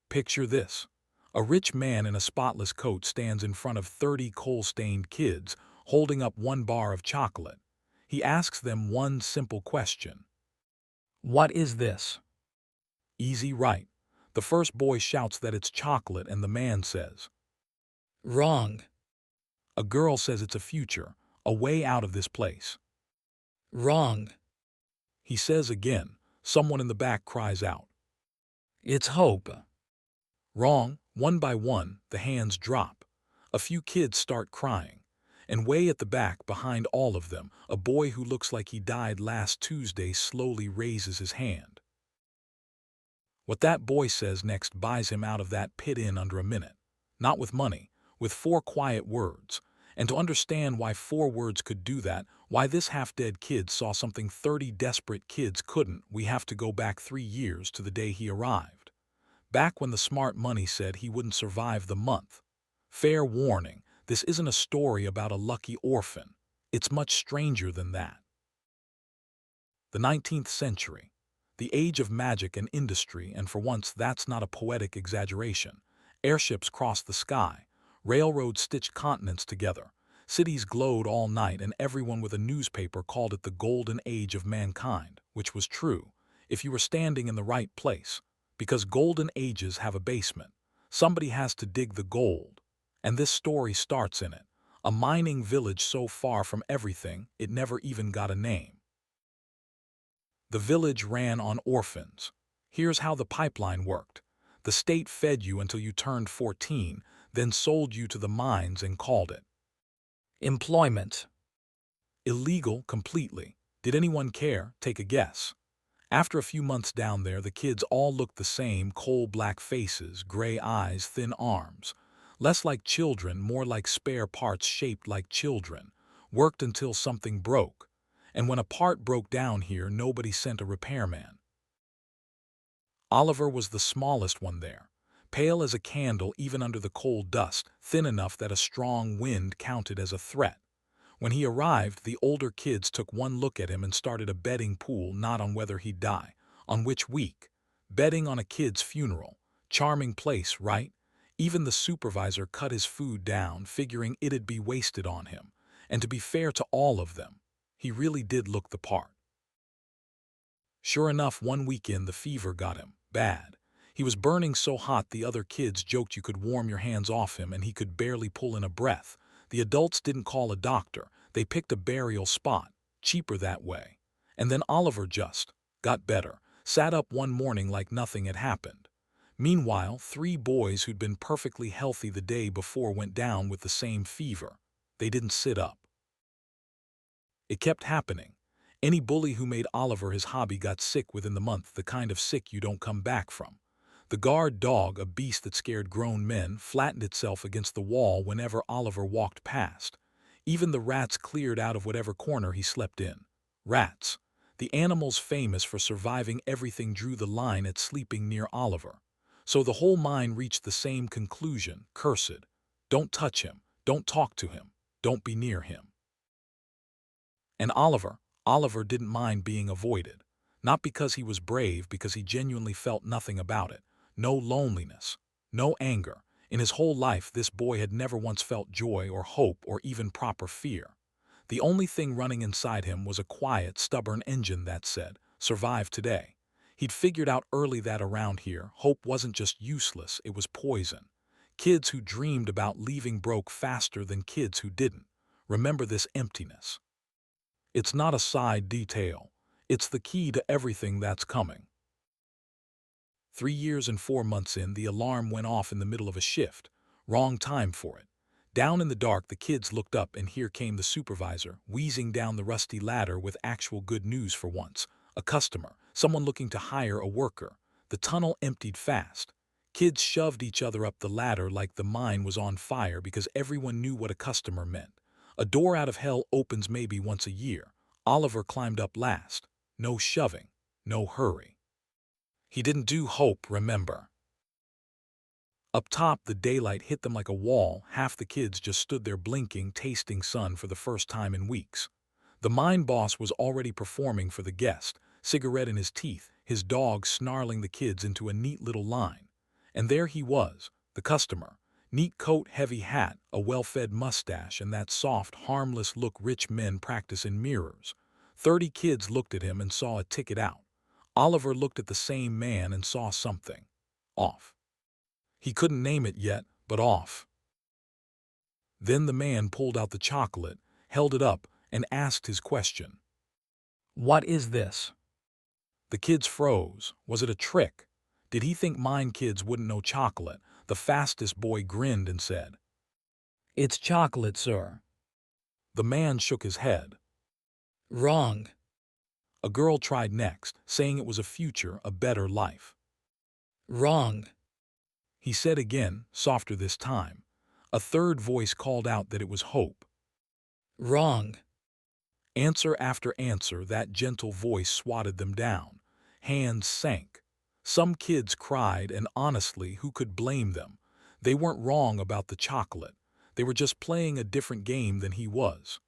Picture this. A rich man in a spotless coat stands in front of 30 coal-stained kids, holding up one bar of chocolate. He asks them one simple question. What is this? Easy, right? The first boy shouts that it's chocolate and the man says, Wrong. A girl says it's a future, a way out of this place. Wrong. He says again. Someone in the back cries out, It's hope. Wrong. One by one, the hands drop. A few kids start crying. And way at the back, behind all of them, a boy who looks like he died last Tuesday slowly raises his hand. What that boy says next buys him out of that pit in under a minute. Not with money, with 4 quiet words. And to understand why 4 words could do that, why this half-dead kid saw something 30 desperate kids couldn't, we have to go back 3 years to the day he arrived. Back when the smart money said he wouldn't survive the month. Fair warning, this isn't a story about a lucky orphan. It's much stranger than that. The 19th century. The age of magic and industry, and for once that's not a poetic exaggeration. Airships crossed the sky. Railroads stitched continents together. Cities glowed all night, and everyone with a newspaper called it the golden age of mankind, which was true, if you were standing in the right place. Because golden ages have a basement. Somebody has to dig the gold. And this story starts in it. A mining village so far from everything, it never even got a name. The village ran on orphans. Here's how the pipeline worked. The state fed you until you turned 14, then sold you to the mines and called it employment. Illegal completely. Did anyone care? Take a guess. After a few months down there, the kids all looked the same, coal-black faces, gray eyes, thin arms. Less like children, more like spare parts shaped like children. Worked until something broke. And when a part broke down here, nobody sent a repairman. Oliver was the smallest one there. Pale as a candle even under the coal dust, thin enough that a strong wind counted as a threat. When he arrived, the older kids took one look at him and started a betting pool, not on whether he'd die, on which week. Betting on a kid's funeral. Charming place, right? Even the supervisor cut his food down, figuring it'd be wasted on him. And to be fair to all of them, he really did look the part. Sure enough, one weekend the fever got him, bad. He was burning so hot the other kids joked you could warm your hands off him and he could barely pull in a breath. The adults didn't call a doctor, they picked a burial spot, cheaper that way. And then Oliver just got better, sat up one morning like nothing had happened. Meanwhile, 3 boys who'd been perfectly healthy the day before went down with the same fever. They didn't sit up. It kept happening. Any bully who made Oliver his hobby got sick within the month, the kind of sick you don't come back from. The guard dog, a beast that scared grown men, flattened itself against the wall whenever Oliver walked past. Even the rats cleared out of whatever corner he slept in. Rats. The animals famous for surviving everything drew the line at sleeping near Oliver. So the whole mine reached the same conclusion, cursed. Don't touch him, don't talk to him, don't be near him. And Oliver didn't mind being avoided. Not because he was brave, because he genuinely felt nothing about it. No loneliness, no anger. In his whole life, this boy had never once felt joy or hope or even proper fear. The only thing running inside him was a quiet, stubborn engine that said, survive today. He'd figured out early that around here, hope wasn't just useless, it was poison. Kids who dreamed about leaving broke faster than kids who didn't. Remember this emptiness. It's not a side detail. It's the key to everything that's coming. 3 years and 4 months in, the alarm went off in the middle of a shift. Wrong time for it. Down in the dark, the kids looked up, and here came the supervisor, wheezing down the rusty ladder with actual good news for once. A customer, someone looking to hire a worker. The tunnel emptied fast. Kids shoved each other up the ladder like the mine was on fire because everyone knew what a customer meant. A door out of hell opens maybe once a year. Oliver climbed up last. No shoving, no hurry. He didn't do hope, remember. Up top, the daylight hit them like a wall. Half the kids just stood there blinking, tasting sun for the first time in weeks. The mine boss was already performing for the guest, cigarette in his teeth, his dog snarling the kids into a neat little line. And there he was, the customer. Neat coat, heavy hat, a well-fed mustache, and that soft, harmless look rich men practice in mirrors. 30 kids looked at him and saw a ticket out. Oliver looked at the same man and saw something. Off. He couldn't name it yet, but off. Then the man pulled out the chocolate, held it up, and asked his question. What is this? The kids froze. Was it a trick? Did he think mine kids wouldn't know chocolate? The fastest boy grinned and said, It's chocolate, sir. The man shook his head. Wrong. A girl tried next, saying it was a future, a better life. Wrong. He said again, softer this time. A third voice called out that it was hope. Wrong. Answer after answer, that gentle voice swatted them down. Hands sank. Some kids cried, and honestly, who could blame them? They weren't wrong about the chocolate. They were just playing a different game than he was.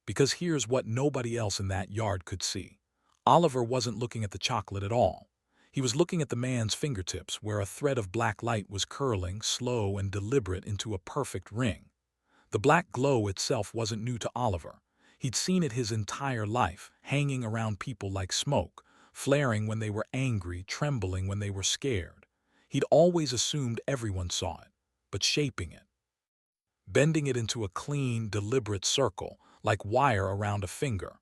Because here's what nobody else in that yard could see. Oliver wasn't looking at the chocolate at all. He was looking at the man's fingertips, where a thread of black light was curling, slow and deliberate, into a perfect ring. The black glow itself wasn't new to Oliver. He'd seen it his entire life, hanging around people like smoke, flaring when they were angry, trembling when they were scared. He'd always assumed everyone saw it, but shaping it, bending it into a clean, deliberate circle, like wire around a finger.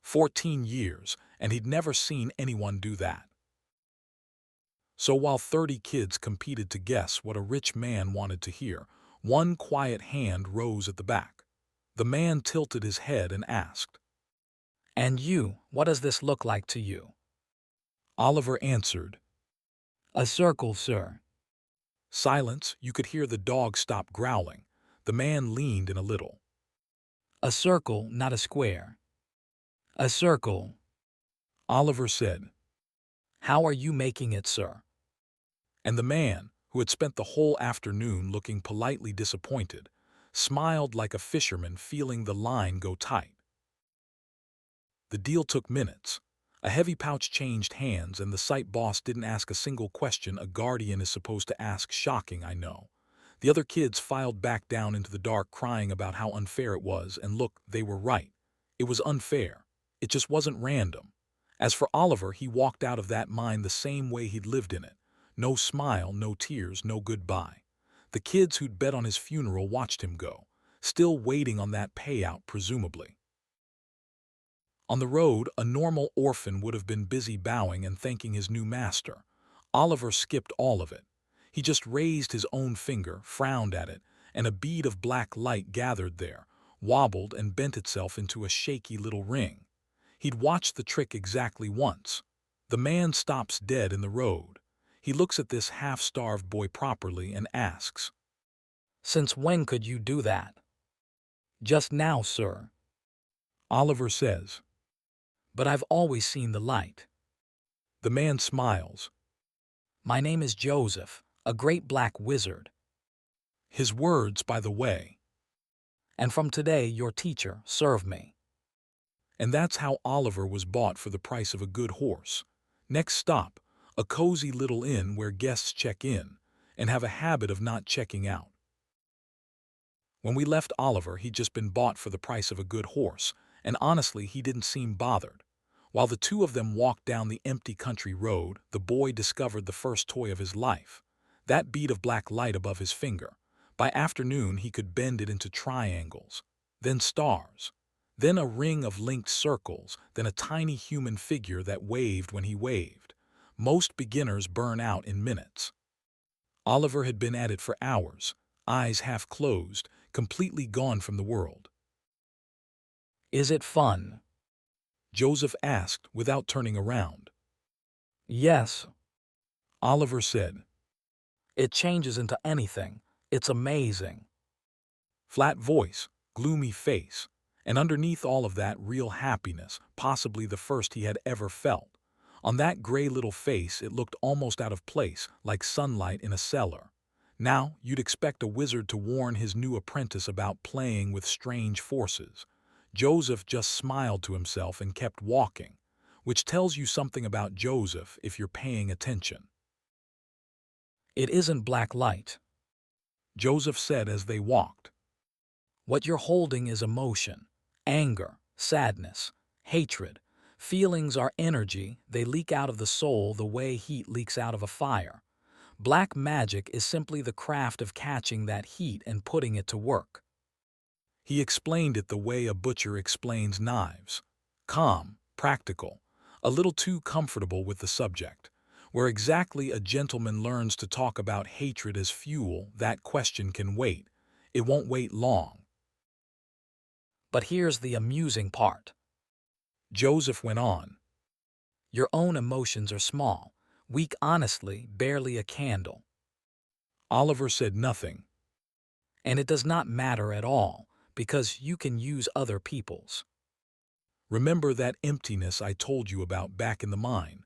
14 years, and he'd never seen anyone do that. So while 30 kids competed to guess what a rich man wanted to hear, one quiet hand rose at the back. The man tilted his head and asked, And you, what does this look like to you? Oliver answered. A circle, sir. Silence. You could hear the dog stop growling. The man leaned in a little. A circle, not a square. A circle. Oliver said. How are you making it, sir? And the man, who had spent the whole afternoon looking politely disappointed, smiled like a fisherman feeling the line go tight. The deal took minutes. A heavy pouch changed hands, and the site boss didn't ask a single question a guardian is supposed to ask. Shocking, I know. The other kids filed back down into the dark, crying about how unfair it was, and look, they were right. It was unfair. It just wasn't random. As for Oliver, he walked out of that mine the same way he'd lived in it. No smile, no tears, no goodbye. The kids who'd bet on his funeral watched him go, still waiting on that payout, presumably. On the road, a normal orphan would have been busy bowing and thanking his new master. Oliver skipped all of it. He just raised his own finger, frowned at it, and a bead of black light gathered there, wobbled and bent itself into a shaky little ring. He'd watched the trick exactly once. The man stops dead in the road. He looks at this half-starved boy properly and asks, Since when could you do that? Just now, sir. Oliver says. But I've always seen the light. The man smiles. My name is Joseph, a great black wizard. His words, by the way. And from today, your teacher, serve me. And that's how Oliver was bought for the price of a good horse. Next stop, a cozy little inn where guests check in and have a habit of not checking out. When we left Oliver, he'd just been bought for the price of a good horse, and honestly, he didn't seem bothered. While the two of them walked down the empty country road, the boy discovered the first toy of his life, that bead of black light above his finger. By afternoon, he could bend it into triangles, then stars, then a ring of linked circles, then a tiny human figure that waved when he waved. Most beginners burn out in minutes. Oliver had been at it for hours, eyes half closed, completely gone from the world. Is it fun? Joseph asked without turning around. Yes. Oliver said. It changes into anything. It's amazing. Flat voice, gloomy face, and underneath all of that, real happiness, possibly the first he had ever felt. On that gray little face, it looked almost out of place, like sunlight in a cellar. Now, you'd expect a wizard to warn his new apprentice about playing with strange forces. Joseph just smiled to himself and kept walking, which tells you something about Joseph if you're paying attention. It isn't black light. Joseph said as they walked. What you're holding is emotion, anger, sadness, hatred. Feelings are energy, they leak out of the soul the way heat leaks out of a fire. Black magic is simply the craft of catching that heat and putting it to work. He explained it the way a butcher explains knives. Calm, practical, a little too comfortable with the subject. Where exactly a gentleman learns to talk about hatred as fuel, that question can wait. It won't wait long. But here's the amusing part. Joseph went on. Your own emotions are small, weak honestly, barely a candle. Oliver said nothing. And it does not matter at all, because you can use other people's. Remember that emptiness I told you about back in the mine?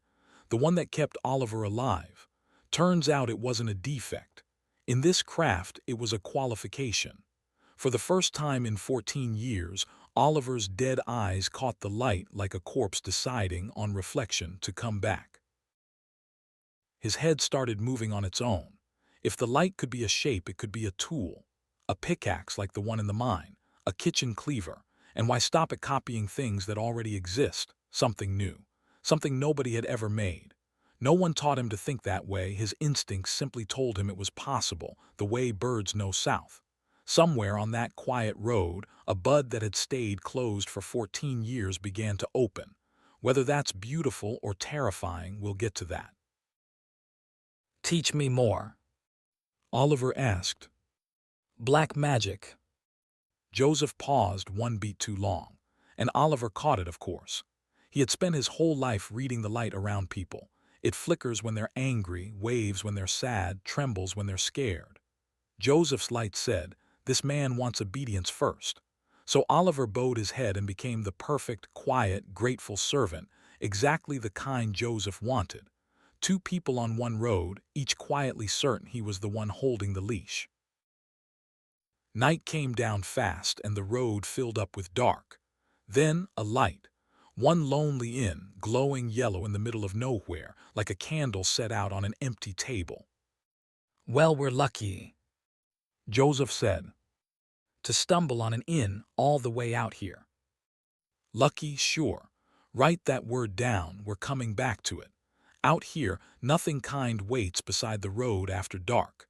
The one that kept Oliver alive. Turns out it wasn't a defect. In this craft, it was a qualification. For the first time in 14 years, Oliver's dead eyes caught the light like a corpse deciding, on reflection, to come back. His head started moving on its own. If the light could be a shape, it could be a tool. A pickaxe like the one in the mine, a kitchen cleaver. And why stop at copying things that already exist? Something new. Something nobody had ever made. No one taught him to think that way. His instincts simply told him it was possible, the way birds know south. Somewhere on that quiet road, a bud that had stayed closed for 14 years began to open. Whether that's beautiful or terrifying, we'll get to that. Teach me more. Oliver asked. Black magic. Joseph paused one beat too long, and Oliver caught it, of course. He had spent his whole life reading the light around people. It flickers when they're angry, waves when they're sad, trembles when they're scared. Joseph's light said, "This man wants obedience first." So Oliver bowed his head and became the perfect, quiet, grateful servant, exactly the kind Joseph wanted. Two people on one road, each quietly certain he was the one holding the leash. Night came down fast and the road filled up with dark. Then a light. One lonely inn, glowing yellow in the middle of nowhere, like a candle set out on an empty table. Well, we're lucky. Joseph said. To stumble on an inn all the way out here. Lucky, sure. Write that word down, we're coming back to it. Out here, nothing kind waits beside the road after dark.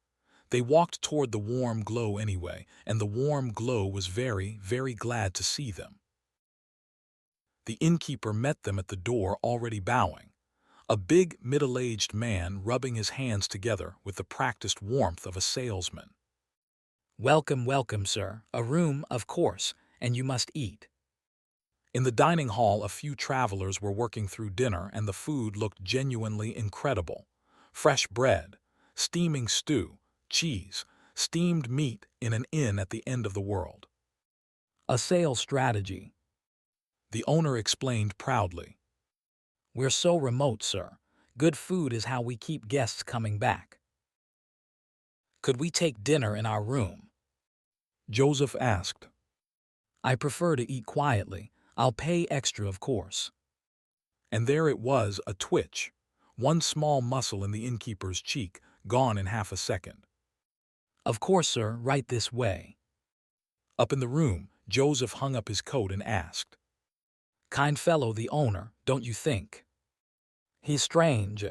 They walked toward the warm glow anyway, and the warm glow was very, very glad to see them. The innkeeper met them at the door, already bowing. A big, middle-aged man rubbing his hands together with the practiced warmth of a salesman. Welcome, welcome, sir. A room, of course, and you must eat. In the dining hall, a few travelers were working through dinner, and the food looked genuinely incredible. Fresh bread, steaming stew, cheese, steamed meat in an inn at the end of the world. A sales strategy. The owner explained proudly. We're so remote, sir. Good food is how we keep guests coming back. Could we take dinner in our room? Joseph asked. I prefer to eat quietly. I'll pay extra, of course. And there it was, a twitch. One small muscle in the innkeeper's cheek, gone in half a second. Of course, sir, right this way. Up in the room, Joseph hung up his coat and asked. Kind fellow, the owner, don't you think? He's strange.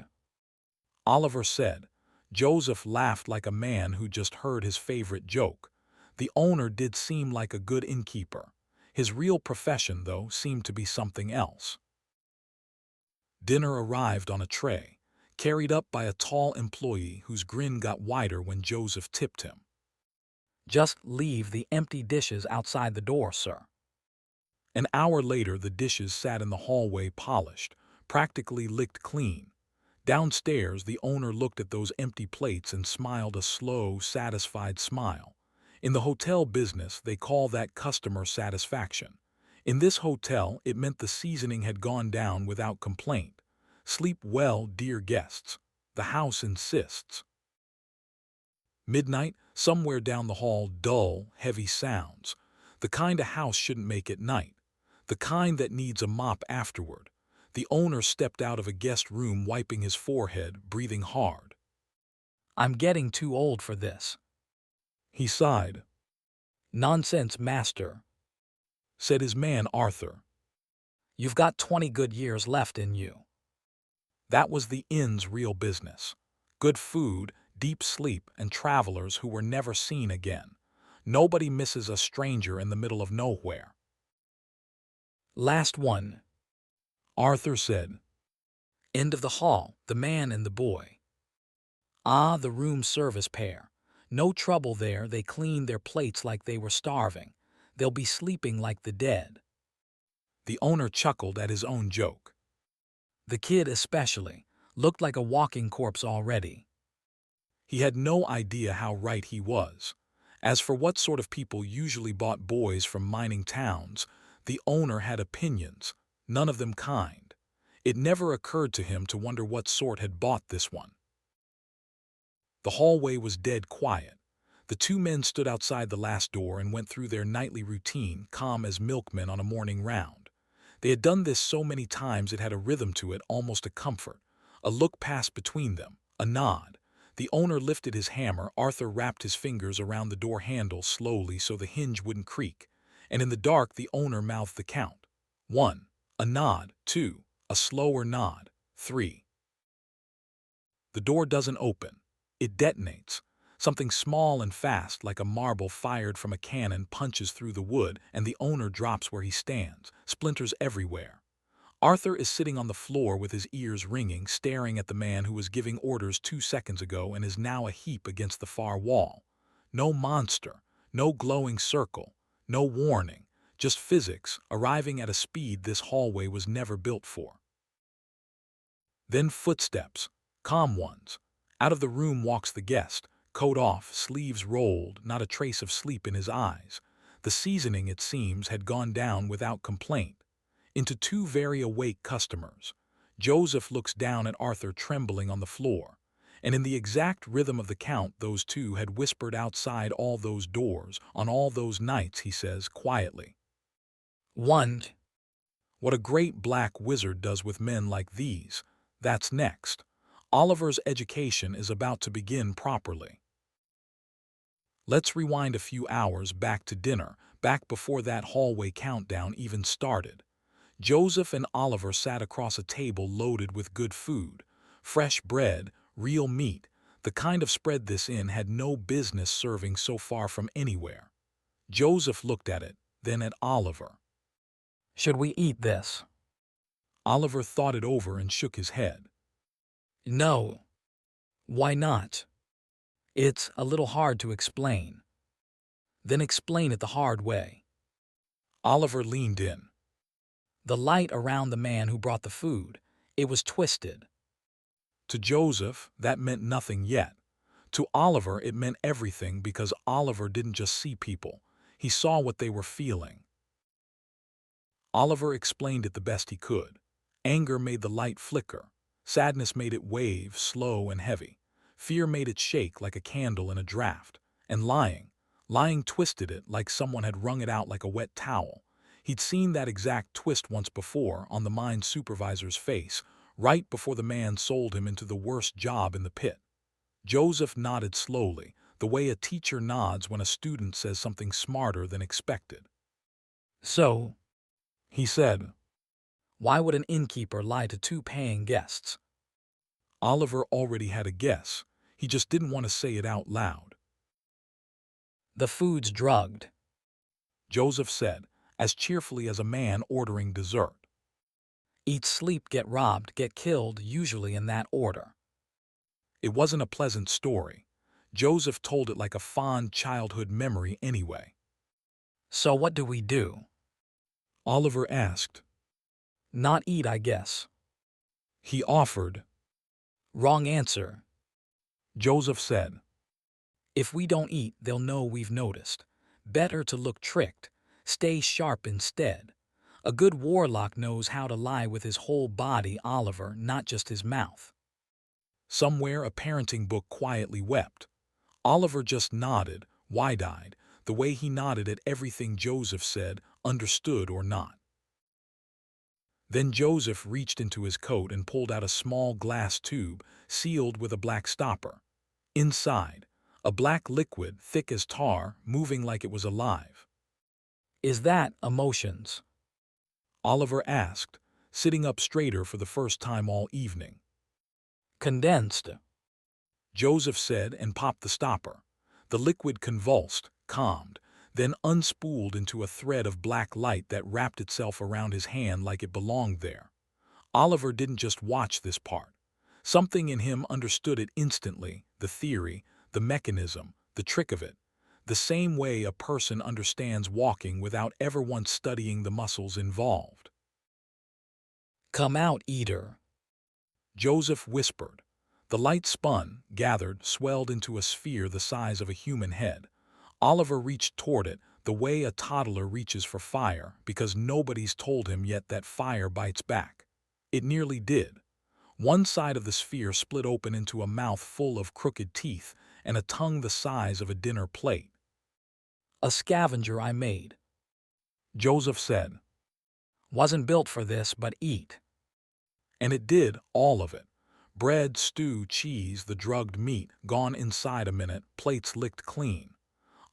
Oliver said. Joseph laughed like a man who just heard his favorite joke. The owner did seem like a good innkeeper. His real profession, though, seemed to be something else. Dinner arrived on a tray, carried up by a tall employee whose grin got wider when Joseph tipped him. Just leave the empty dishes outside the door, sir. An hour later, the dishes sat in the hallway, polished, practically licked clean. Downstairs, the owner looked at those empty plates and smiled a slow, satisfied smile. In the hotel business, they call that customer satisfaction. In this hotel, it meant the seasoning had gone down without complaint. Sleep well, dear guests. The house insists. Midnight, somewhere down the hall, dull, heavy sounds. The kind a house shouldn't make at night. The kind that needs a mop afterward. The owner stepped out of a guest room, wiping his forehead, breathing hard. I'm getting too old for this. He sighed. Nonsense, master. Said his man Arthur. You've got 20 good years left in you. That was the inn's real business. Good food, deep sleep, and travelers who were never seen again. Nobody misses a stranger in the middle of nowhere. Last one. Arthur said. End of the hall, the man and the boy. Ah, the room service pair. No trouble there, they clean their plates like they were starving. They'll be sleeping like the dead. The owner chuckled at his own joke. The kid especially looked like a walking corpse already. He had no idea how right he was. As for what sort of people usually bought boys from mining towns, the owner had opinions, none of them kind. It never occurred to him to wonder what sort had bought this one. The hallway was dead quiet. The two men stood outside the last door and went through their nightly routine, calm as milkmen on a morning round. They had done this so many times it had a rhythm to it, almost a comfort. A look passed between them, a nod. The owner lifted his hammer, Arthur wrapped his fingers around the door handle slowly so the hinge wouldn't creak, and in the dark the owner mouthed the count. 1. A nod. 2. A slower nod. 3. The door doesn't open. It detonates. Something small and fast, like a marble fired from a cannon, punches through the wood, and the owner drops where he stands, splinters everywhere. Arthur is sitting on the floor with his ears ringing, staring at the man who was giving orders 2 seconds ago and is now a heap against the far wall. No monster, no glowing circle, no warning, just physics arriving at a speed this hallway was never built for. Then footsteps, calm ones. Out of the room walks the guest, coat off, sleeves rolled, not a trace of sleep in his eyes. The seasoning, it seems, had gone down without complaint. Into two very awake customers. Joseph looks down at Arthur trembling on the floor, and in the exact rhythm of the count those two had whispered outside all those doors on all those nights, he says quietly. 1. What a great black wizard does with men like these, that's next. Oliver's education is about to begin properly. Let's rewind a few hours back to dinner, back before that hallway countdown even started. Joseph and Oliver sat across a table loaded with good food, fresh bread, real meat, the kind of spread this inn had no business serving so far from anywhere. Joseph looked at it, then at Oliver. Should we eat this? Oliver thought it over and shook his head. No. Why not? It's a little hard to explain. Then explain it the hard way. Oliver leaned in. The light around the man who brought the food, it was twisted. To Joseph, that meant nothing yet. To Oliver, it meant everything because Oliver didn't just see people. He saw what they were feeling. Oliver explained it the best he could. Anger made the light flicker. Sadness made it wave, slow and heavy. Fear made it shake like a candle in a draft. And lying twisted it like someone had wrung it out like a wet towel. He'd seen that exact twist once before on the mine supervisor's face, right before the man sold him into the worst job in the pit. Joseph nodded slowly, the way a teacher nods when a student says something smarter than expected. So, He said. why would an innkeeper lie to two paying guests? Oliver already had a guess. He just didn't want to say it out loud. The food's drugged. Joseph said, as cheerfully as a man ordering dessert. Eat, sleep, get robbed, get killed, usually in that order. It wasn't a pleasant story. Joseph told it like a fond childhood memory anyway. So what do we do? Oliver asked. Not eat, I guess. He offered. Wrong answer. Joseph said. If we don't eat, they'll know we've noticed. Better to look tricked. Stay sharp instead. A good warlock knows how to lie with his whole body, Oliver, not just his mouth. Somewhere a parenting book quietly wept. Oliver just nodded, wide-eyed, the way he nodded at everything Joseph said, understood or not. Then Joseph reached into his coat and pulled out a small glass tube, sealed with a black stopper. Inside, a black liquid thick as tar, moving like it was alive. Is that emotions? Oliver asked, sitting up straighter for the first time all evening. Condensed. Joseph said and popped the stopper. The liquid convulsed, calmed, then unspooled into a thread of black light that wrapped itself around his hand like it belonged there. Oliver didn't just watch this part. Something in him understood it instantly, the theory, the mechanism, the trick of it. The same way a person understands walking without ever once studying the muscles involved. Come out, eater. Joseph whispered. The light spun, gathered, swelled into a sphere the size of a human head. Oliver reached toward it, the way a toddler reaches for fire, because nobody's told him yet that fire bites back. It nearly did. One side of the sphere split open into a mouth full of crooked teeth and a tongue the size of a dinner plate. A scavenger I made. Joseph said. Wasn't built for this, but eat. And it did, all of it. Bread, stew, cheese, the drugged meat, gone inside a minute, plates licked clean.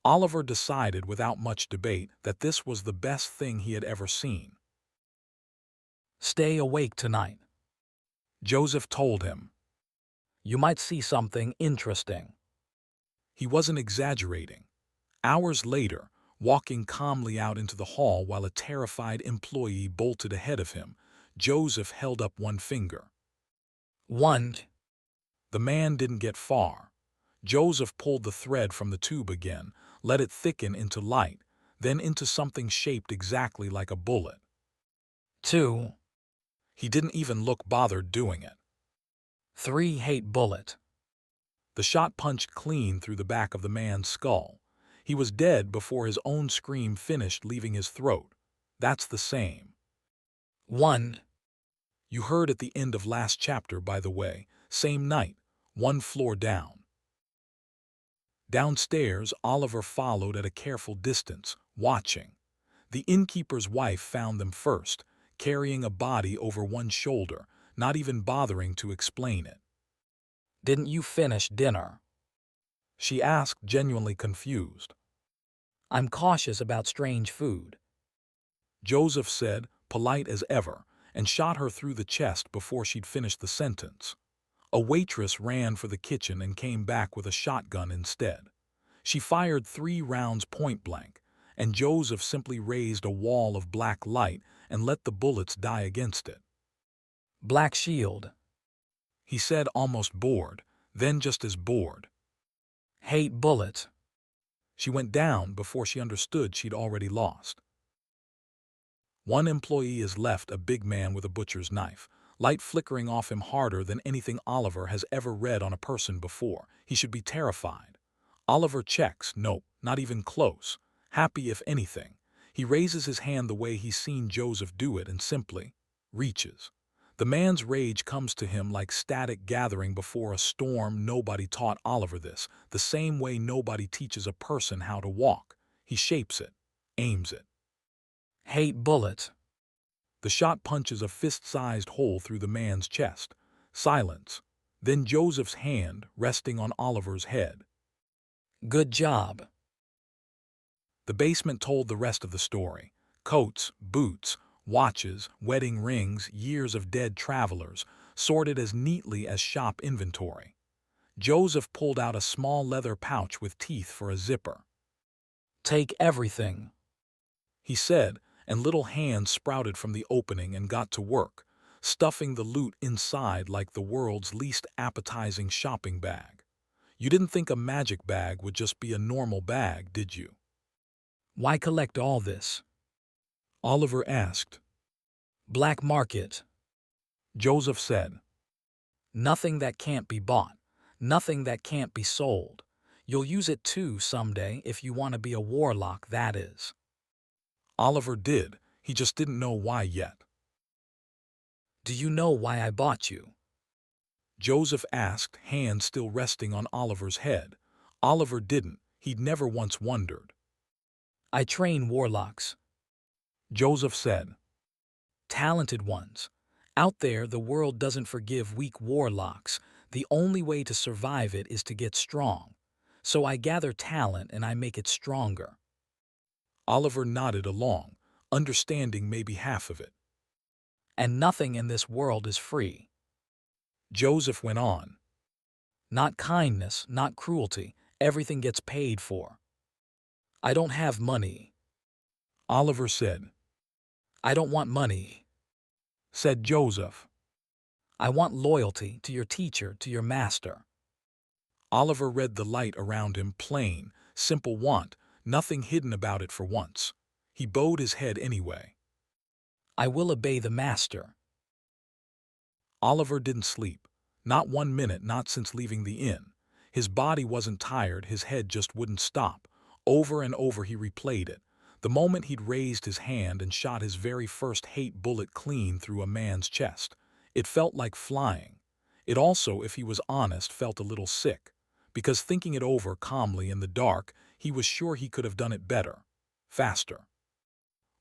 Oliver decided without much debate that this was the best thing he had ever seen. Stay awake tonight. Joseph told him. You might see something interesting. He wasn't exaggerating. Hours later, walking calmly out into the hall while a terrified employee bolted ahead of him, Joseph held up one finger. One. The man didn't get far. Joseph pulled the thread from the tube again, let it thicken into light, then into something shaped exactly like a bullet. 2. He didn't even look bothered doing it. 3. Hate bullet. The shot punched clean through the back of the man's skull. He was dead before his own scream finished leaving his throat. That's the same. 1. You heard at the end of last chapter, by the way, same night, one floor down. Downstairs, Oliver followed at a careful distance, watching. The innkeeper's wife found them first, carrying a body over one shoulder, not even bothering to explain it. Didn't you finish dinner? She asked, genuinely confused. I'm cautious about strange food. Joseph said, polite as ever, and shot her through the chest before she'd finished the sentence. A waitress ran for the kitchen and came back with a shotgun instead. She fired 3 rounds point blank, and Joseph simply raised a wall of black light and let the bullets die against it. Black shield. He said, almost bored, then just as bored. Hate bullet. She went down before she understood she'd already lost. One employee is left, a big man with a butcher's knife, light flickering off him harder than anything Oliver has ever read on a person before. He should be terrified. Oliver checks, nope, not even close. Happy if anything. He raises his hand the way he's seen Joseph do it and simply reaches. The man's rage comes to him like static gathering before a storm. Nobody taught Oliver this, the same way nobody teaches a person how to walk. He shapes it, aims it. Hate bullet. The shot punches a fist-sized hole through the man's chest. Silence. Then Joseph's hand resting on Oliver's head. Good job. The basement told the rest of the story. Coats, boots, watches, wedding rings, years of dead travelers, sorted as neatly as shop inventory. Joseph pulled out a small leather pouch with teeth for a zipper. Take everything, he said, and little hands sprouted from the opening and got to work, stuffing the loot inside like the world's least appetizing shopping bag. You didn't think a magic bag would just be a normal bag, did you? Why collect all this? Oliver asked. Black market. Joseph said. Nothing that can't be bought. Nothing that can't be sold. You'll use it too someday if you want to be a warlock, that is. Oliver did. He just didn't know why yet. Do you know why I bought you? Joseph asked, hand still resting on Oliver's head. Oliver didn't. He'd never once wondered. I train warlocks. Joseph said. Talented ones. Out there, the world doesn't forgive weak warlocks. The only way to survive it is to get strong. So I gather talent and I make it stronger. Oliver nodded along, understanding maybe half of it. And nothing in this world is free. Joseph went on. Not kindness, not cruelty. Everything gets paid for. I don't have money. Oliver said. I don't want money. Said Joseph. I want loyalty to your teacher, to your master. Oliver read the light around him, plain, simple want, nothing hidden about it for once. He bowed his head anyway. I will obey the master. Oliver didn't sleep. Not 1 minute, not since leaving the inn. His body wasn't tired, his head just wouldn't stop. Over and over he replayed it. The moment he'd raised his hand and shot his very first hate bullet clean through a man's chest. It felt like flying. It also, if he was honest, felt a little sick. Because thinking it over calmly in the dark, he was sure he could have done it better. Faster.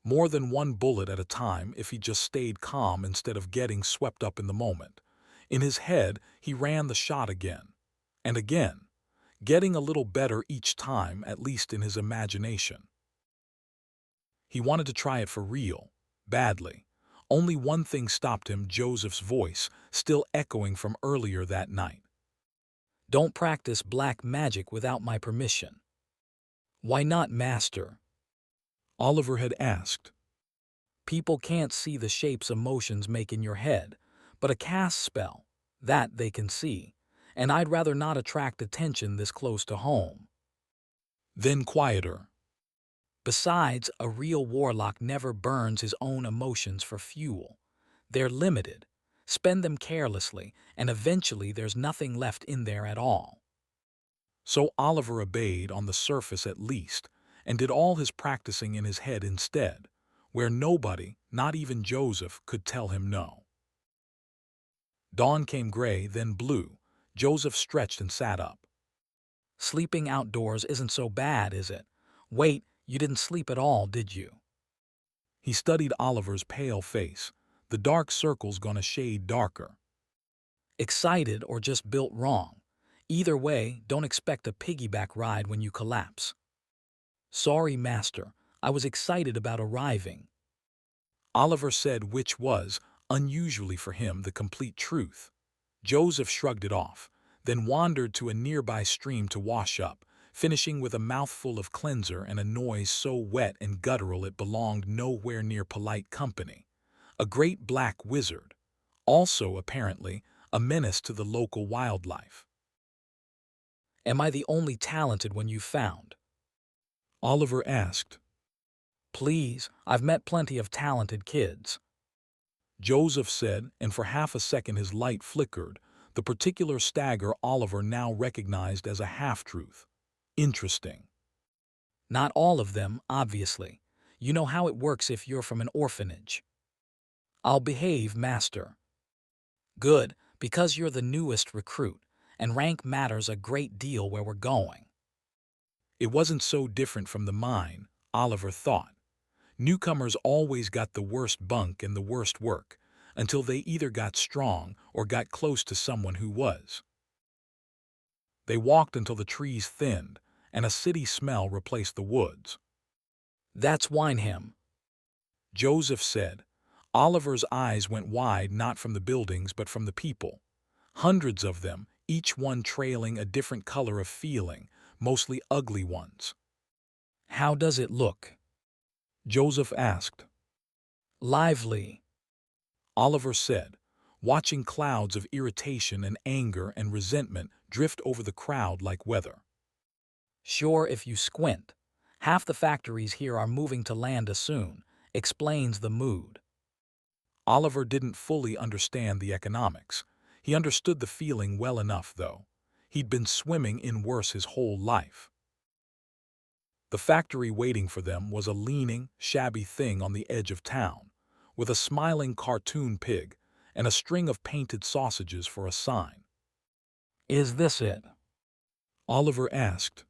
More than one bullet at a time if he just stayed calm instead of getting swept up in the moment. In his head, he ran the shot again. And again. Getting a little better each time, at least in his imagination. He wanted to try it for real. Badly. Only one thing stopped him, Joseph's voice, still echoing from earlier that night. Don't practice black magic without my permission. Why not, master? Oliver had asked. People can't see the shapes emotions make in your head, but a cast spell, that they can see, and I'd rather not attract attention this close to home. Then quieter. Besides, a real warlock never burns his own emotions for fuel. They're limited. Spend them carelessly, and eventually there's nothing left in there at all. So Oliver obeyed on the surface at least, and did all his practicing in his head instead, where nobody, not even Joseph, could tell him no. Dawn came gray, then blue. Joseph stretched and sat up. Sleeping outdoors isn't so bad, is it? Wait, you didn't sleep at all, did you? He studied Oliver's pale face, the dark circles gone a shade darker. Excited or just built wrong. Either way, don't expect a piggyback ride when you collapse. Sorry, master, I was excited about arriving. Oliver said, which was, unusually for him, the complete truth. Joseph shrugged it off, then wandered to a nearby stream to wash up, finishing with a mouthful of cleanser and a noise so wet and guttural it belonged nowhere near polite company. A great black wizard, also, apparently, a menace to the local wildlife. Am I the only talented one you found? Oliver asked. Please, I've met plenty of talented kids. Joseph said, and for half a second his light flickered, the particular stagger Oliver now recognized as a half-truth. Interesting. Not all of them, obviously. You know how it works if you're from an orphanage. I'll behave, master. Good, because you're the newest recruit, and rank matters a great deal where we're going. It wasn't so different from the mine, Oliver thought. Newcomers always got the worst bunk and the worst work, until they either got strong or got close to someone who was. They walked until the trees thinned, and a city smell replaced the woods. That's Wineham, Joseph said. Oliver's eyes went wide not from the buildings but from the people. Hundreds of them, each one trailing a different color of feeling, mostly ugly ones. How does it look? Joseph asked. Lively, Oliver said, watching clouds of irritation and anger and resentment drift over the crowd like weather. Sure, if you squint. Half the factories here are moving to Landa soon, explains the mood. Oliver didn't fully understand the economics. He understood the feeling well enough, though. He'd been swimming in worse his whole life. The factory waiting for them was a leaning, shabby thing on the edge of town, with a smiling cartoon pig and a string of painted sausages for a sign. Is this it? Oliver asked.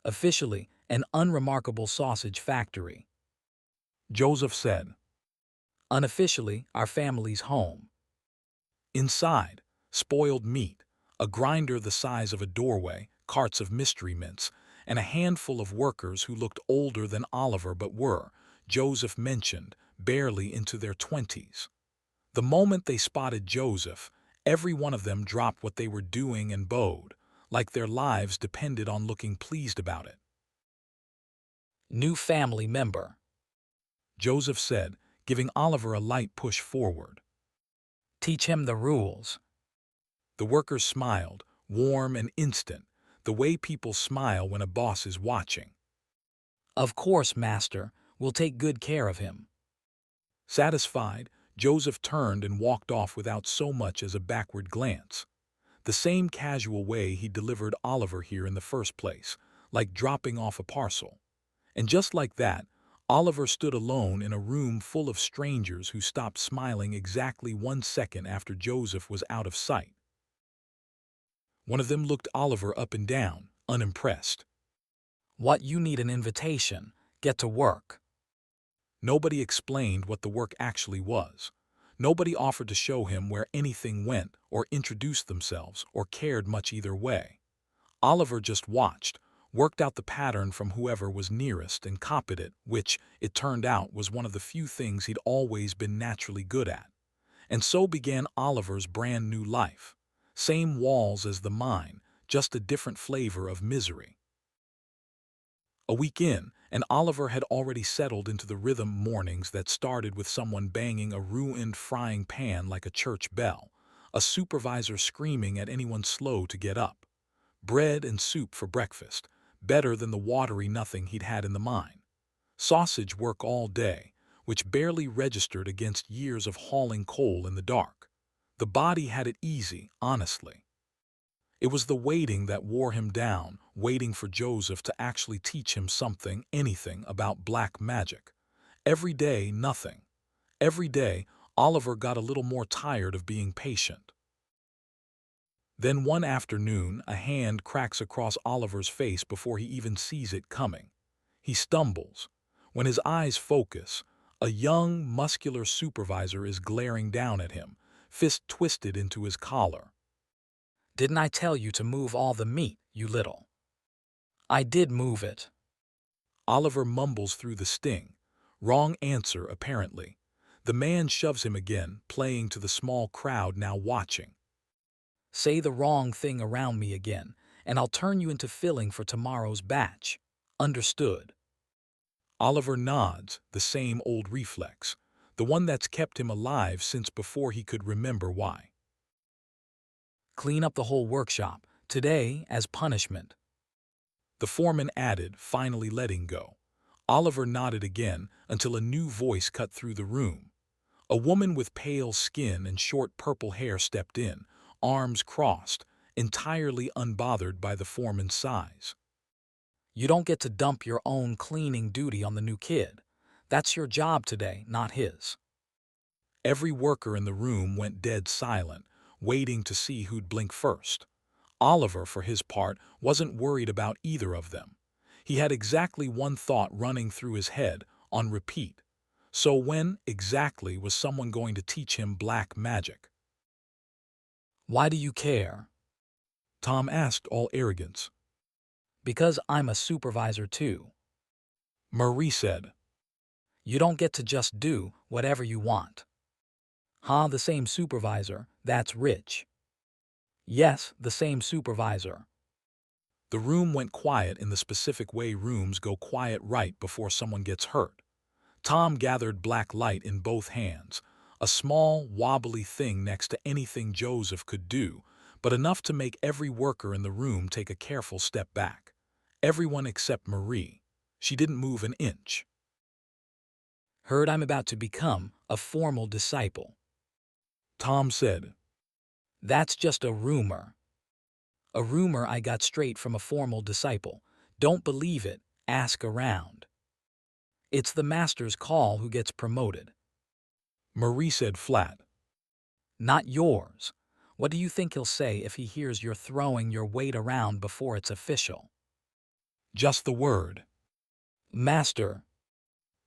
Officially, an unremarkable sausage factory. Joseph said. Unofficially, our family's home. Inside, spoiled meat, a grinder the size of a doorway, carts of mystery mints, and a handful of workers who looked older than Oliver but were, Joseph mentioned, barely into their 20s. The moment they spotted Joseph, every one of them dropped what they were doing and bowed, like their lives depended on looking pleased about it. New family member. Joseph said, giving Oliver a light push forward. Teach him the rules. The workers smiled, warm and instant, the way people smile when a boss is watching. Of course, master. We'll take good care of him. Satisfied, Joseph turned and walked off without so much as a backward glance. The same casual way he delivered Oliver here in the first place, like dropping off a parcel. And just like that, Oliver stood alone in a room full of strangers who stopped smiling exactly 1 second after Joseph was out of sight. One of them looked Oliver up and down, unimpressed. What, you need an invitation? Get to work. Nobody explained what the work actually was. Nobody offered to show him where anything went, or introduced themselves, or cared much either way. Oliver just watched, worked out the pattern from whoever was nearest and copied it, which, it turned out, was one of the few things he'd always been naturally good at. And so began Oliver's brand new life. Same walls as the mine, just a different flavor of misery. A week in, and Oliver had already settled into the rhythm mornings that started with someone banging a ruined frying pan like a church bell, a supervisor screaming at anyone slow to get up. Bread and soup for breakfast, better than the watery nothing he'd had in the mine. Sausage work all day, which barely registered against years of hauling coal in the dark. The body had it easy, honestly. It was the waiting that wore him down, waiting for Joseph to actually teach him something, anything about black magic. Every day, nothing. Every day, Oliver got a little more tired of being patient. Then one afternoon, a hand cracks across Oliver's face before he even sees it coming. He stumbles. When his eyes focus, a young, muscular supervisor is glaring down at him, fist twisted into his collar. Didn't I tell you to move all the meat, you little? I did move it. Oliver mumbles through the sting. Wrong answer, apparently. The man shoves him again, playing to the small crowd now watching. Say the wrong thing around me again, and I'll turn you into filling for tomorrow's batch. Understood? Oliver nods, the same old reflex, the one that's kept him alive since before he could remember why. Clean up the whole workshop, today as punishment. The foreman added, finally letting go. Oliver nodded again until a new voice cut through the room. A woman with pale skin and short purple hair stepped in, arms crossed, entirely unbothered by the foreman's size. You don't get to dump your own cleaning duty on the new kid. That's your job today, not his. Every worker in the room went dead silent, waiting to see who'd blink first. Oliver, for his part, wasn't worried about either of them. He had exactly one thought running through his head, on repeat. So when, exactly, was someone going to teach him black magic? Why do you care? Tom asked, all arrogance. Because I'm a supervisor too. Marie said. You don't get to just do whatever you want. The same supervisor, that's rich. Yes, the same supervisor. The room went quiet in the specific way rooms go quiet right before someone gets hurt. Tom gathered black light in both hands, a small, wobbly thing next to anything Joseph could do, but enough to make every worker in the room take a careful step back. Everyone except Marie. She didn't move an inch. Heard I'm about to become a formal disciple. Tom said. That's just a rumor. A rumor I got straight from a formal disciple. Don't believe it, ask around. It's the master's call who gets promoted. Marie said flat. Not yours. What do you think he'll say if he hears you're throwing your weight around before it's official? Just the word. Master.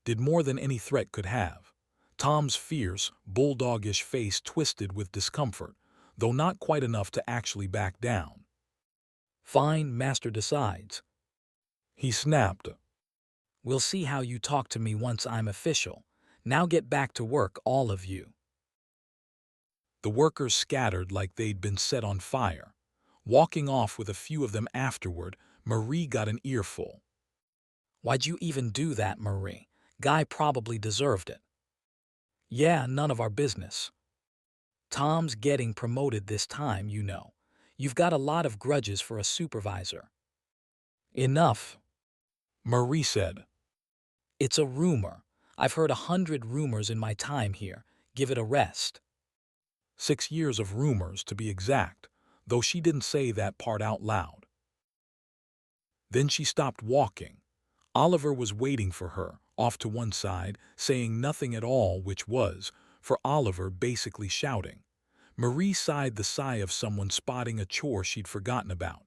Did more than any threat could have. Tom's fierce, bulldogish face twisted with discomfort, though not quite enough to actually back down. Fine, Master decides. He snapped. We'll see how you talk to me once I'm official. Now get back to work, all of you. The workers scattered like they'd been set on fire. Walking off with a few of them afterward, Marie got an earful. Why'd you even do that, Marie? Guy probably deserved it. Yeah, none of our business. Tom's getting promoted this time, you know. You've got a lot of grudges for a supervisor. Enough, Marie said. it's a rumor. I've heard 100 rumors in my time here. Give it a rest. 6 years of rumors, to be exact, though she didn't say that part out loud. Then she stopped walking. Oliver was waiting for her, off to one side, saying nothing at all, which was, for Oliver, basically shouting. Marie sighed the sigh of someone spotting a chore she'd forgotten about.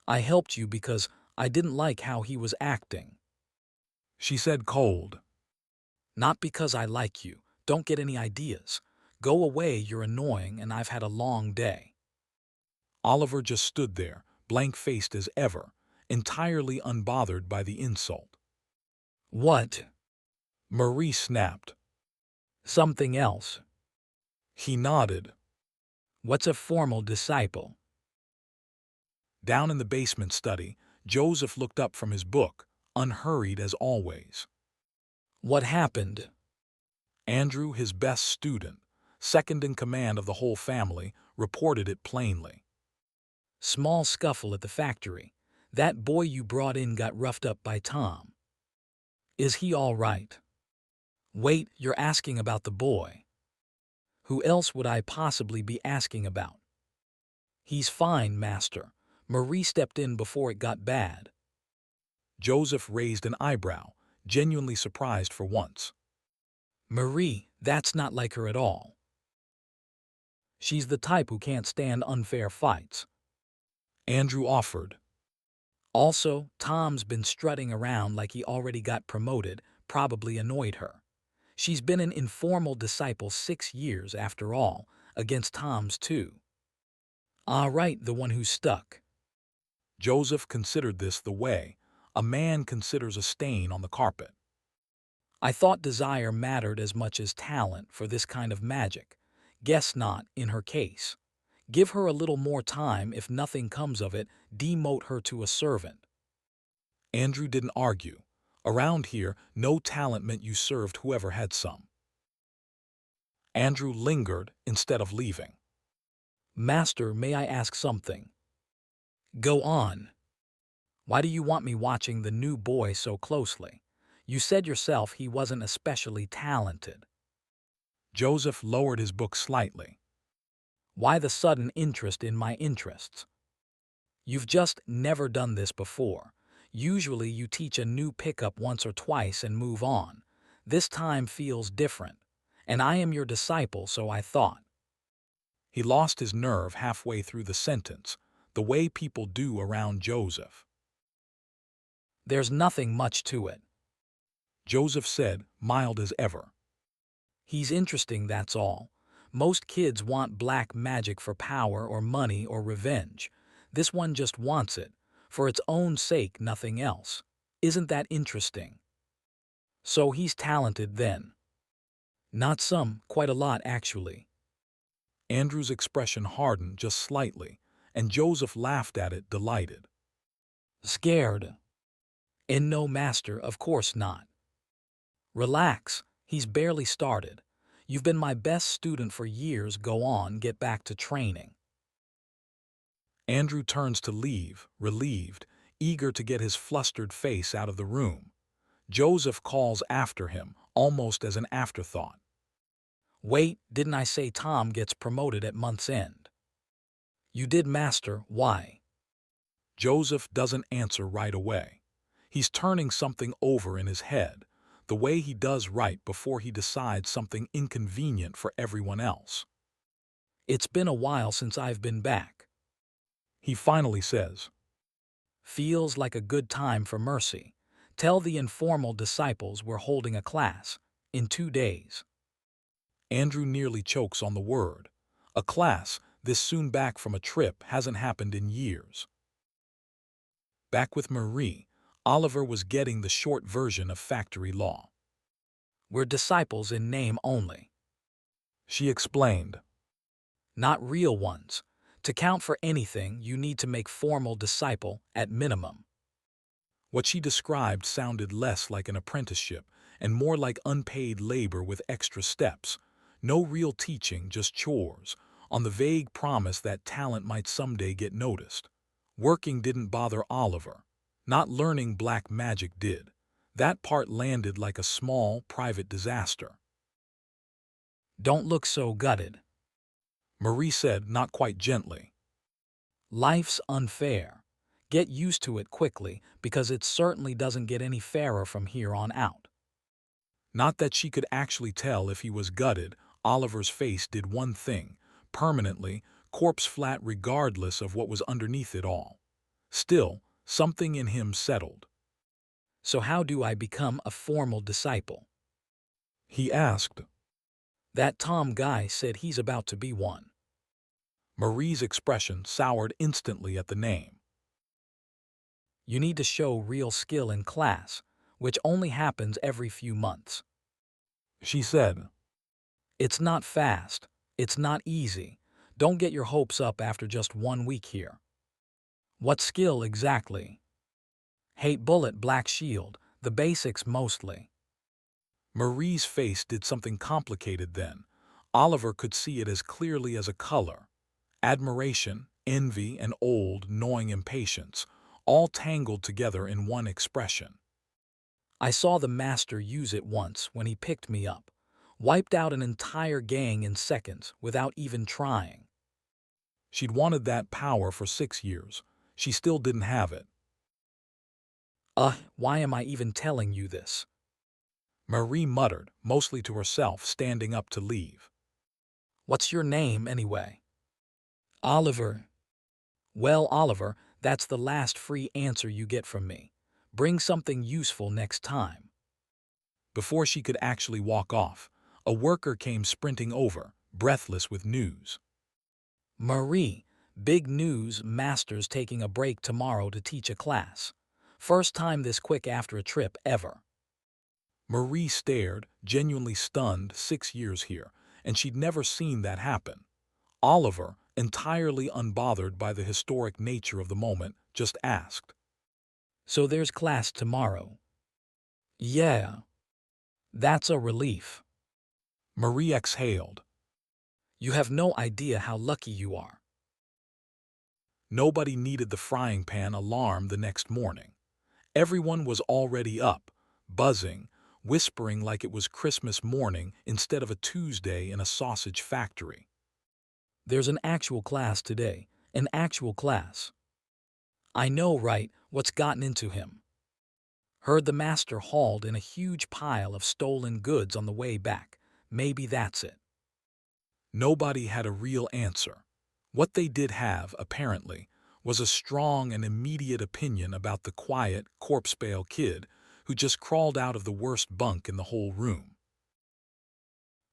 I helped you because I didn't like how he was acting. She said cold. Not because I like you. Don't get any ideas. Go away, you're annoying, and I've had a long day. Oliver just stood there, blank-faced as ever, entirely unbothered by the insult. What? Marie snapped. Something else. He nodded. What's a formal disciple? Down in the basement study, Joseph looked up from his book, unhurried as always. What happened? Andrew, his best student, second in command of the whole family, reported it plainly. Small scuffle at the factory. That boy you brought in got roughed up by Tom. Is he all right? Wait, you're asking about the boy. Who else would I possibly be asking about? He's fine, Master. Marie stepped in before it got bad. Joseph raised an eyebrow, genuinely surprised for once. Marie, that's not like her at all. She's the type who can't stand unfair fights. Andrew offered. Also, Tom's been strutting around like he already got promoted, probably annoyed her. She's been an informal disciple 6 years after all, against Tom's too. Ah, right, the one who's stuck. Joseph considered this the way a man considers a stain on the carpet. I thought desire mattered as much as talent for this kind of magic. Guess not in her case. Give her a little more time. If nothing comes of it, demote her to a servant. Andrew didn't argue. Around here, no talent meant you served whoever had some. Andrew lingered instead of leaving. Master, may I ask something? Go on. Why do you want me watching the new boy so closely? You said yourself he wasn't especially talented. Joseph lowered his book slightly. Why the sudden interest in my interests? You've just never done this before. Usually you teach a new pickup once or twice and move on. This time feels different. And I am your disciple, so I thought. He lost his nerve halfway through the sentence, the way people do around Joseph. There's nothing much to it. Joseph said, mild as ever. He's interesting, that's all. Most kids want black magic for power or money or revenge. This one just wants it, for its own sake, nothing else. Isn't that interesting? So he's talented then. Not some, quite a lot actually. Andrew's expression hardened just slightly, and Joseph laughed at it, delighted. Scared? And no, Master, of course not. Relax, he's barely started. You've been my best student for years. Go on, get back to training. Andrew turns to leave, relieved, eager to get his flustered face out of the room. Joseph calls after him, almost as an afterthought. Wait, didn't I say Tom gets promoted at month's end? You did, Master. Why? Joseph doesn't answer right away. He's turning something over in his head, the way he does right before he decides something inconvenient for everyone else. It's been a while since I've been back. He finally says, Feels like a good time for mercy. Tell the informal disciples we're holding a class in 2 days. Andrew nearly chokes on the word. A class, this soon back from a trip, hasn't happened in years. Back with Marie, Oliver was getting the short version of factory law. We're disciples in name only, She explained. not real ones. To count for anything, you need to make formal disciple at minimum. What she described sounded less like an apprenticeship and more like unpaid labor with extra steps. No real teaching, just chores, on the vague promise that talent might someday get noticed. Working didn't bother Oliver. Not learning black magic did. That part landed like a small, private disaster. Don't look so gutted. Marie said, not quite gently. Life's unfair. Get used to it quickly, because it certainly doesn't get any fairer from here on out. Not that she could actually tell if he was gutted. Oliver's face did one thing, permanently, corpse flat regardless of what was underneath it all. Still, something in him settled. So how do I become a formal disciple? He asked. That Tom guy said he's about to be one. Marie's expression soured instantly at the name. You need to show real skill in class, which only happens every few months. She said. It's not fast. It's not easy. Don't get your hopes up after just 1 week here. What skill exactly? Hate bullet, black shield, the basics mostly. Marie's face did something complicated then. Oliver could see it as clearly as a color. Admiration, envy, and old, gnawing impatience, all tangled together in one expression. I saw the master use it once when he picked me up. Wiped out an entire gang in seconds without even trying. She'd wanted that power for 6 years. She still didn't have it. Why am I even telling you this? Marie muttered, mostly to herself, standing up to leave. What's your name, anyway? Oliver. Well, Oliver, that's the last free answer you get from me. Bring something useful next time. Before she could actually walk off, a worker came sprinting over, breathless with news. Marie, big news, master's taking a break tomorrow to teach a class. First time this quick after a trip ever. Marie stared, genuinely stunned. 6 years here, and she'd never seen that happen. Oliver, entirely unbothered by the historic nature of the moment, just asked. So there's class tomorrow. Yeah. That's a relief. Marie exhaled. You have no idea how lucky you are. Nobody needed the frying pan alarm the next morning. Everyone was already up, buzzing, whispering like it was Christmas morning instead of a Tuesday in a sausage factory. There's an actual class today. An actual class. I know, right, what's gotten into him. Heard the master hauled in a huge pile of stolen goods on the way back. Maybe that's it. Nobody had a real answer. What they did have, apparently, was a strong and immediate opinion about the quiet, corpse-pale kid who just crawled out of the worst bunk in the whole room.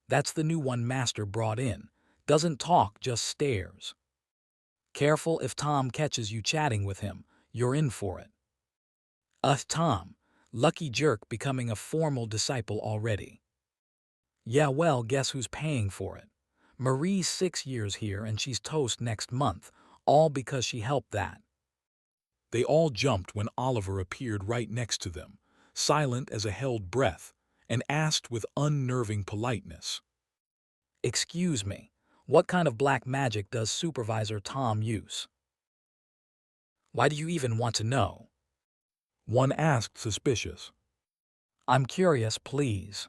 That's the new one master brought in. Doesn't talk, just stares. Careful if Tom catches you chatting with him. You're in for it. Tom, lucky jerk becoming a formal disciple already. Yeah, well, guess who's paying for it? Marie's 6 years here and she's toast next month, all because she helped that. They all jumped when Oliver appeared right next to them, silent as a held breath, and asked with unnerving politeness. Excuse me, what kind of black magic does Supervisor Tom use? Why do you even want to know? One asked, suspicious. I'm curious, please.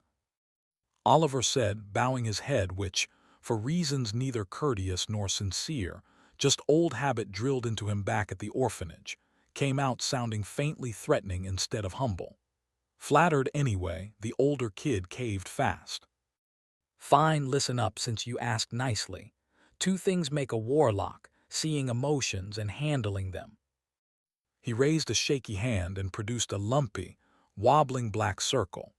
Oliver said, bowing his head, which, for reasons neither courteous nor sincere, just old habit drilled into him back at the orphanage, came out sounding faintly threatening instead of humble. Flattered anyway, the older kid caved fast. Fine, listen up since you asked nicely. 2 things make a warlock, seeing emotions and handling them. He raised a shaky hand and produced a lumpy, wobbling black circle.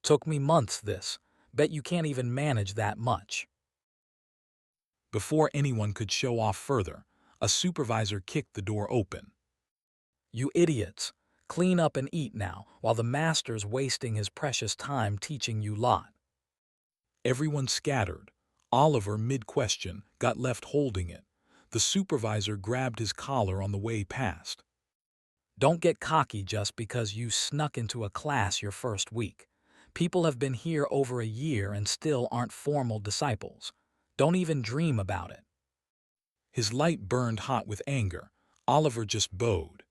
Took me months this. Bet you can't even manage that much. Before anyone could show off further, a supervisor kicked the door open. You idiots! Clean up and eat now, while the master's wasting his precious time teaching you lot. Everyone scattered. Oliver, mid-question, got left holding it. The supervisor grabbed his collar on the way past. Don't get cocky just because you snuck into a class your first week. People have been here over a year and still aren't formal disciples. Don't even dream about it. His light burned hot with anger. Oliver just bowed.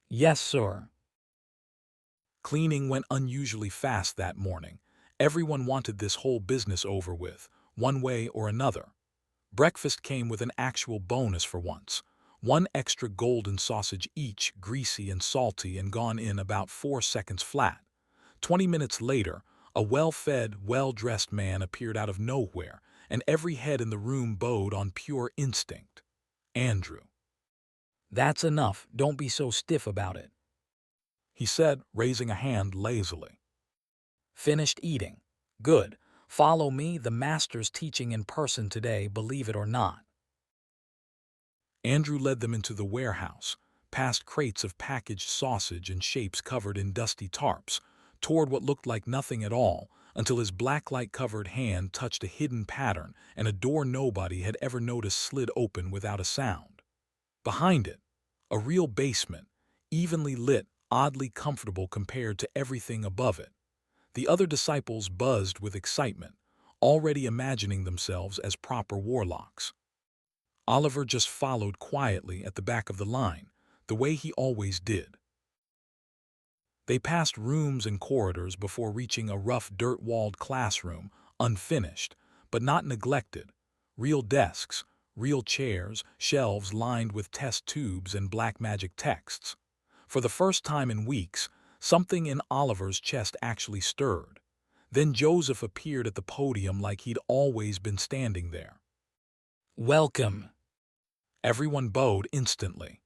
Yes, sir. Cleaning went unusually fast that morning. Everyone wanted this whole business over with, one way or another. Breakfast came with an actual bonus for once. One extra golden sausage each, greasy and salty, and gone in about 4 seconds flat. 20 minutes later, a well-fed, well-dressed man appeared out of nowhere, and every head in the room bowed on pure instinct. Andrew. That's enough. Don't be so stiff about it. He said, raising a hand lazily. Finished eating. Good. Follow me. The master's teaching in person today, believe it or not. Andrew led them into the warehouse, past crates of packaged sausage and shapes covered in dusty tarps, toward what looked like nothing at all, until his blacklight-covered hand touched a hidden pattern and a door nobody had ever noticed slid open without a sound. Behind it, a real basement, evenly lit, oddly comfortable compared to everything above it. The other disciples buzzed with excitement, already imagining themselves as proper warlocks. Oliver just followed quietly at the back of the line, the way he always did. They passed rooms and corridors before reaching a rough dirt-walled classroom, unfinished, but not neglected. Real desks, real chairs, shelves lined with test tubes and black magic texts. For the first time in weeks, something in Oliver's chest actually stirred. Then Joseph appeared at the podium like he'd always been standing there. Welcome. Everyone bowed instantly.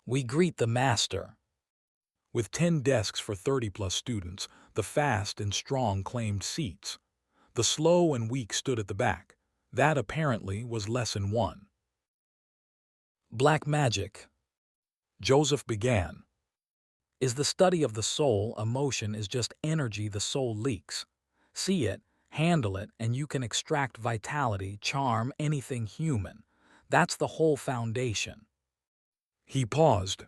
We greet the master. With 10 desks for 30-plus students, the fast and strong claimed seats. The slow and weak stood at the back. That apparently was lesson 1. Black magic Joseph began. is the study of the soul. Emotion is just energy the soul leaks. See it, handle it, and you can extract vitality, charm, anything human. That's the whole foundation. He paused.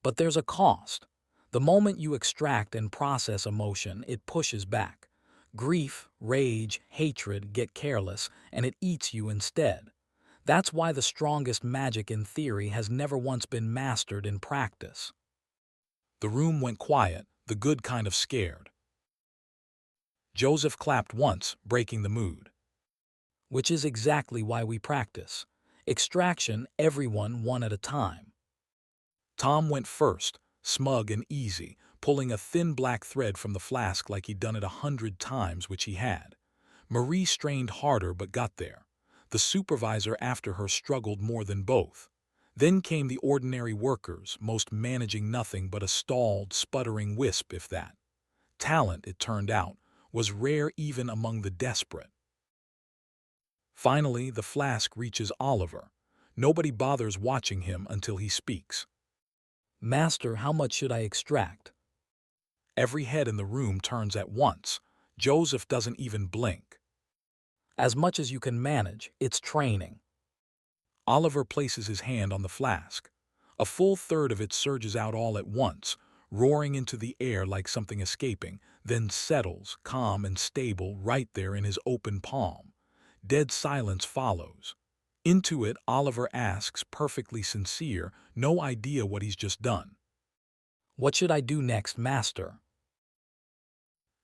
But there's a cost. The moment you extract and process emotion, it pushes back. Grief, rage, hatred get careless, and it eats you instead. That's why the strongest magic in theory has never once been mastered in practice. The room went quiet, the good kind of scared. Joseph clapped once, breaking the mood. Which is exactly why we practice. Extraction, everyone one at a time. Tom went first, smug and easy, pulling a thin black thread from the flask like he'd done it 100 times, which he had. Marie strained harder but got there. The supervisor after her struggled more than both. Then came the ordinary workers, most managing nothing but a stalled, sputtering wisp, if that. Talent, it turned out, was rare even among the desperate. Finally, the flask reaches Oliver. Nobody bothers watching him until he speaks. Master, how much should I extract? Every head in the room turns at once. Joseph doesn't even blink. As much as you can manage. It's training. Oliver places his hand on the flask. A full third of it surges out all at once, roaring into the air like something escaping, then settles, calm and stable, right there in his open palm. Dead silence follows. Into it, Oliver asks, perfectly sincere, no idea what he's just done. What should I do next, master?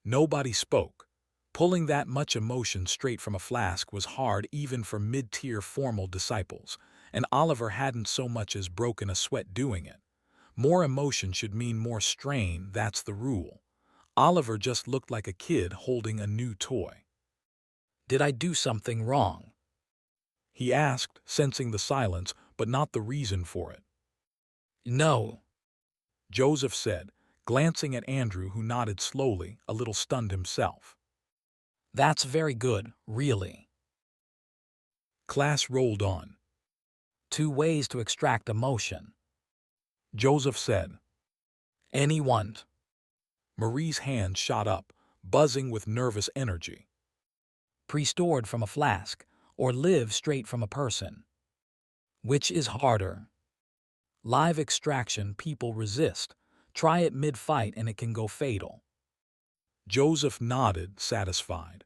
Nobody spoke. Pulling that much emotion straight from a flask was hard even for mid-tier formal disciples, and Oliver hadn't so much as broken a sweat doing it. More emotion should mean more strain, that's the rule. Oliver just looked like a kid holding a new toy. Did I do something wrong? He asked, sensing the silence, but not the reason for it. No. Joseph said, glancing at Andrew, who nodded slowly, a little stunned himself. That's very good, really. Class rolled on. 2 ways to extract emotion. Joseph said. Anyone. Marie's hand shot up, buzzing with nervous energy. Pre-stored from a flask, or live straight from a person. Which is harder? Live extraction people resist. Try it mid-fight and it can go fatal. Joseph nodded, satisfied.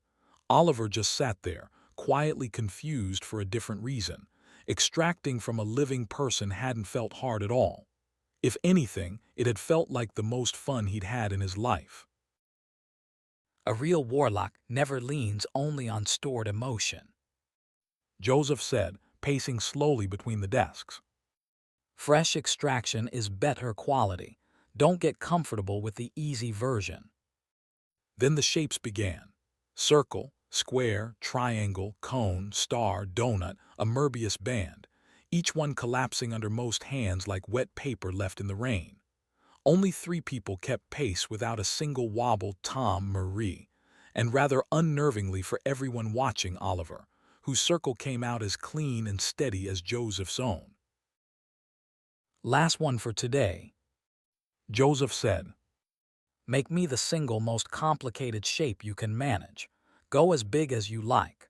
Oliver just sat there, quietly confused for a different reason. Extracting from a living person hadn't felt hard at all. If anything, it had felt like the most fun he'd had in his life. A real warlock never leans only on stored emotion. Joseph said, pacing slowly between the desks. Fresh extraction is better quality. Don't get comfortable with the easy version. Then the shapes began. Circle, square, triangle, cone, star, donut, a Möbius band, each one collapsing under most hands like wet paper left in the rain. Only 3 people kept pace without a single wobble: Tom, Marie, and rather unnervingly for everyone watching, Oliver, whose circle came out as clean and steady as Joseph's own. Last one for today. Joseph said. Make me the single most complicated shape you can manage. Go as big as you like.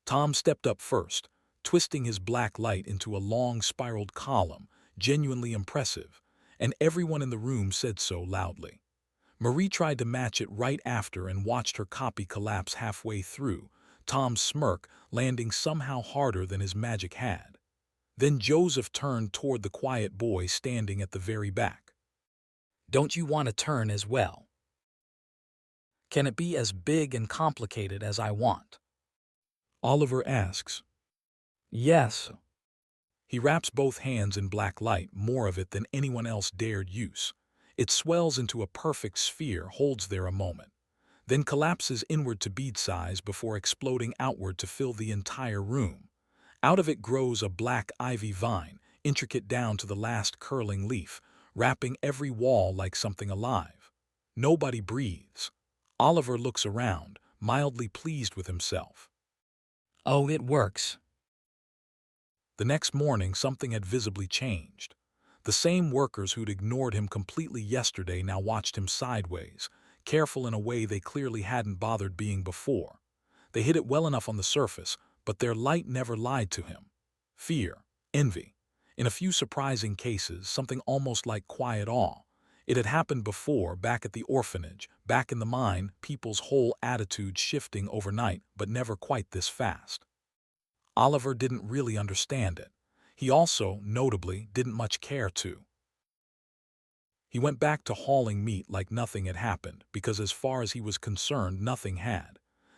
Tom stepped up first, twisting his black light into a long spiraled column, genuinely impressive, and everyone in the room said so loudly. Marie tried to match it right after and watched her copy collapse halfway through, Tom's smirk landing somehow harder than his magic had. Then Joseph turned toward the quiet boy standing at the very back. Don't you want to turn as well? Can it be as big and complicated as I want? Oliver asks. Yes. He wraps both hands in black light, more of it than anyone else dared use. It swells into a perfect sphere, holds there a moment, then collapses inward to bead size before exploding outward to fill the entire room. Out of it grows a black ivy vine, intricate down to the last curling leaf, wrapping every wall like something alive. Nobody breathes. Oliver looks around, mildly pleased with himself. Oh, it works. The next morning, something had visibly changed. The same workers who'd ignored him completely yesterday now watched him sideways, careful in a way they clearly hadn't bothered being before. They hid it well enough on the surface, but their light never lied to him. Fear, envy, in a few surprising cases, something almost like quiet awe. It had happened before, back at the orphanage, back in the mine, people's whole attitude shifting overnight, but never quite this fast. Oliver didn't really understand it. He also, notably, didn't much care to. He went back to hauling meat like nothing had happened, because as far as he was concerned, nothing had.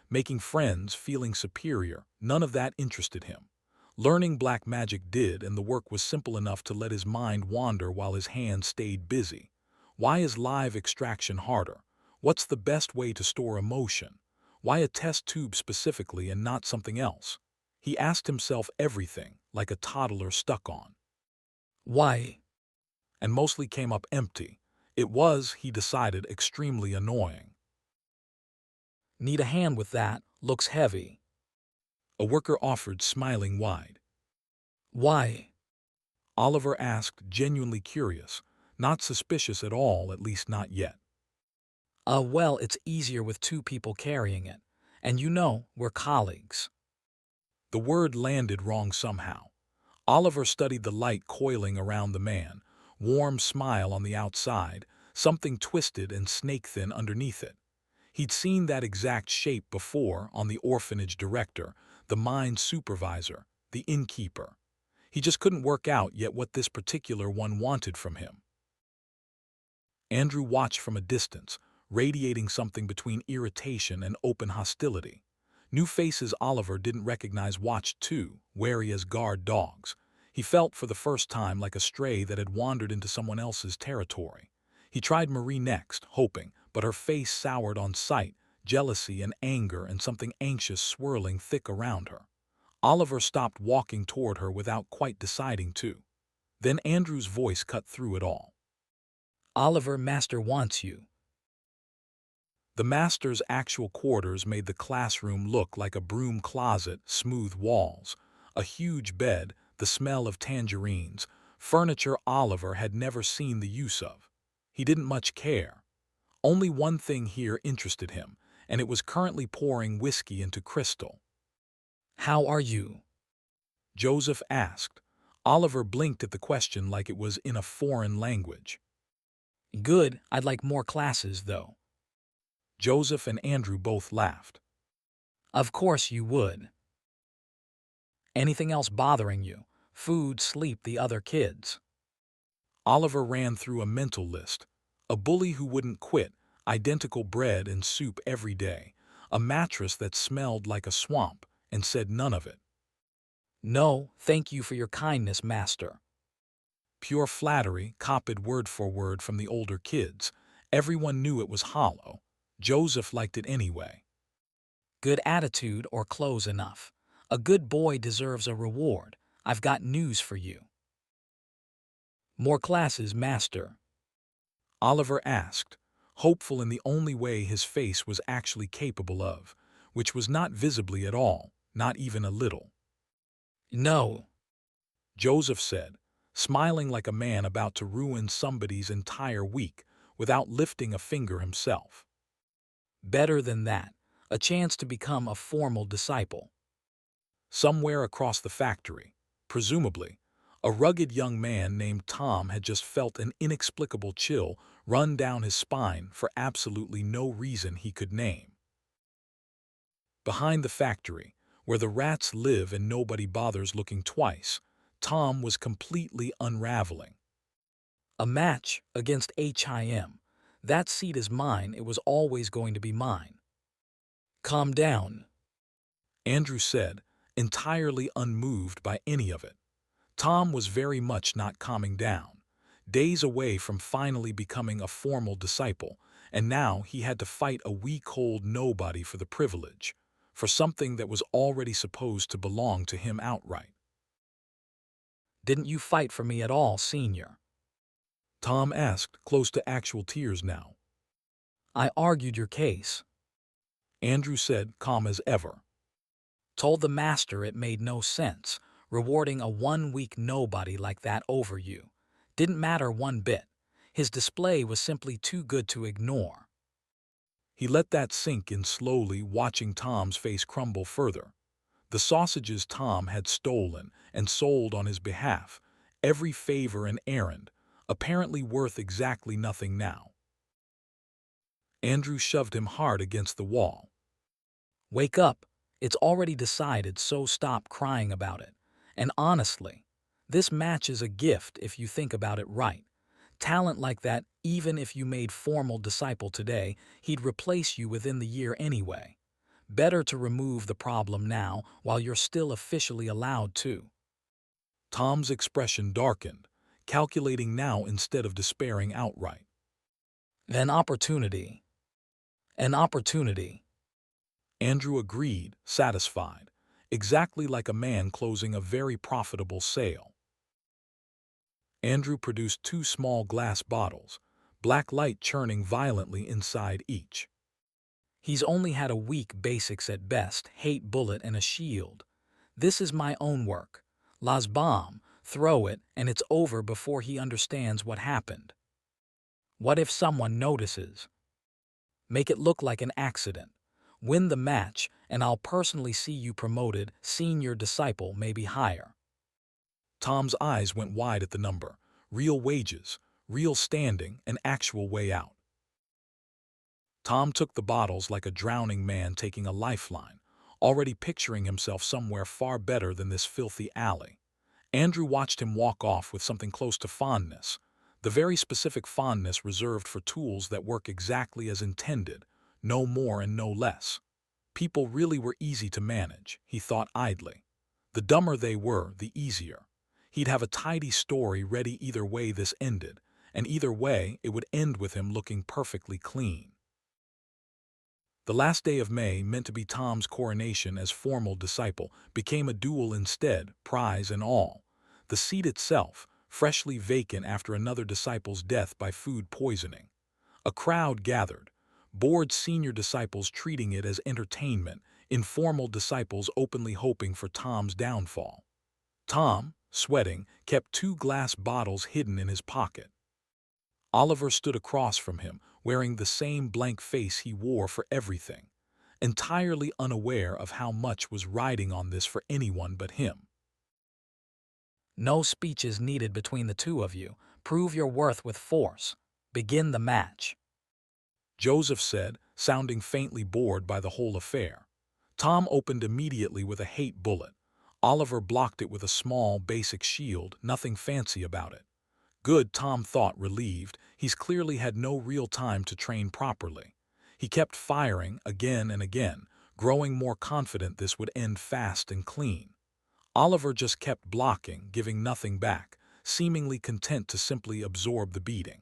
Making friends, feeling superior, none of that interested him. Learning black magic did, and the work was simple enough to let his mind wander while his hands stayed busy. Why is live extraction harder? What's the best way to store emotion? Why a test tube specifically and not something else? He asked himself everything, like a toddler stuck on. Why? And mostly came up empty. It was, he decided, extremely annoying. Need a hand with that, looks heavy. A worker offered, smiling wide. Why? Oliver asked, genuinely curious, not suspicious at all, at least not yet. Well, it's easier with 2 people carrying it. And you know, we're colleagues. The word landed wrong somehow. Oliver studied the light coiling around the man, warm smile on the outside, something twisted and snake-thin underneath it. He'd seen that exact shape before on the orphanage director, the mine supervisor, the innkeeper. He just couldn't work out yet what this particular one wanted from him. Andrew watched from a distance, radiating something between irritation and open hostility. New faces Oliver didn't recognize watched too, wary as guard dogs. He felt for the first time like a stray that had wandered into someone else's territory. He tried Marie next, hoping, but her face soured on sight, jealousy and anger and something anxious swirling thick around her. Oliver stopped walking toward her without quite deciding to. Then Andrew's voice cut through it all. Oliver, Master wants you. The master's actual quarters made the classroom look like a broom closet, smooth walls, a huge bed, the smell of tangerines, furniture Oliver had never seen the use of. He didn't much care. Only one thing here interested him, and it was currently pouring whiskey into crystal. How are you? Joseph asked. Oliver blinked at the question like it was in a foreign language. Good, I'd like more classes, though. Joseph and Andrew both laughed. Of course you would. Anything else bothering you? Food, sleep, the other kids. Oliver ran through a mental list. A bully who wouldn't quit, identical bread and soup every day, a mattress that smelled like a swamp, and said none of it. No, thank you for your kindness, master. Pure flattery, copied word for word from the older kids. Everyone knew it was hollow. Joseph liked it anyway. Good attitude or clothes enough. A good boy deserves a reward. I've got news for you. More classes, master. Oliver asked, hopeful in the only way his face was actually capable of, which was not visibly at all, not even a little. No. Joseph said, smiling like a man about to ruin somebody's entire week without lifting a finger himself. Better than that. A chance to become a formal disciple. Somewhere across the factory, presumably, a rugged young man named Tom had just felt an inexplicable chill run down his spine for absolutely no reason he could name. Behind the factory, where the rats live and nobody bothers looking twice, Tom was completely unraveling. A match against HIM. That seat is mine. It was always going to be mine. Calm down. Andrew said, entirely unmoved by any of it. Tom was very much not calming down, days away from finally becoming a formal disciple, and now he had to fight a weak-old nobody for the privilege, for something that was already supposed to belong to him outright. Didn't you fight for me at all, senior? Tom asked, close to actual tears now. I argued your case. Andrew said, calm as ever. Told the master it made no sense, rewarding a one-week nobody like that over you. Didn't matter one bit. His display was simply too good to ignore. He let that sink in slowly, watching Tom's face crumble further. The sausages Tom had stolen and sold on his behalf, every favor and errand, apparently worth exactly nothing now. Andrew shoved him hard against the wall. Wake up. It's already decided, so stop crying about it. And honestly, this match is a gift if you think about it right. Talent like that, even if you made formal disciple today, he'd replace you within the year anyway. Better to remove the problem now while you're still officially allowed to. Tom's expression darkened, calculating now instead of despairing outright. An opportunity. An opportunity. Andrew agreed, satisfied, exactly like a man closing a very profitable sale. Andrew produced 2 small glass bottles, black light churning violently inside each. He's only had a weak basics at best, hate bullet and a shield. This is my own work. Las bomb, throw it, and it's over before he understands what happened. What if someone notices? Make it look like an accident. Win the match, and I'll personally see you promoted, senior disciple, maybe higher. Tom's eyes went wide at the number. Real wages, real standing, an actual way out. Tom took the bottles like a drowning man taking a lifeline, already picturing himself somewhere far better than this filthy alley. Andrew watched him walk off with something close to fondness, the very specific fondness reserved for tools that work exactly as intended, no more and no less. People really were easy to manage, he thought idly. The dumber they were, the easier. He'd have a tidy story ready either way this ended, and either way it would end with him looking perfectly clean. The last day of May, meant to be Tom's coronation as formal disciple, became a duel instead, prize and all. The seat itself, freshly vacant after another disciple's death by food poisoning. A crowd gathered, bored senior disciples treating it as entertainment, informal disciples openly hoping for Tom's downfall. Tom, sweating, kept 2 glass bottles hidden in his pocket. Oliver stood across from him, wearing the same blank face he wore for everything, entirely unaware of how much was riding on this for anyone but him. No speech is needed between the two of you. Prove your worth with force. Begin the match. Joseph said, sounding faintly bored by the whole affair. Tom opened immediately with a hate bullet. Oliver blocked it with a small, basic shield, nothing fancy about it. Good, Tom thought, relieved. He's clearly had no real time to train properly. He kept firing again and again, growing more confident this would end fast and clean. Oliver just kept blocking, giving nothing back, seemingly content to simply absorb the beating.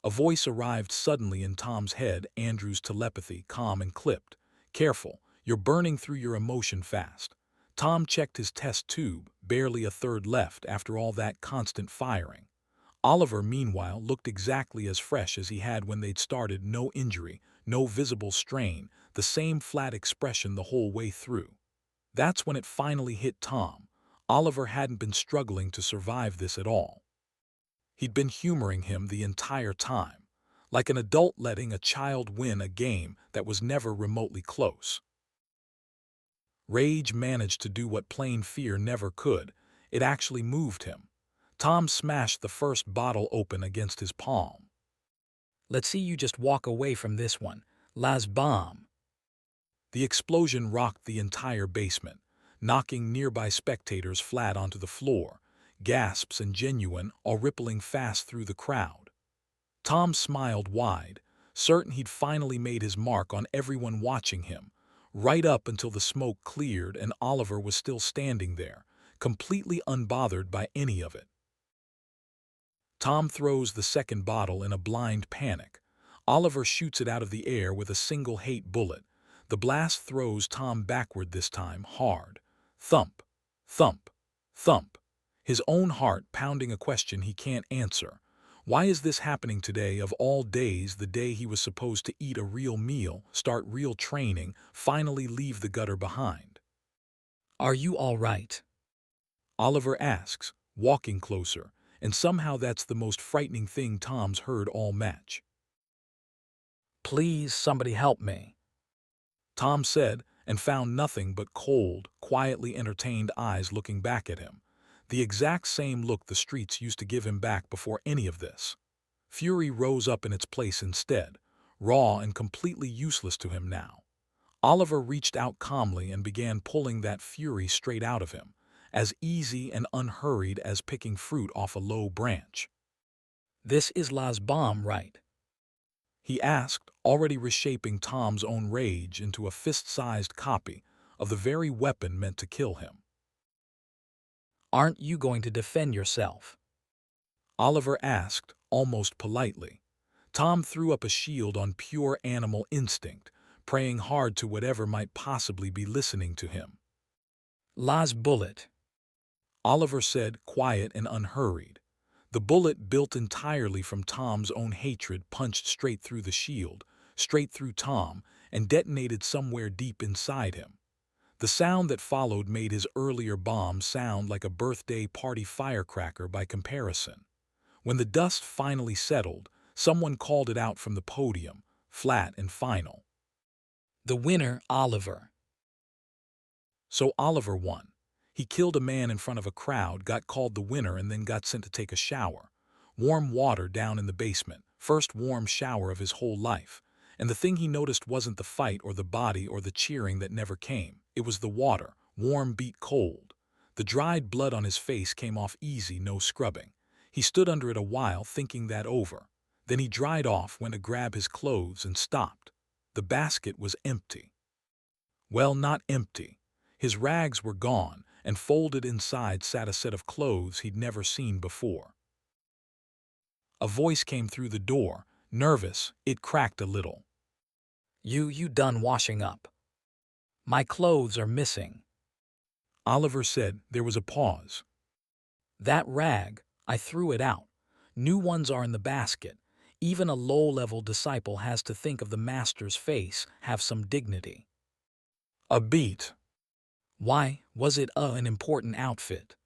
A voice arrived suddenly in Tom's head, Andrew's telepathy, calm and clipped. "Careful, you're burning through your emotion fast." Tom checked his test tube, barely a third left after all that constant firing. Oliver, meanwhile, looked exactly as fresh as he had when they'd started, no injury, no visible strain, the same flat expression the whole way through. That's when it finally hit Tom. Oliver hadn't been struggling to survive this at all. He'd been humoring him the entire time, like an adult letting a child win a game that was never remotely close. Rage managed to do what plain fear never could. It actually moved him. Tom smashed the first bottle open against his palm. Let's see you just walk away from this one. Las bomb. The explosion rocked the entire basement, knocking nearby spectators flat onto the floor, gasps and genuine, all rippling fast through the crowd. Tom smiled wide, certain he'd finally made his mark on everyone watching him, right up until the smoke cleared and Oliver was still standing there, completely unbothered by any of it. Tom throws the second bottle in a blind panic. Oliver shoots it out of the air with a single hate bullet. The blast throws Tom backward this time, hard. Thump, thump, thump. His own heart pounding a question he can't answer. Why is this happening today, of all days, the day he was supposed to eat a real meal, start real training, finally leave the gutter behind? Are you all right? Oliver asks, walking closer, and somehow that's the most frightening thing Tom's heard all match. Please, somebody help me. Tom said, and found nothing but cold, quietly entertained eyes looking back at him. The exact same look the streets used to give him back before any of this. Fury rose up in its place instead, raw and completely useless to him now. Oliver reached out calmly and began pulling that fury straight out of him, as easy and unhurried as picking fruit off a low branch. This is Las bomb, right? He asked, already reshaping Tom's own rage into a fist-sized copy of the very weapon meant to kill him. Aren't you going to defend yourself? Oliver asked, almost politely. Tom threw up a shield on pure animal instinct, praying hard to whatever might possibly be listening to him. Las bullet. Oliver said, quiet and unhurried. The bullet, built entirely from Tom's own hatred, punched straight through the shield, straight through Tom, and detonated somewhere deep inside him. The sound that followed made his earlier bomb sound like a birthday party firecracker by comparison. When the dust finally settled, someone called it out from the podium, flat and final. The winner, Oliver. So Oliver won. He killed a man in front of a crowd, got called the winner, and then got sent to take a shower. Warm water down in the basement, first warm shower of his whole life. And the thing he noticed wasn't the fight or the body or the cheering that never came. It was the water, warm beat cold. The dried blood on his face came off easy, no scrubbing. He stood under it a while, thinking that over. Then he dried off, went to grab his clothes, and stopped. The basket was empty. Well, not empty. His rags were gone, and folded inside sat a set of clothes he'd never seen before. A voice came through the door, nervous. It cracked a little. You done washing up? My clothes are missing. Oliver said. There was a pause. That rag, I threw it out. New ones are in the basket. Even a low-level disciple has to think of the master's face, have some dignity. A beat. Why, was it an important outfit?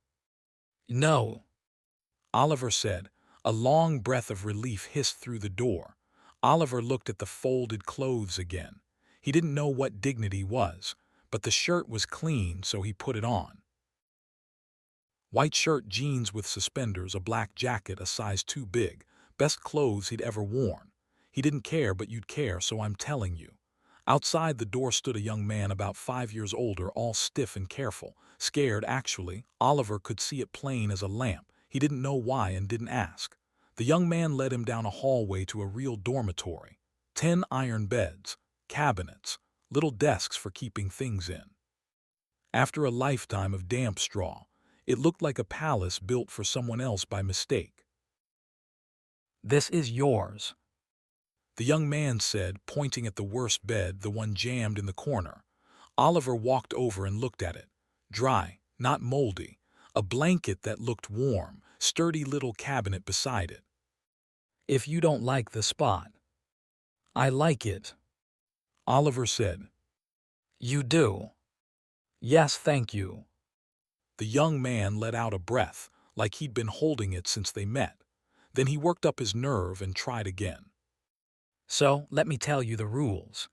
No. Oliver said. A long breath of relief hissed through the door. Oliver looked at the folded clothes again. He didn't know what dignity was, but the shirt was clean, so he put it on. White shirt, jeans with suspenders, a black jacket a size too big. Best clothes he'd ever worn. He didn't care, but you'd care, so I'm telling you. Outside the door stood a young man about 5 years older, all stiff and careful. Scared, actually. Oliver could see it plain as a lamp. He didn't know why and didn't ask. The young man led him down a hallway to a real dormitory. 10 iron beds, cabinets, little desks for keeping things in. After a lifetime of damp straw, it looked like a palace built for someone else by mistake. This is yours. The young man said, pointing at the worst bed, the one jammed in the corner. Oliver walked over and looked at it. Dry, not moldy. A blanket that looked warm, sturdy little cabinet beside it. If you don't like the spot. I like it. Oliver said. You do? Yes, thank you. The young man let out a breath, like he'd been holding it since they met. Then he worked up his nerve and tried again. So, let me tell you the rules.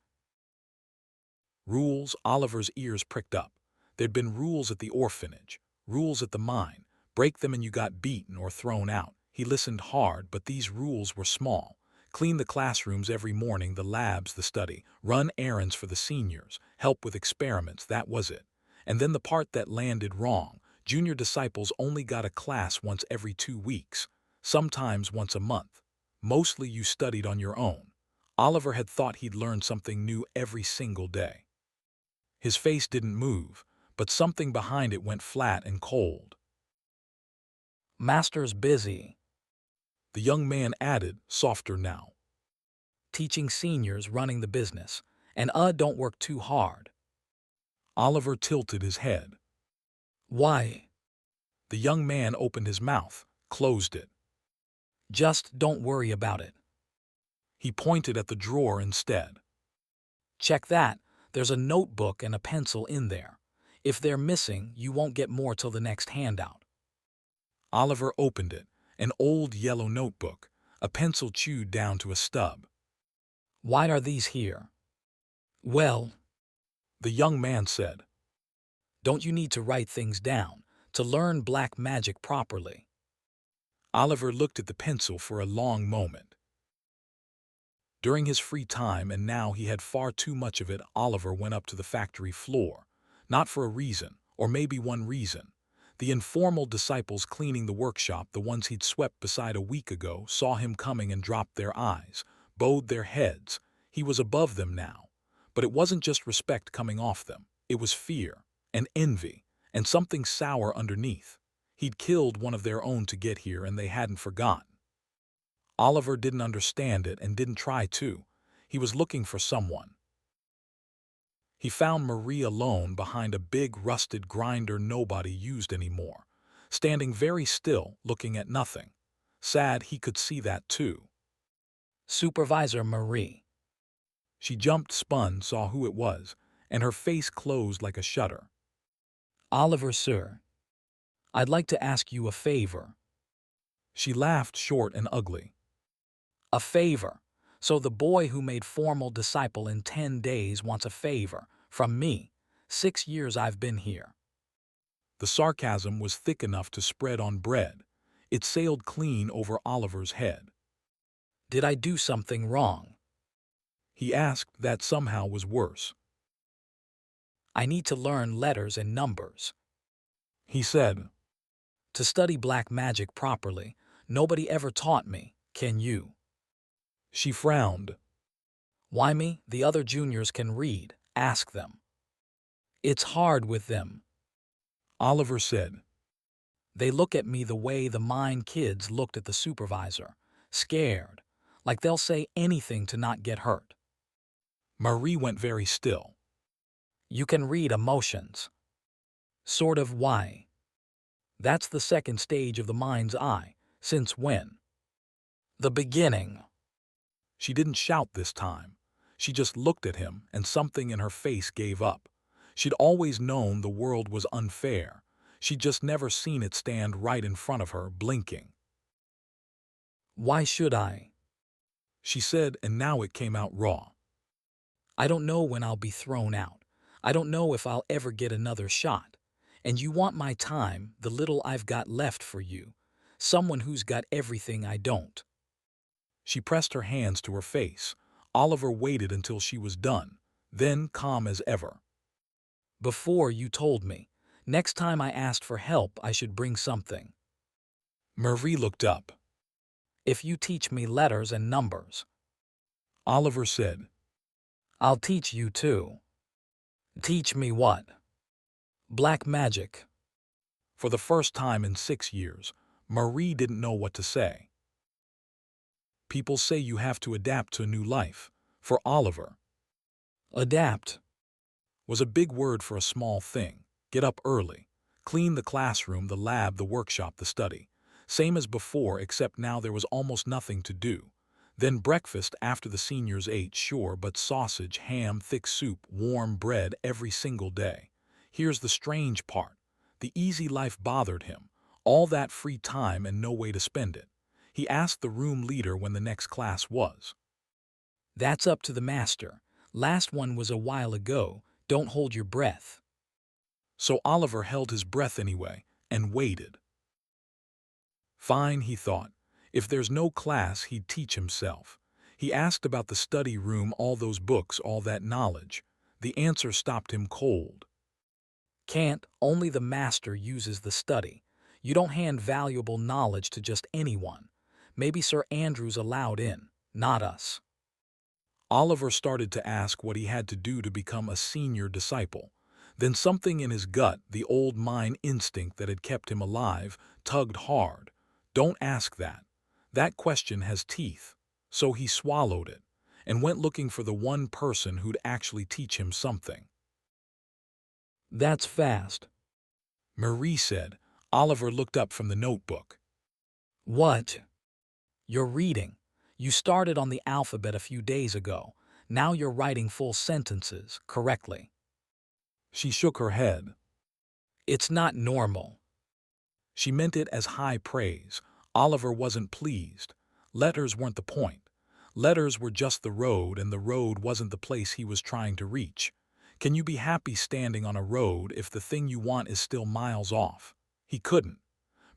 Rules? Oliver's ears pricked up. There'd been rules at the orphanage, rules at the mine. Break them and you got beaten or thrown out. He listened hard, but these rules were small. Clean the classrooms every morning, the labs, the study. Run errands for the seniors. Help with experiments, that was it. And then the part that landed wrong. Junior disciples only got a class once every 2 weeks, sometimes once a month. Mostly you studied on your own. Oliver had thought he'd learn something new every single day. His face didn't move, but something behind it went flat and cold. Master's busy. The young man added, softer now. Teaching seniors, running the business. And don't work too hard. Oliver tilted his head. Why? The young man opened his mouth, closed it. Just don't worry about it. He pointed at the drawer instead. Check that. There's a notebook and a pencil in there. If they're missing, you won't get more till the next handout. Oliver opened it, an old yellow notebook, a pencil chewed down to a stub. Why are these here? Well, the young man said. Don't you need to write things down to learn black magic properly? Oliver looked at the pencil for a long moment. During his free time, and now he had far too much of it, Oliver went up to the factory floor. Not for a reason, or maybe one reason. The informal disciples cleaning the workshop, the ones he'd swept beside a week ago, saw him coming and dropped their eyes, bowed their heads. He was above them now. But it wasn't just respect coming off them. It was fear, and envy, and something sour underneath. He'd killed one of their own to get here, and they hadn't forgotten. Oliver didn't understand it and didn't try to. He was looking for someone. He found Marie alone behind a big rusted grinder nobody used anymore, standing very still, looking at nothing. Sad, he could see that too. Supervisor Marie. She jumped, spun, saw who it was, and her face closed like a shutter. Oliver, sir. I'd like to ask you a favor. She laughed, short and ugly. A favor. So the boy who made formal disciple in 10 days wants a favor from me. 6 years I've been here. The sarcasm was thick enough to spread on bread. It sailed clean over Oliver's head. Did I do something wrong? He asked. That somehow was worse. I need to learn letters and numbers. He said. To study black magic properly, nobody ever taught me. Can you? She frowned. Why me? The other juniors can read. Ask them. It's hard with them. Oliver said. They look at me the way the mine kids looked at the supervisor. Scared. Like they'll say anything to not get hurt. Marie went very still. You can read emotions. Sort of. Why? That's the second stage of the mind's eye. Since when? The beginning. She didn't shout this time. She just looked at him, and something in her face gave up. She'd always known the world was unfair. She'd just never seen it stand right in front of her, blinking. Why should I? She said, and now it came out raw. I don't know when I'll be thrown out. I don't know if I'll ever get another shot. And you want my time, the little I've got left for you. Someone who's got everything I don't. She pressed her hands to her face. Oliver waited until she was done, then calm as ever. Before you told me, next time I asked for help I should bring something. Marie looked up. If you teach me letters and numbers, Oliver said, I'll teach you too. Teach me what? Black magic. For the first time in 6 years, Marie didn't know what to say. People say you have to adapt to a new life. For Oliver, Adapt. was a big word for a small thing. Get up early. Clean the classroom, the lab, the workshop, the study. Same as before, except now there was almost nothing to do. Then breakfast after the seniors ate, sure, but sausage, ham, thick soup, warm bread every single day. Here's the strange part. The easy life bothered him. All that free time and no way to spend it. He asked the room leader when the next class was. That's up to the master. Last one was a while ago. Don't hold your breath. So Oliver held his breath anyway and waited. Fine, he thought. If there's no class, he'd teach himself. He asked about the study room, all those books, all that knowledge. The answer stopped him cold. Can't. Only the master uses the study. You don't hand valuable knowledge to just anyone. Maybe Sir Andrew's allowed in, not us. Oliver started to ask what he had to do to become a senior disciple. Then something in his gut, the old mine instinct that had kept him alive, tugged hard. Don't ask that. That question has teeth. So he swallowed it and went looking for the one person who'd actually teach him something. That's fast. Marie said. Oliver looked up from the notebook. What? You're reading. You started on the alphabet a few days ago. Now you're writing full sentences correctly. She shook her head. It's not normal. She meant it as high praise. Oliver wasn't pleased. Letters weren't the point. Letters were just the road, and the road wasn't the place he was trying to reach. Can you be happy standing on a road if the thing you want is still miles off? He couldn't.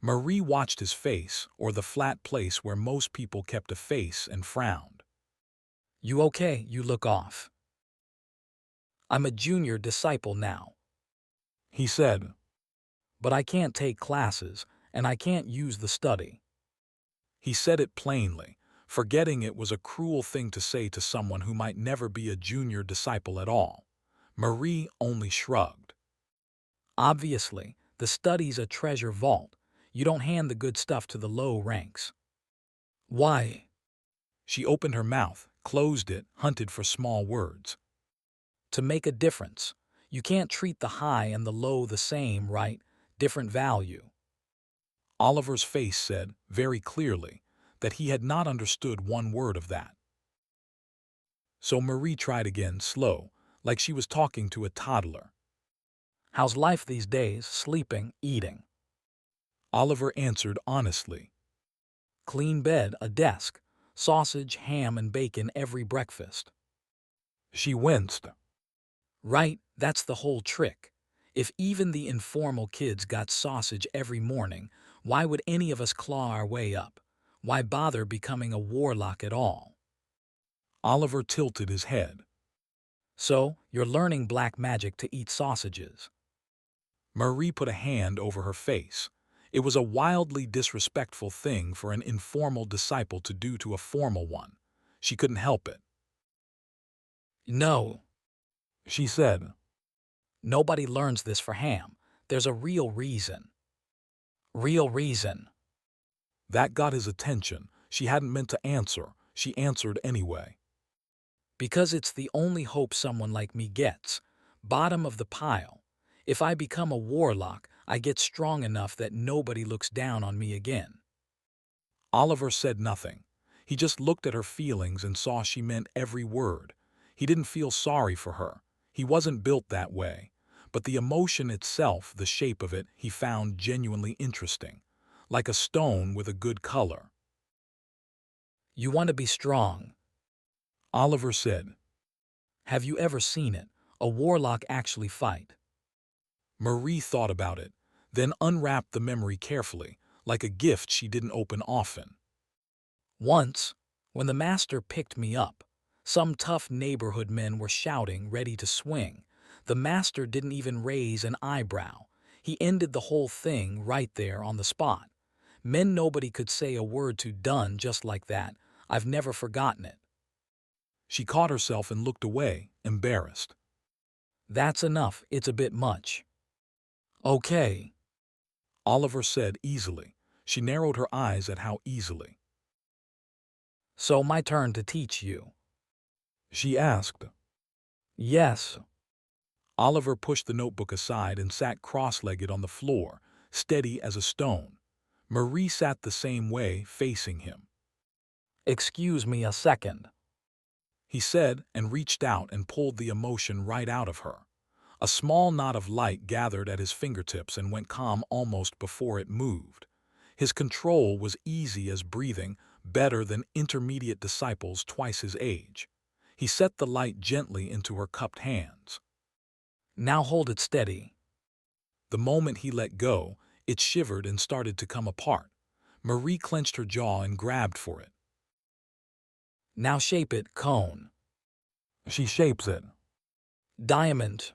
Marie watched his face, or the flat place where most people kept a face, and frowned. You okay? You look off. I'm a junior disciple now. He said. But I can't take classes, and I can't use the study. He said it plainly, forgetting it was a cruel thing to say to someone who might never be a junior disciple at all. Marie only shrugged. Obviously, the study's a treasure vault. You don't hand the good stuff to the low ranks. Why? She opened her mouth, closed it, hunted for small words. To make a difference. You can't treat the high and the low the same, right? Different value. Oliver's face said, very clearly, that he had not understood one word of that. So Marie tried again, slow, like she was talking to a toddler. How's life these days? Sleeping, eating. Oliver answered honestly. Clean bed, a desk, sausage, ham, and bacon every breakfast. She winced. Right, that's the whole trick. If even the informal kids got sausage every morning, why would any of us claw our way up? Why bother becoming a warlock at all? Oliver tilted his head. So, you're learning black magic to eat sausages. Marie put a hand over her face. It was a wildly disrespectful thing for an informal disciple to do to a formal one. She couldn't help it. No. She said. Nobody learns this for ham. There's a real reason. Real reason. That got his attention. She hadn't meant to answer. She answered anyway. Because it's the only hope someone like me gets. Bottom of the pile. If I become a warlock, I get strong enough that nobody looks down on me again. Oliver said nothing. He just looked at her feelings and saw she meant every word. He didn't feel sorry for her. He wasn't built that way. But the emotion itself, the shape of it, he found genuinely interesting. Like a stone with a good color. You want to be strong. Oliver said. Have you ever seen it? A warlock actually fight. Marie thought about it, then unwrapped the memory carefully, like a gift she didn't open often. Once, when the master picked me up, some tough neighborhood men were shouting, ready to swing. The master didn't even raise an eyebrow. He ended the whole thing right there on the spot. Men nobody could say a word to, done just like that. I've never forgotten it. She caught herself and looked away, embarrassed. That's enough, it's a bit much. Okay. Oliver said easily. She narrowed her eyes at how easily. So my turn to teach you. She asked. Yes. Oliver pushed the notebook aside and sat cross-legged on the floor, steady as a stone. Marie sat the same way, facing him. Excuse me a second. He said and reached out and pulled the emotion right out of her. A small knot of light gathered at his fingertips and went calm almost before it moved. His control was easy as breathing, better than intermediate disciples twice his age. He set the light gently into her cupped hands. Now hold it steady. The moment he let go, it shivered and started to come apart. Marie clenched her jaw and grabbed for it. Now shape it, cone. She shapes it. Diamond.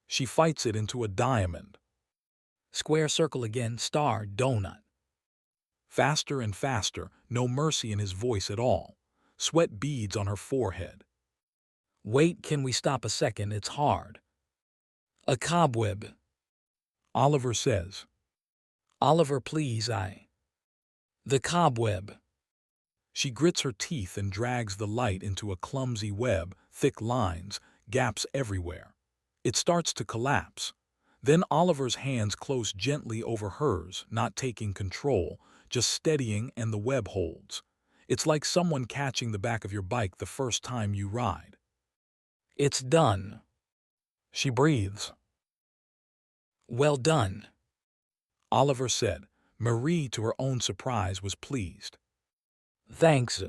She fights it into a diamond. Square circle again, star, donut. Faster and faster, no mercy in his voice at all. Sweat beads on her forehead. Wait, can we stop a second? It's hard. A cobweb. Oliver says. Oliver, please, The cobweb. She grits her teeth and drags the light into a clumsy web, thick lines, gaps everywhere. It starts to collapse. Then Oliver's hands close gently over hers, not taking control, just steadying, and the web holds. It's like someone catching the back of your bike the first time you ride. It's done. She breathes. Well done. Oliver said. Marie, to her own surprise, was pleased. Thanks.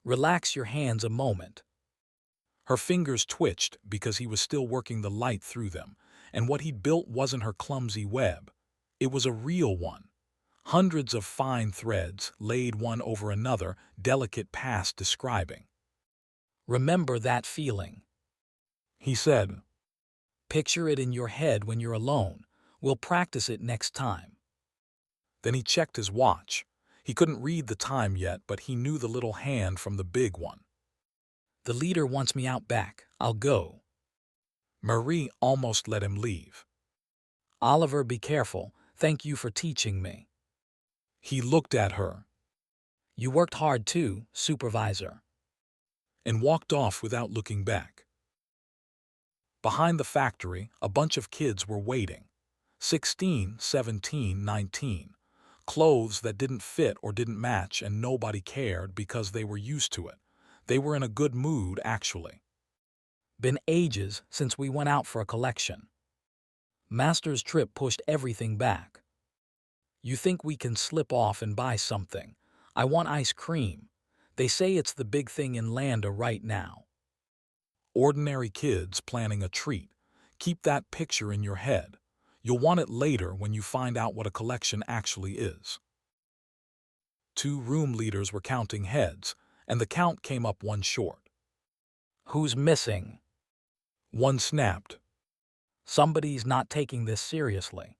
Relax your hands a moment. Her fingers twitched because he was still working the light through them, and what he'd built wasn't her clumsy web. It was a real one. Hundreds of fine threads, laid one over another, delicate past describing. Remember that feeling. He said. Picture it in your head when you're alone. We'll practice it next time. Then he checked his watch. He couldn't read the time yet, but he knew the little hand from the big one. The leader wants me out back. I'll go. Marie almost let him leave. Oliver, be careful. Thank you for teaching me. He looked at her. You worked hard too, supervisor. And walked off without looking back. Behind the factory, a bunch of kids were waiting. 16, 17, 19. Clothes that didn't fit or didn't match, and nobody cared because they were used to it. They were in a good mood, actually. Been ages since we went out for a collection. Master's trip pushed everything back. You think we can slip off and buy something? I want ice cream. They say it's the big thing in Landa right now. Ordinary kids planning a treat. Keep that picture in your head. You'll want it later when you find out what a collection actually is. 2 room leaders were counting heads, and the count came up one short. Who's missing? One snapped. Somebody's not taking this seriously.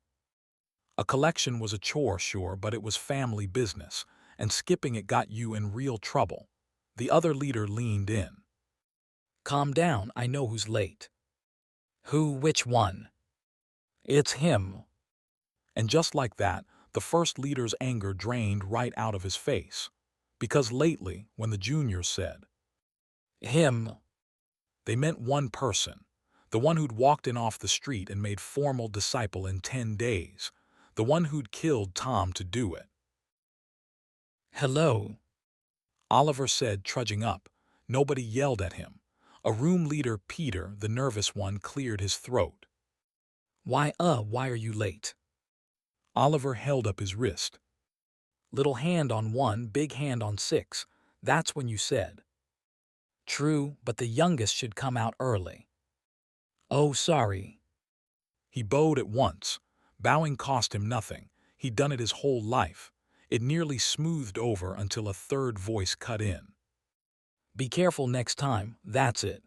A collection was a chore, sure, but it was family business, and skipping it got you in real trouble. The other leader leaned in. Calm down, I know who's late. Who, which one? It's him. And just like that, the first leader's anger drained right out of his face. Because lately, when the juniors said, Him, they meant one person. The one who'd walked in off the street and made formal disciple in 10 days. The one who'd killed Tom to do it. hello. Oliver said, trudging up. Nobody yelled at him. A room leader, Peter, the nervous one, cleared his throat. Why are you late? Oliver held up his wrist. Little hand on 1, big hand on 6. That's when you said. True, but the youngest should come out early. Oh, sorry. He bowed at once. Bowing cost him nothing. He'd done it his whole life. It nearly smoothed over until a third voice cut in. Be careful next time, that's it.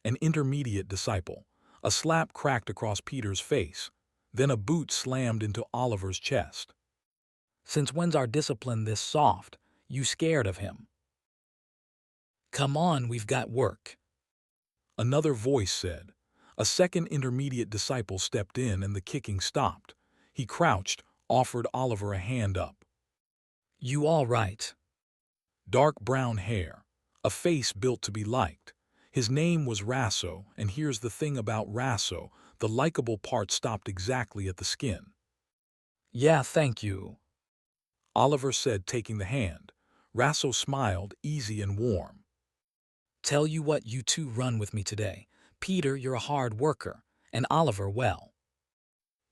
An intermediate disciple. A slap cracked across Peter's face. Then a boot slammed into Oliver's chest. Since when's our discipline this soft? You scared of him? Come on, we've got work. Another voice said. A second intermediate disciple stepped in and the kicking stopped. He crouched, offered Oliver a hand up. You all right? Dark brown hair. A face built to be liked. His name was Rasso, and here's the thing about Rasso, the likable part stopped exactly at the skin. Yeah, thank you. Oliver said, taking the hand. Rasso smiled, easy and warm. Tell you what, you two run with me today. Peter, you're a hard worker, and Oliver, well.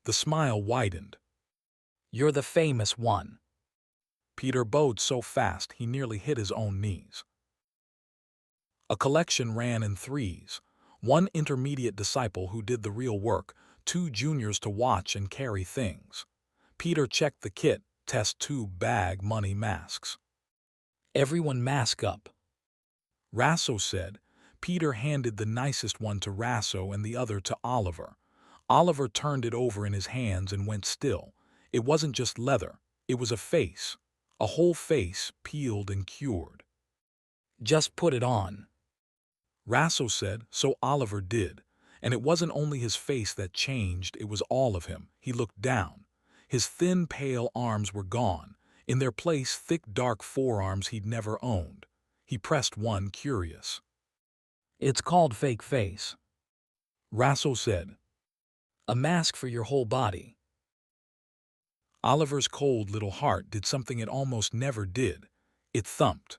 The smile widened. You're the famous one. Peter bowed so fast he nearly hit his own knees. A collection ran in threes. One intermediate disciple who did the real work, 2 juniors to watch and carry things. Peter checked the kit, test tube, bag, money, masks. Everyone mask up. Rasso said. Peter handed the nicest one to Rasso and the other to Oliver. Oliver turned it over in his hands and went still. It wasn't just leather. It was a face. A whole face, peeled and cured. Just put it on. Rasso said, so Oliver did. And it wasn't only his face that changed, it was all of him. He looked down. His thin, pale arms were gone. In their place, thick, dark forearms he'd never owned. He pressed one, curious. It's called fake face. Rasso said. A mask for your whole body. Oliver's cold little heart did something it almost never did. It thumped.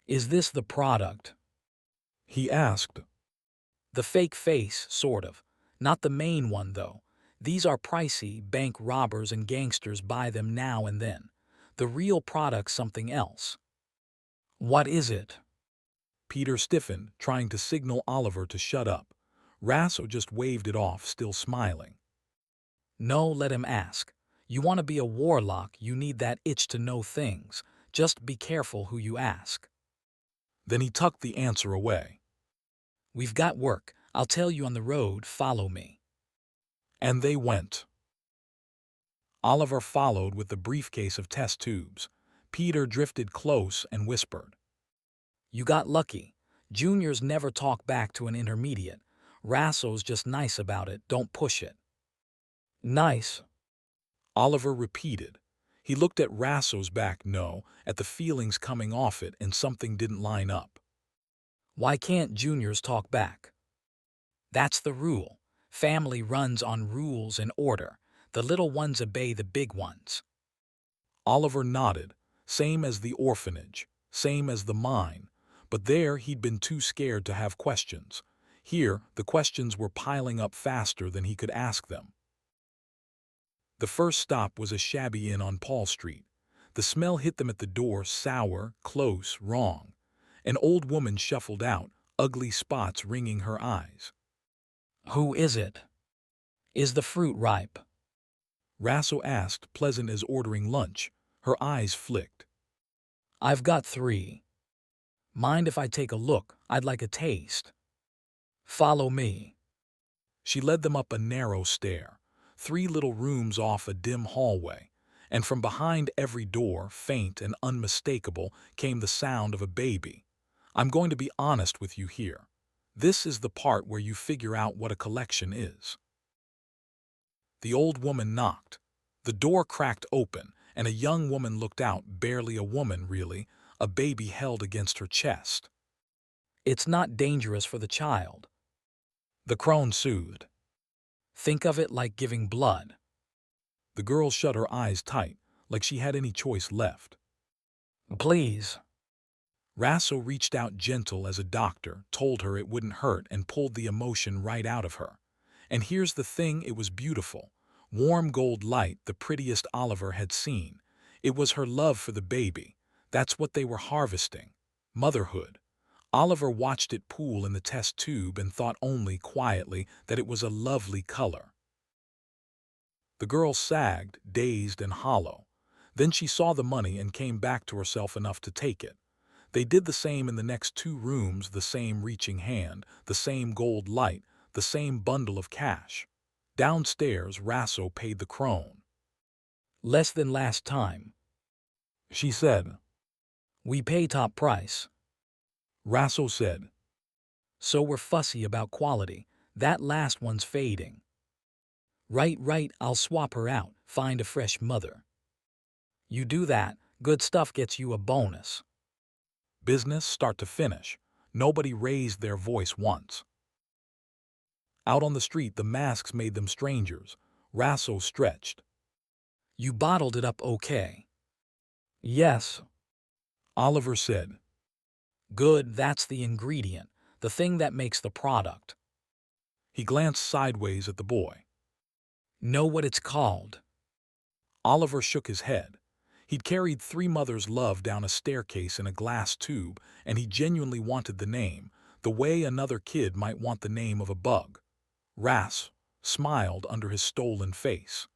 Is this the product? He asked. The fake face, sort of. Not the main one, though. These are pricey. Bank robbers and gangsters buy them now and then. The real product's something else. What is it? Peter stiffened, trying to signal Oliver to shut up. Rasso just waved it off, still smiling. No, let him ask. You want to be a warlock, you need that itch to know things. Just be careful who you ask. Then he tucked the answer away. We've got work. I'll tell you on the road, follow me. And they went. Oliver followed with the briefcase of test tubes. Peter drifted close and whispered. You got lucky. Juniors never talk back to an intermediate. Rasso's just nice about it, don't push it. Nice. Oliver repeated. He looked at Rasso's back, at the feelings coming off it, and something didn't line up. Why can't juniors talk back? That's the rule. Family runs on rules and order. The little ones obey the big ones. Oliver nodded. Same as the orphanage. Same as the mine. But there he'd been too scared to have questions. Here, the questions were piling up faster than he could ask them. The first stop was a shabby inn on Paul Street. The smell hit them at the door, sour, close, wrong. An old woman shuffled out, ugly spots ringing her eyes. Who is it? Is the fruit ripe? Rasso asked, pleasant as ordering lunch. Her eyes flicked. I've got 3. Mind if I take a look? I'd like a taste. Follow me. She led them up a narrow stair, 3 little rooms off a dim hallway, and from behind every door, faint and unmistakable, came the sound of a baby. I'm going to be honest with you here. This is the part where you figure out what a collection is. The old woman knocked. The door cracked open, and a young woman looked out, barely a woman, really, a baby held against her chest. It's not dangerous for the child. The crone soothed. Think of it like giving blood. The girl shut her eyes tight, like she had any choice left. Please. Rasso reached out gentle as a doctor, told her it wouldn't hurt and pulled the emotion right out of her. And here's the thing, it was beautiful. Warm gold light, the prettiest Oliver had seen. It was her love for the baby. That's what they were harvesting. Motherhood. Oliver watched it pool in the test tube and thought only quietly that it was a lovely color. The girl sagged, dazed and hollow. Then she saw the money and came back to herself enough to take it. They did the same in the next 2 rooms, the same reaching hand, the same gold light, the same bundle of cash. Downstairs, Rasso paid the crone. Less than last time. She said. We pay top price. Rasso said. So we're fussy about quality. That last one's fading. Right, I'll swap her out, find a fresh mother. You do that, good stuff gets you a bonus. Business start to finish. Nobody raised their voice once. Out on the street, the masks made them strangers. Rasso stretched. You bottled it up okay. Yes. Oliver said. Good, that's the ingredient, the thing that makes the product. He glanced sideways at the boy. Know what it's called? Oliver shook his head. He'd carried 3 mothers' love down a staircase in a glass tube, and he genuinely wanted the name, the way another kid might want the name of a bug. Rass smiled under his stolen face.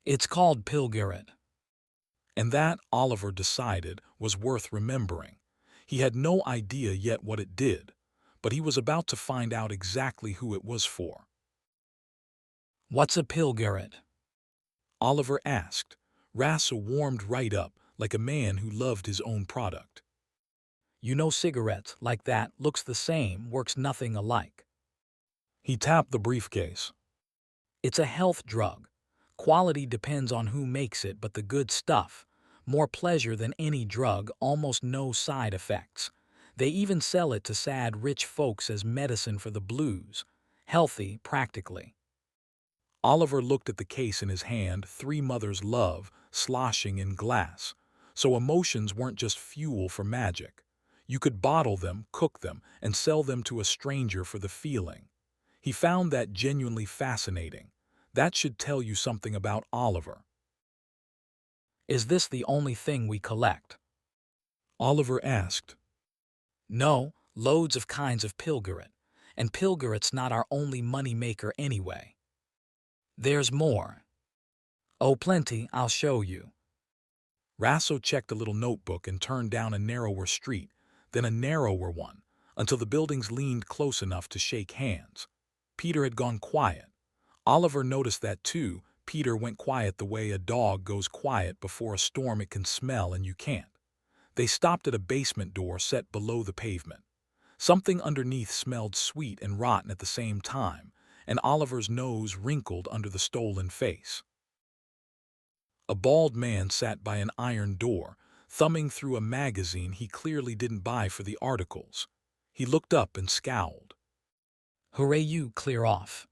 It's called Pilgaret. And that, Oliver decided, was worth remembering. He had no idea yet what it did, but he was about to find out exactly who it was for. What's a Pilgaret? Oliver asked. Rass warmed right up, like a man who loved his own product. You know, cigarettes like that, looks the same, works nothing alike. He tapped the briefcase. It's a health drug. Quality depends on who makes it, but the good stuff. More pleasure than any drug, almost no side effects. They even sell it to sad rich folks as medicine for the blues. Healthy, practically. Oliver looked at the case in his hand, 3 mothers' love, sloshing in glass. So emotions weren't just fuel for magic. You could bottle them, cook them, and sell them to a stranger for the feeling. He found that genuinely fascinating. That should tell you something about Oliver. Is this the only thing we collect? Oliver asked. No, loads of kinds of Pilgaret. And Pilgaret's not our only money maker anyway. There's more. Oh, plenty, I'll show you. Rasso checked a little notebook and turned down a narrower street, then a narrower one, until the buildings leaned close enough to shake hands. Peter had gone quiet. Oliver noticed that too. Peter went quiet the way a dog goes quiet before a storm it can smell and you can't. They stopped at a basement door set below the pavement. Something underneath smelled sweet and rotten at the same time, and Oliver's nose wrinkled under the stolen face. A bald man sat by an iron door, thumbing through a magazine he clearly didn't buy for the articles. He looked up and scowled. Hooray, you clear off.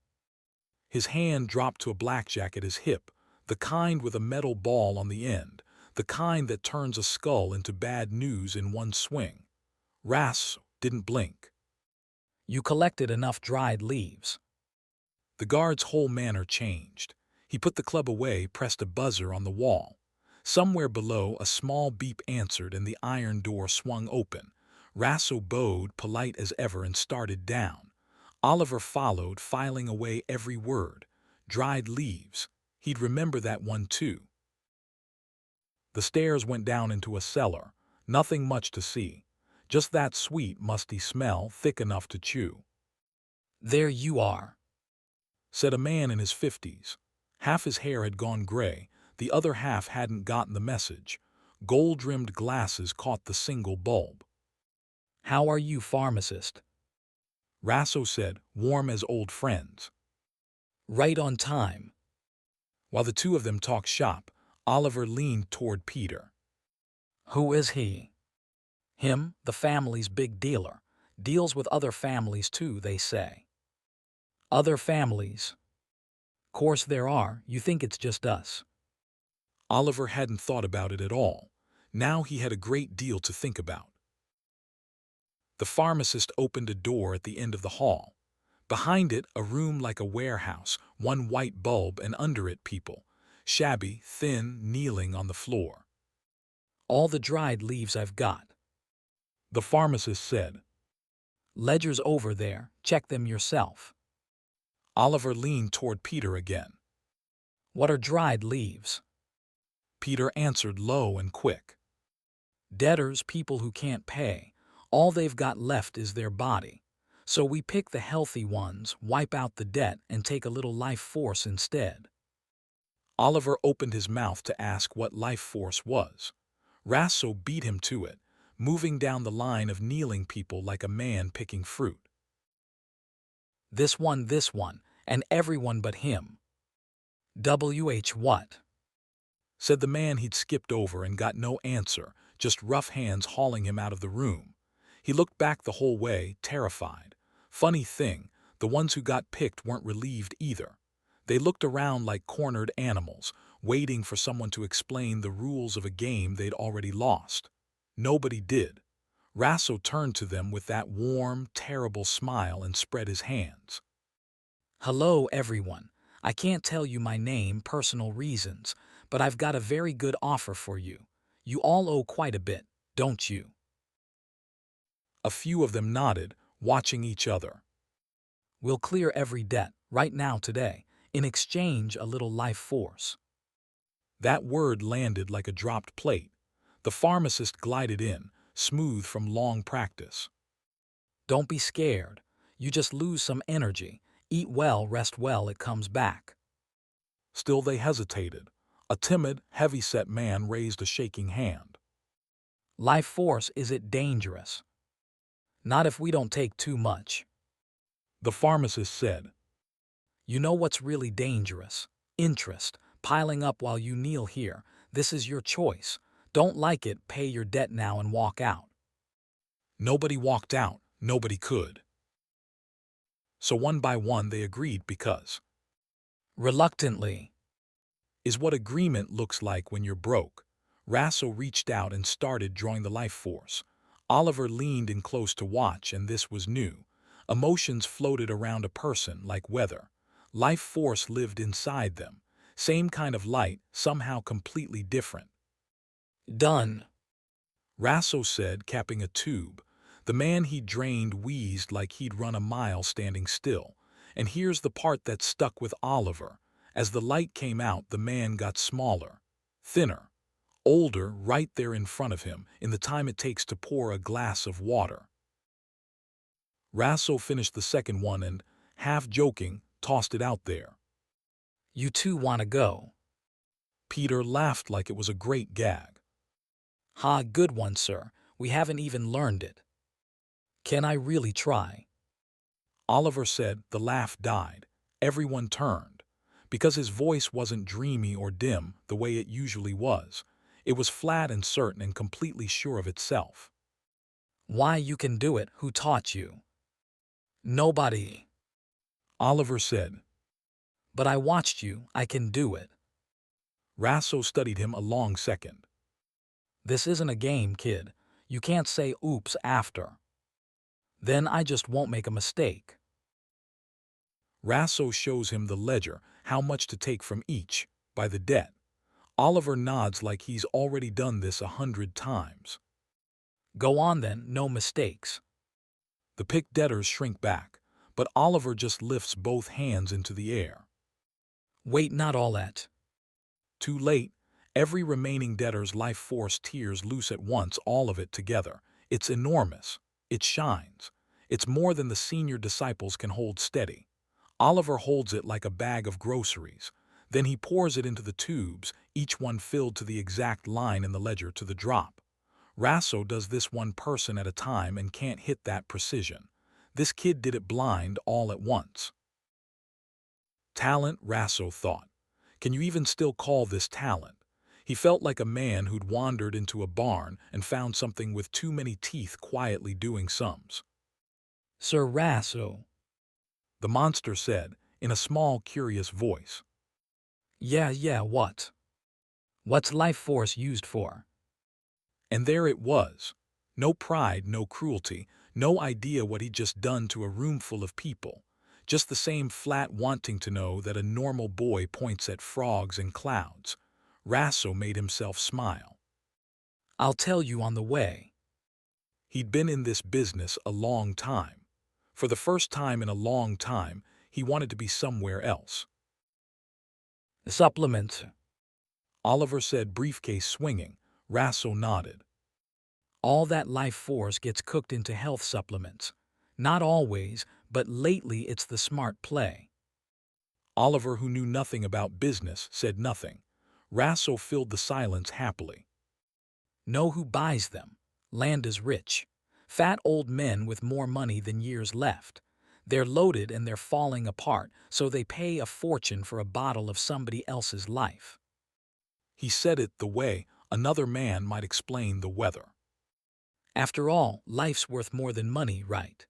His hand dropped to a blackjack at his hip, the kind with a metal ball on the end, the kind that turns a skull into bad news in one swing. Rass didn't blink. You collected enough dried leaves. The guard's whole manner changed. He put the club away, pressed a buzzer on the wall. Somewhere below, a small beep answered and the iron door swung open. Rasso bowed, polite as ever, and started down. Oliver followed, filing away every word. Dried leaves. He'd remember that one too. The stairs went down into a cellar. Nothing much to see. Just that sweet, musty smell, thick enough to chew. There you are, said a man in his 50s. Half his hair had gone gray, the other half hadn't gotten the message. Gold-rimmed glasses caught the single bulb. How are you, pharmacist? Rasso said, warm as old friends. Right on time. While the two of them talked shop, Oliver leaned toward Peter. Who is he? Him, the family's big dealer. Deals with other families too, they say. Other families? Course there are, you think it's just us. Oliver hadn't thought about it at all. Now he had a great deal to think about. The pharmacist opened a door at the end of the hall. Behind it, a room like a warehouse, one white bulb, and under it people, shabby, thin, kneeling on the floor. All the dried leaves I've got. The pharmacist said. Ledger's over there, check them yourself. Oliver leaned toward Peter again. What are dried leaves? Peter answered low and quick. Debtors, people who can't pay. All they've got left is their body. So we pick the healthy ones, wipe out the debt, and take a little life force instead. Oliver opened his mouth to ask what life force was. Rasso beat him to it, moving down the line of kneeling people like a man picking fruit. This one, and everyone but him. WH what? Said the man he'd skipped over and got no answer, just rough hands hauling him out of the room. He looked back the whole way, terrified. Funny thing, the ones who got picked weren't relieved either. They looked around like cornered animals, waiting for someone to explain the rules of a game they'd already lost. Nobody did. Rasso turned to them with that warm, terrible smile and spread his hands. Hello, everyone. I can't tell you my name, personal reasons, but I've got a very good offer for you. You all owe quite a bit, don't you? A few of them nodded, watching each other. We'll clear every debt, right now today, in exchange a little life force. That word landed like a dropped plate. The pharmacist glided in, smooth from long practice. Don't be scared. You just lose some energy. Eat well, rest well, it comes back. Still they hesitated. A timid, heavy-set man raised a shaking hand. Life force, is it dangerous? Not if we don't take too much. The pharmacist said. You know what's really dangerous? Interest, piling up while you kneel here. This is your choice. Don't like it, pay your debt now and walk out. Nobody walked out, nobody could. So one by one they agreed because reluctantly is what agreement looks like when you're broke. Rasso reached out and started drawing the life force. Oliver leaned in close to watch, and this was new. Emotions floated around a person like weather. Life force lived inside them. Same kind of light, somehow completely different. Done, Rasso said, capping a tube. The man he drained wheezed like he'd run a mile standing still. And here's the part that stuck with Oliver. As the light came out, the man got smaller, thinner, older, right there in front of him, in the time it takes to pour a glass of water. Rasso finished the second one and, half joking, tossed it out there. You two want to go? Peter laughed like it was a great gag. Ha, good one, sir. We haven't even learned it. Can I really try? Oliver said. The laugh died. Everyone turned. Because his voice wasn't dreamy or dim the way it usually was. It was flat and certain and completely sure of itself. Why, you can do it. Who taught you? Nobody. Oliver said. But I watched you. I can do it. Rasso studied him a long second. This isn't a game, kid. You can't say oops after. Then I just won't make a mistake. Rasso shows him the ledger, how much to take from each, by the debt. Oliver nods like he's already done this 100 times. Go on then, no mistakes. The picked debtors shrink back, but Oliver just lifts both hands into the air. Wait, not all that. Too late. Every remaining debtor's life force tears loose at once, all of it together. It's enormous. It shines. It's more than the senior disciples can hold steady. Oliver holds it like a bag of groceries. Then he pours it into the tubes, each one filled to the exact line in the ledger to the drop. Rasso does this one person at a time and can't hit that precision. This kid did it blind all at once. Talent, Rasso thought. Can you even still call this talent? He felt like a man who'd wandered into a barn and found something with too many teeth quietly doing sums. Sir Rasso, the monster said, in a small, curious voice. Yeah, what? What's life force used for? And there it was. No pride, no cruelty, No idea what he'd just done to a room full of people. Just the same flat wanting to know that a normal boy points at frogs and clouds. Rasso made himself smile. I'll tell you on the way. He'd been in this business a long time. For the first time in a long time, he wanted to be somewhere else. Supplements. Oliver said, briefcase swinging. Rasso nodded. All that life force gets cooked into health supplements. Not always, but lately it's the smart play. Oliver, who knew nothing about business, said nothing. Rasso filled the silence happily. Know who buys them. Land is rich. Fat old men with more money than years left. They're loaded and they're falling apart, so they pay a fortune for a bottle of somebody else's life. He said it the way another man might explain the weather. After all, life's worth more than money, right?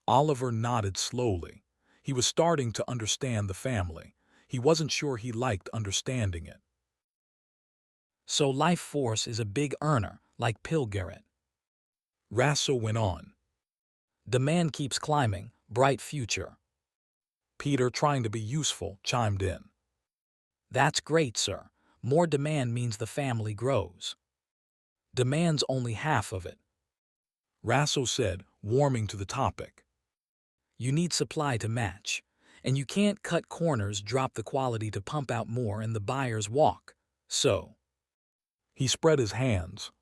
Oliver nodded slowly. He was starting to understand the family. He wasn't sure he liked understanding it. So life force is a big earner, like Pilgaret. Rasso went on. Demand keeps climbing, bright future. Peter, trying to be useful, chimed in. That's great, sir. More demand means the family grows. Demand's only half of it. Rasso said, warming to the topic. You need supply to match. And you can't cut corners, drop the quality to pump out more, and the buyers walk. So, He spread his hands.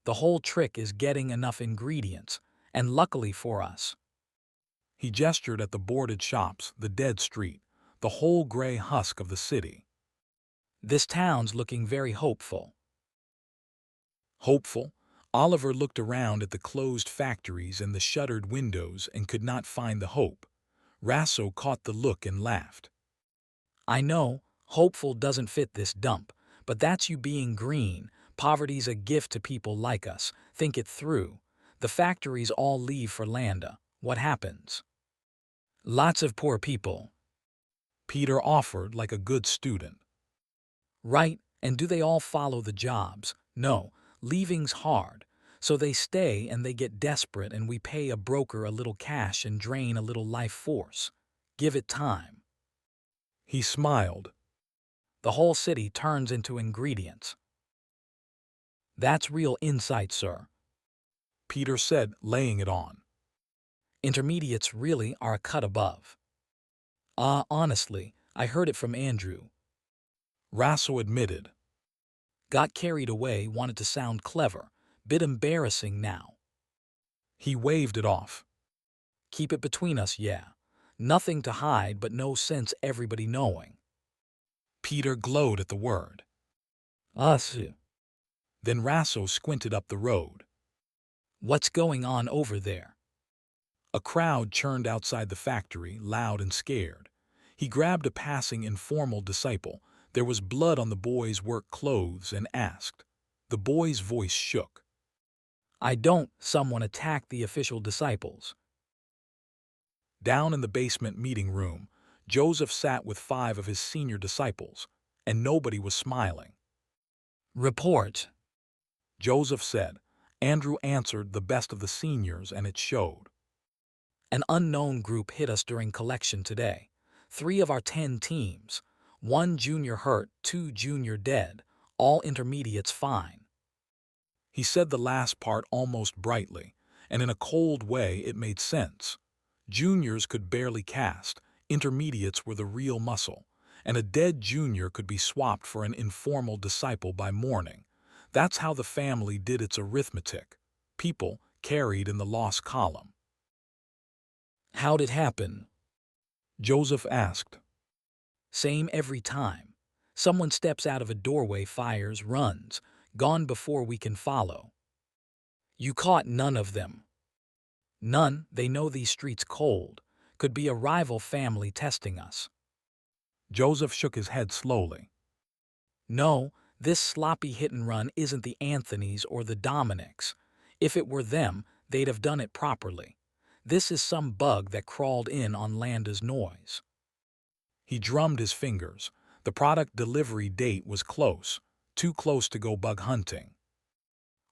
the whole trick is getting enough ingredients, and luckily for us. He gestured at the boarded shops, the dead street, the whole gray husk of the city. This town's looking very hopeful. Hopeful, Oliver looked around at the closed factories and the shuttered windows and could not find the hope. Rasso caught the look and laughed. I know, hopeful doesn't fit this dump, but that's you being green. Poverty's a gift to people like us. Think it through. The factories all leave for Landa. What happens? Lots of poor people. Peter offered like a good student. Right, and do they all follow the jobs? No, leaving's hard. So they stay and they get desperate and we pay a broker a little cash and drain a little life force. Give it time. He smiled. The whole city turns into ingredients. That's real insight, sir. Peter said, laying it on. Intermediates really are a cut above. Honestly, I heard it from Andrew. Rasso admitted. Got carried away, wanted to sound clever. Bit embarrassing now. He waved it off. Keep it between us, yeah. Nothing to hide, but no sense everybody knowing. Peter glowed at the word. Us. Then Rasso squinted up the road. What's going on over there? A crowd churned outside the factory, loud and scared. He grabbed a passing informal disciple. There was blood on the boy's work clothes and asked. The boy's voice shook. I don't. Someone attacked the official disciples. Down in the basement meeting room, Joseph sat with 5 of his senior disciples, and nobody was smiling. Report. Joseph said. Andrew answered, the best of the seniors, and it showed. An unknown group hit us during collection today. 3 of our 10 teams. 1 junior hurt, 2 junior dead, all intermediates fine. He said the last part almost brightly, and in a cold way it made sense. Juniors could barely cast, intermediates were the real muscle, and a dead junior could be swapped for an informal disciple by morning. That's how the family did its arithmetic. People carried in the loss column. How'd it happen? Joseph asked. Same every time. Someone steps out of a doorway, fires, runs, gone before we can follow. You caught none of them. None. They know these streets cold. Could be a rival family testing us. Joseph shook his head slowly. No, this sloppy hit and run isn't the Anthonys or the Dominics. If it were them, they'd have done it properly. This is some bug that crawled in on Landa's noise. He drummed his fingers. The product delivery date was close, too close to go bug hunting.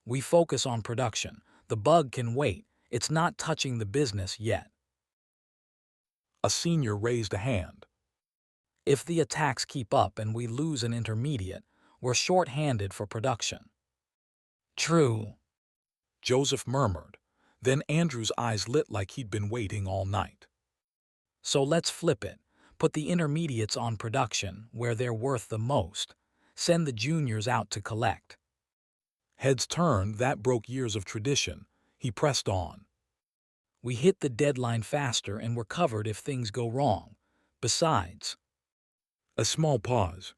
We focus on production. The bug can wait. It's not touching the business yet. A senior raised a hand. If the attacks keep up and we lose an intermediate, we're short-handed for production. True. Joseph murmured. Then Andrew's eyes lit like he'd been waiting all night. So let's flip it. Put the intermediates on production, where they're worth the most. Send the juniors out to collect. Heads turned, that broke years of tradition. He pressed on. We hit the deadline faster and we're covered if things go wrong. Besides, A small pause.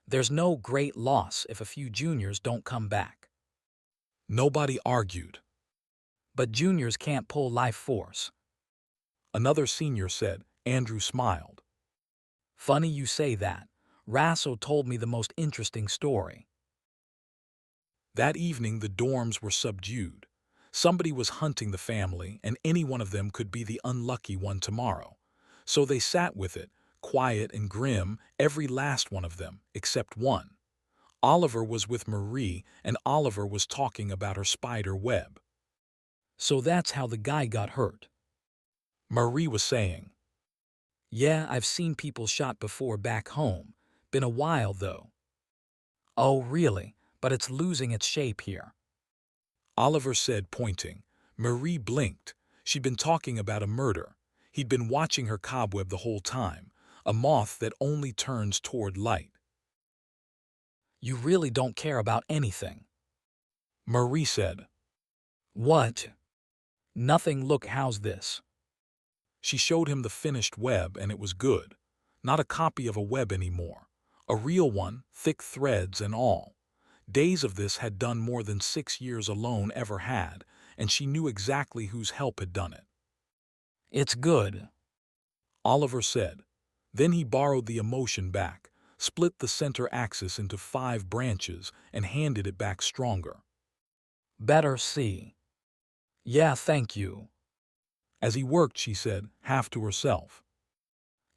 there's no great loss if a few juniors don't come back. Nobody argued. But juniors can't pull life force. Another senior said. Andrew smiled. Funny you say that. Rasso told me the most interesting story. That evening the dorms were subdued. Somebody was hunting the family, and any one of them could be the unlucky one tomorrow. So they sat with it, quiet and grim, every last one of them, except one. Oliver was with Marie, and Oliver was talking about her spider web. So that's how the guy got hurt. Marie was saying. Yeah, I've seen people shot before back home. Been a while, though. Oh, really? But it's losing its shape here. Oliver said, pointing. Marie blinked. She'd been talking about a murder. He'd been watching her cobweb the whole time, a moth that only turns toward light. You really don't care about anything. Marie said. What? Nothing. Look, how's this? She showed him the finished web, and it was good. Not a copy of a web anymore. A real one, thick threads and all. Days of this had done more than 6 years alone ever had, and she knew exactly whose help had done it. It's good, Oliver said. Then he borrowed the emotion back, split the center axis into 5 branches, and handed it back stronger. Better see. Yeah, thank you. As he worked, she said, half to herself.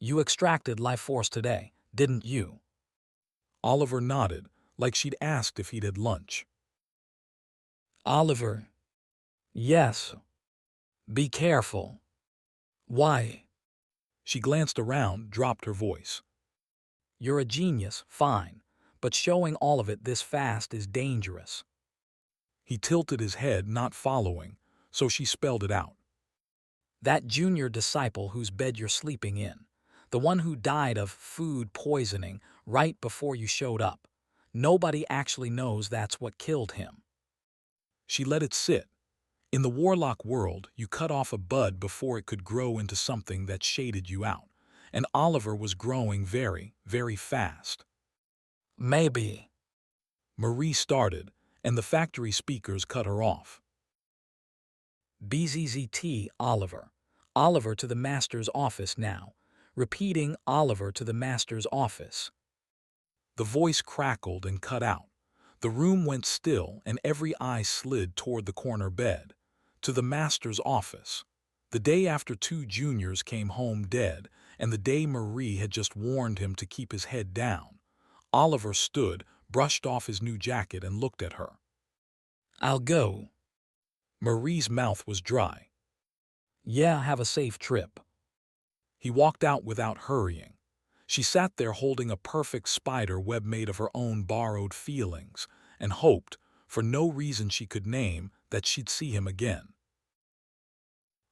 You extracted life force today, didn't you? Oliver nodded, like she'd asked if he'd had lunch. Oliver. Yes. Be careful. Why? She glanced around, dropped her voice. You're a genius, fine, but showing all of it this fast is dangerous. He tilted his head, not following, so she spelled it out. That junior disciple whose bed you're sleeping in, the one who died of food poisoning right before you showed up. Nobody actually knows that's what killed him. She let it sit. In the warlock world, you cut off a bud before it could grow into something that shaded you out, and Oliver was growing very, very fast. Maybe. Marie started, and the factory speakers cut her off. BZZT, Oliver. Oliver to the master's office now. Repeating Oliver to the master's office. The voice crackled and cut out. The room went still, and every eye slid toward the corner bed. To the master's office. The day after 2 juniors came home dead, and the day Marie had just warned him to keep his head down. Oliver stood, brushed off his new jacket, and looked at her. I'll go. Marie's mouth was dry. Yeah, have a safe trip. He walked out without hurrying. She sat there holding a perfect spider web made of her own borrowed feelings, and hoped, for no reason she could name, that she'd see him again.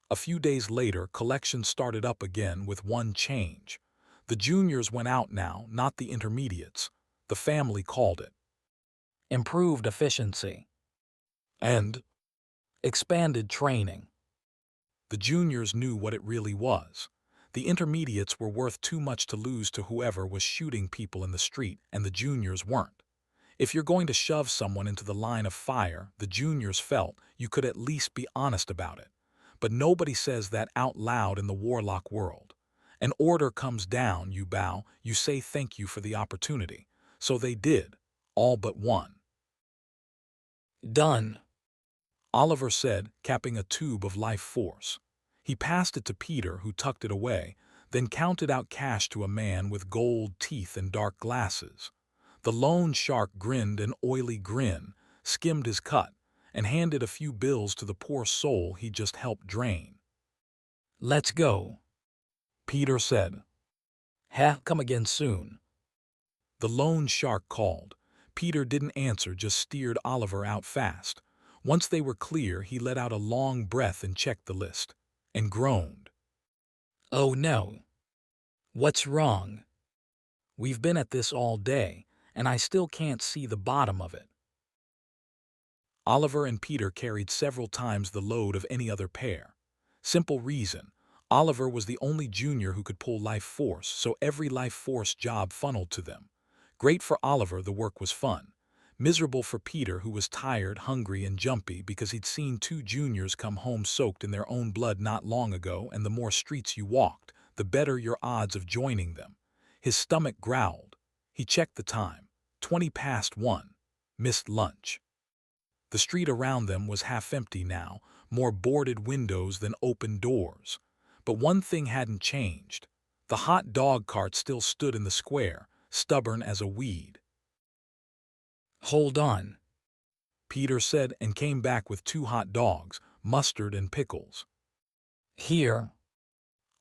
A few days later, collections started up again with one change. The juniors went out now, not the intermediates. The family called it. Improved efficiency. And Expanded training. the juniors knew what it really was. The intermediates were worth too much to lose to whoever was shooting people in the street, and the juniors weren't. If you're going to shove someone into the line of fire, the juniors felt, you could at least be honest about it. But nobody says that out loud in the warlock world. An order comes down, you bow, you say thank you for the opportunity. So they did, all but one. Done. Oliver said, capping a tube of life force. He passed it to Peter, who tucked it away, then counted out cash to a man with gold teeth and dark glasses. The loan shark grinned an oily grin, skimmed his cut, and handed a few bills to the poor soul he just helped drain. "Let's go," Peter said. Come again soon." The loan shark called. Peter didn't answer, just steered Oliver out fast. Once they were clear, he let out a long breath and checked the list, and groaned. "Oh no. What's wrong? We've been at this all day, and I still can't see the bottom of it." Oliver and Peter carried several times the load of any other pair. Simple reason. Oliver was the only junior who could pull life force, so every life force job funneled to them. Great for Oliver, the work was fun. Miserable for Peter, who was tired, hungry, and jumpy because he'd seen two juniors come home soaked in their own blood not long ago, and the more streets you walked, the better your odds of joining them. His stomach growled. He checked the time. 1:20. Missed lunch. The street around them was half empty now, more boarded windows than open doors. But one thing hadn't changed. The hot dog cart still stood in the square, stubborn as a weed. "Hold on," Peter said, and came back with 2 hot dogs, mustard and pickles. "Here."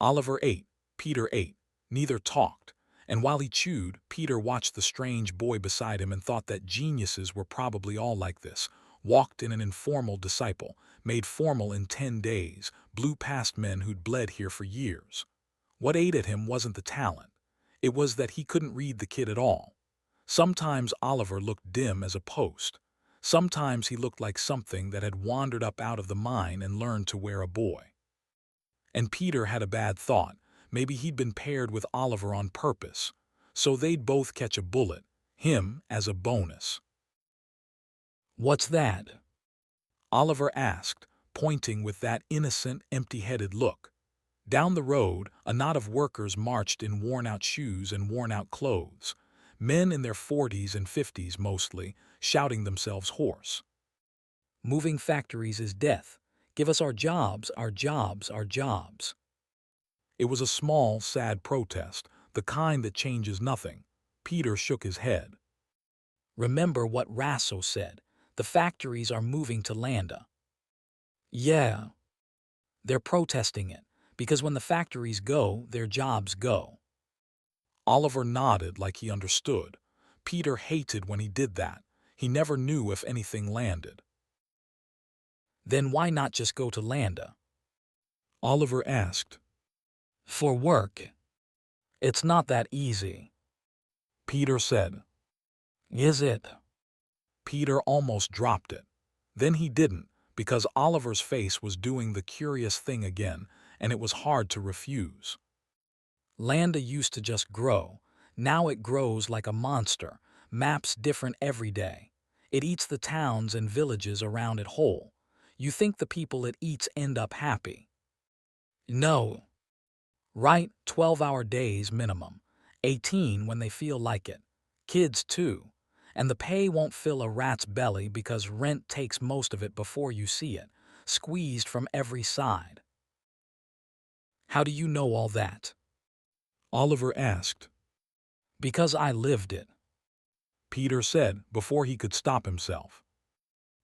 Oliver ate, Peter ate. Neither talked. And while he chewed, Peter watched the strange boy beside him and thought that geniuses were probably all like this. Walked in an informal disciple, made formal in 10 days, blew past men who'd bled here for years. What ate at him wasn't the talent. It was that he couldn't read the kid at all. Sometimes Oliver looked dim as a post. Sometimes he looked like something that had wandered up out of the mine and learned to wear a boy. And Peter had a bad thought. Maybe he'd been paired with Oliver on purpose, so they'd both catch a bullet, him as a bonus. "What's that?" Oliver asked, pointing with that innocent, empty-headed look. Down the road, a knot of workers marched in worn-out shoes and worn-out clothes. Men in their 40s and 50s mostly, shouting themselves hoarse. "Moving factories is death. Give us our jobs, our jobs, our jobs." It was a small, sad protest, the kind that changes nothing. Peter shook his head. "Remember what Rasso said. The factories are moving to Landa." "Yeah. They're protesting it, because when the factories go, their jobs go." Oliver nodded like he understood. Peter hated when he did that. He never knew if anything landed. "Then why not just go to Landa?" Oliver asked. "For work. It's not that easy." Peter said. "Is it?" Peter almost dropped it. Then he didn't, because Oliver's face was doing the curious thing again, and it was hard to refuse. "Landa used to just grow. Now it grows like a monster, maps different every day. It eats the towns and villages around it whole. You think the people it eats end up happy? No. Right, 12-hour days minimum. 18 when they feel like it. Kids too. And the pay won't fill a rat's belly because rent takes most of it before you see it, squeezed from every side." "How do you know all that?" Oliver asked. "Because I lived it." Peter said before he could stop himself.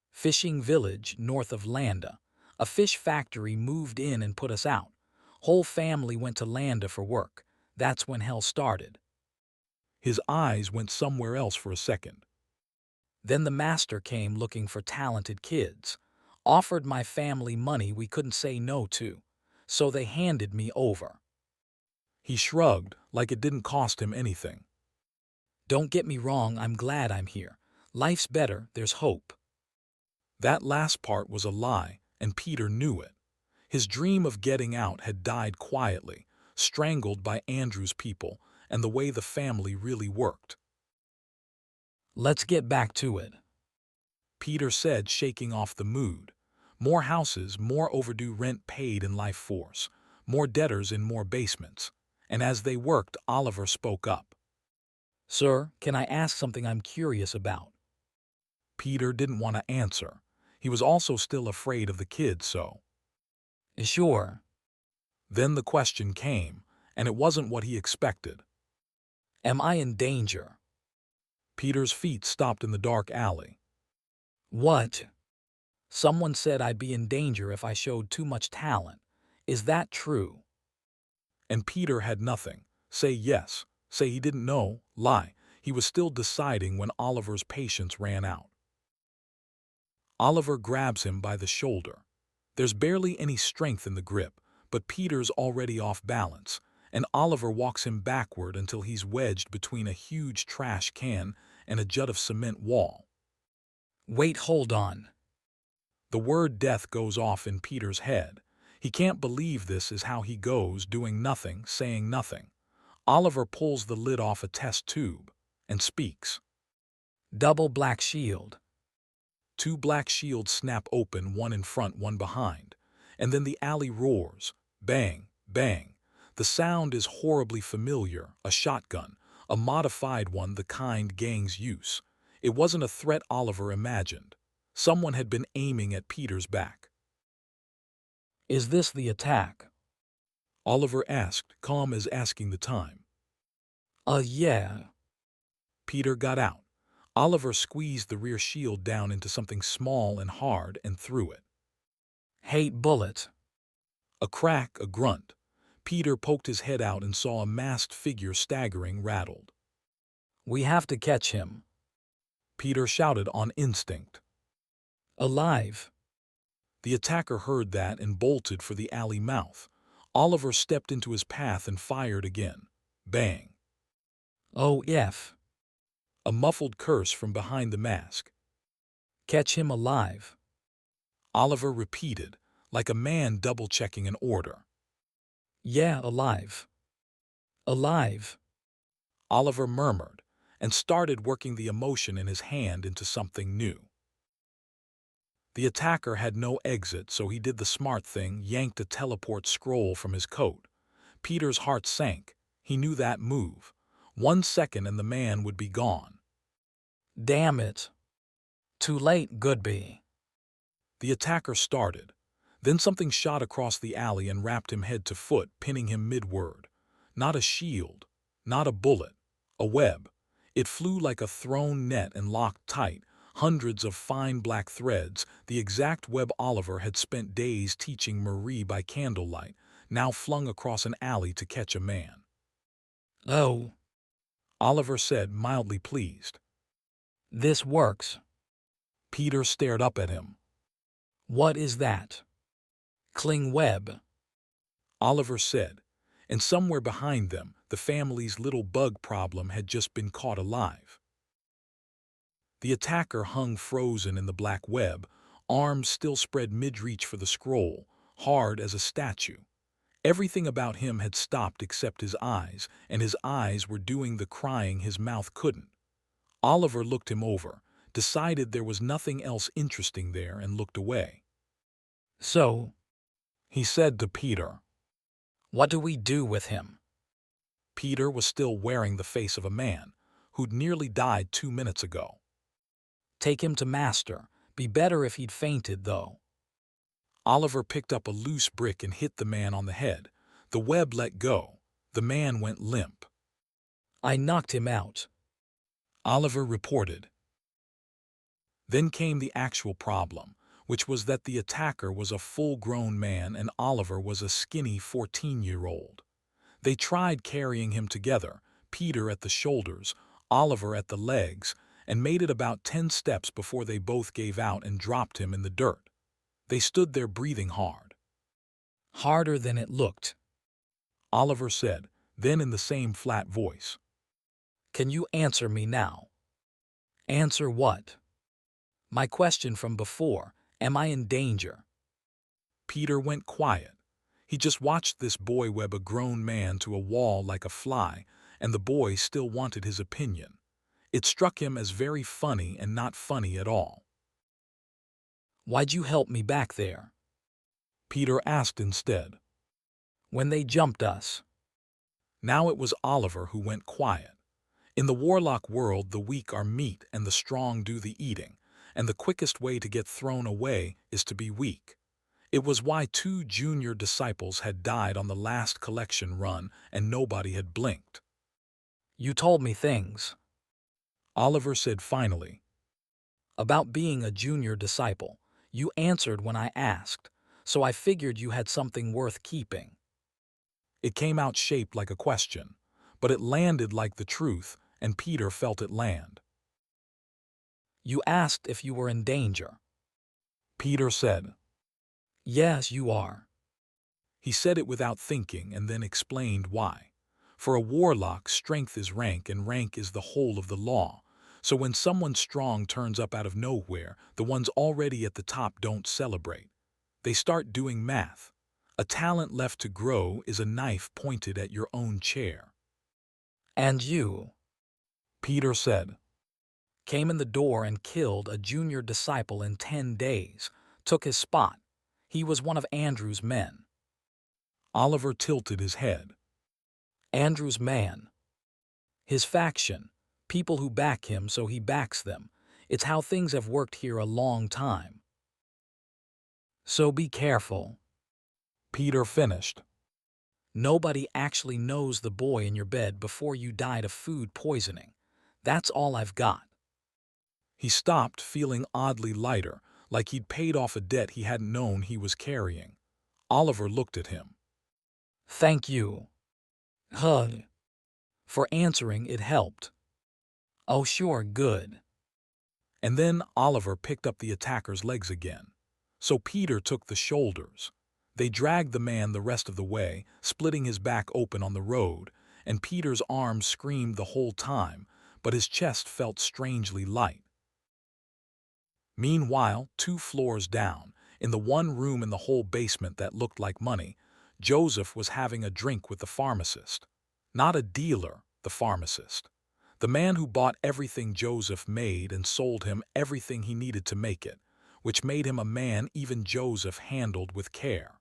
"Fishing village north of Landa. A fish factory moved in and put us out. Whole family went to Landa for work. That's when hell started." His eyes went somewhere else for a second. "Then the master came looking for talented kids. Offered my family money we couldn't say no to. So they handed me over." He shrugged like it didn't cost him anything. "Don't get me wrong, I'm glad I'm here. Life's better, there's hope." That last part was a lie, and Peter knew it. His dream of getting out had died quietly, strangled by Andrew's people and the way the family really worked. "Let's get back to it." Peter said, shaking off the mood. More houses, more overdue rent paid in life force, more debtors in more basements. And as they worked, Oliver spoke up. "Sir, can I ask something I'm curious about?" Peter didn't want to answer. He was also still afraid of the kids, so. "Sure." Then the question came, and it wasn't what he expected. "Am I in danger?" Peter's feet stopped in the dark alley. "What?" Someone said I'd be in danger if I showed too much talent. Is that true? And Peter had nothing. Say yes, say he didn't know, lie. He was still deciding when Oliver's patience ran out. Oliver grabs him by the shoulder. There's barely any strength in the grip, but Peter's already off balance, and Oliver walks him backward until he's wedged between a huge trash can and a jut of cement wall. Wait, hold on. The word death goes off in Peter's head. He can't believe this is how he goes, doing nothing, saying nothing. Oliver pulls the lid off a test tube and speaks. Double black shield. Two black shields snap open, one in front, one behind. And then the alley roars. Bang, bang. The sound is horribly familiar, a shotgun, a modified one, the kind gangs use. It wasn't a threat Oliver imagined. Someone had been aiming at Peter's back. Is this the attack? Oliver asked, calm as asking the time. Yeah. Peter got out. Oliver squeezed the rear shield down into something small and hard and threw it. Hate bullet. A crack, a grunt. Peter poked his head out and saw a masked figure staggering, rattled. We have to catch him. Peter shouted on instinct. Alive. The attacker heard that and bolted for the alley mouth. Oliver stepped into his path and fired again. Bang. Oh, F. A muffled curse from behind the mask. Catch him alive. Oliver repeated, like a man double-checking an order. Yeah, alive. Alive. Oliver murmured and started working the emotion in his hand into something new. The attacker had no exit, so he did the smart thing, yanked a teleport scroll from his coat. Peter's heart sank. He knew that move. 1 second and the man would be gone. Damn it. Too late, Goodby. The attacker started. Then something shot across the alley and wrapped him head to foot, pinning him mid-word. Not a shield, not a bullet, a web. It flew like a thrown net and locked tight, hundreds of fine black threads, the exact web Oliver had spent days teaching Marie by candlelight, now flung across an alley to catch a man. Oh. Oliver said, mildly pleased. This works. Peter stared up at him. What is that? Cling web. Oliver said, and somewhere behind them, the family's little bug problem had just been caught alive. The attacker hung frozen in the black web, arms still spread mid-reach for the scroll, hard as a statue. Everything about him had stopped except his eyes, and his eyes were doing the crying his mouth couldn't. Oliver looked him over, decided there was nothing else interesting there, and looked away. So, He said to Peter. what do we do with him? Peter was still wearing the face of a man who'd nearly died 2 minutes ago. Take him to Master. Be better if he'd fainted, though. Oliver picked up a loose brick and hit the man on the head. The web let go. The man went limp. I knocked him out. Oliver reported. Then came the actual problem, which was that the attacker was a full-grown man and Oliver was a skinny 14-year-old. They tried carrying him together, Peter at the shoulders, Oliver at the legs, and made it about 10 steps before they both gave out and dropped him in the dirt. They stood there breathing hard. Harder than it looked. Oliver said, then in the same flat voice. Can you answer me now? Answer what? My question from before, am I in danger? Peter went quiet. He just watched this boy web a grown man to a wall like a fly, and the boy still wanted his opinion. It struck him as very funny and not funny at all. Why'd you help me back there? Peter asked instead. When they jumped us. Now it was Oliver who went quiet. In the warlock world, the weak are meat and the strong do the eating, and the quickest way to get thrown away is to be weak. It was why 2 junior disciples had died on the last collection run and nobody had blinked. You told me things. Oliver said finally. About being a junior disciple. You answered when I asked, so I figured you had something worth keeping. It came out shaped like a question, but it landed like the truth, and Peter felt it land. You asked if you were in danger. Peter said. Yes, you are. He said it without thinking and then explained why. For a warlock, strength is rank and rank is the whole of the law. So when someone strong turns up out of nowhere, the ones already at the top don't celebrate. They start doing math. A talent left to grow is a knife pointed at your own chair. And you Peter said. came in the door and killed a junior disciple in 10 days, took his spot. He was one of Andrew's men. Oliver tilted his head. Andrew's man. His faction. People who back him so he backs them. It's how things have worked here a long time. So be careful. Peter finished. Nobody actually knows the boy in your bed before you died of food poisoning. That's all I've got. He stopped, feeling oddly lighter, like he'd paid off a debt he hadn't known he was carrying. Oliver looked at him. Thank you. Hug. For answering, it helped. Oh, sure, good. And then Oliver picked up the attacker's legs again. So Peter took the shoulders. They dragged the man the rest of the way, splitting his back open on the road, and Peter's arms screamed the whole time, but his chest felt strangely light. Meanwhile, 2 floors down, in the one room in the whole basement that looked like money, Joseph was having a drink with the pharmacist. Not a dealer, the pharmacist. The man who bought everything Joseph made and sold him everything he needed to make it, which made him a man even Joseph handled with care.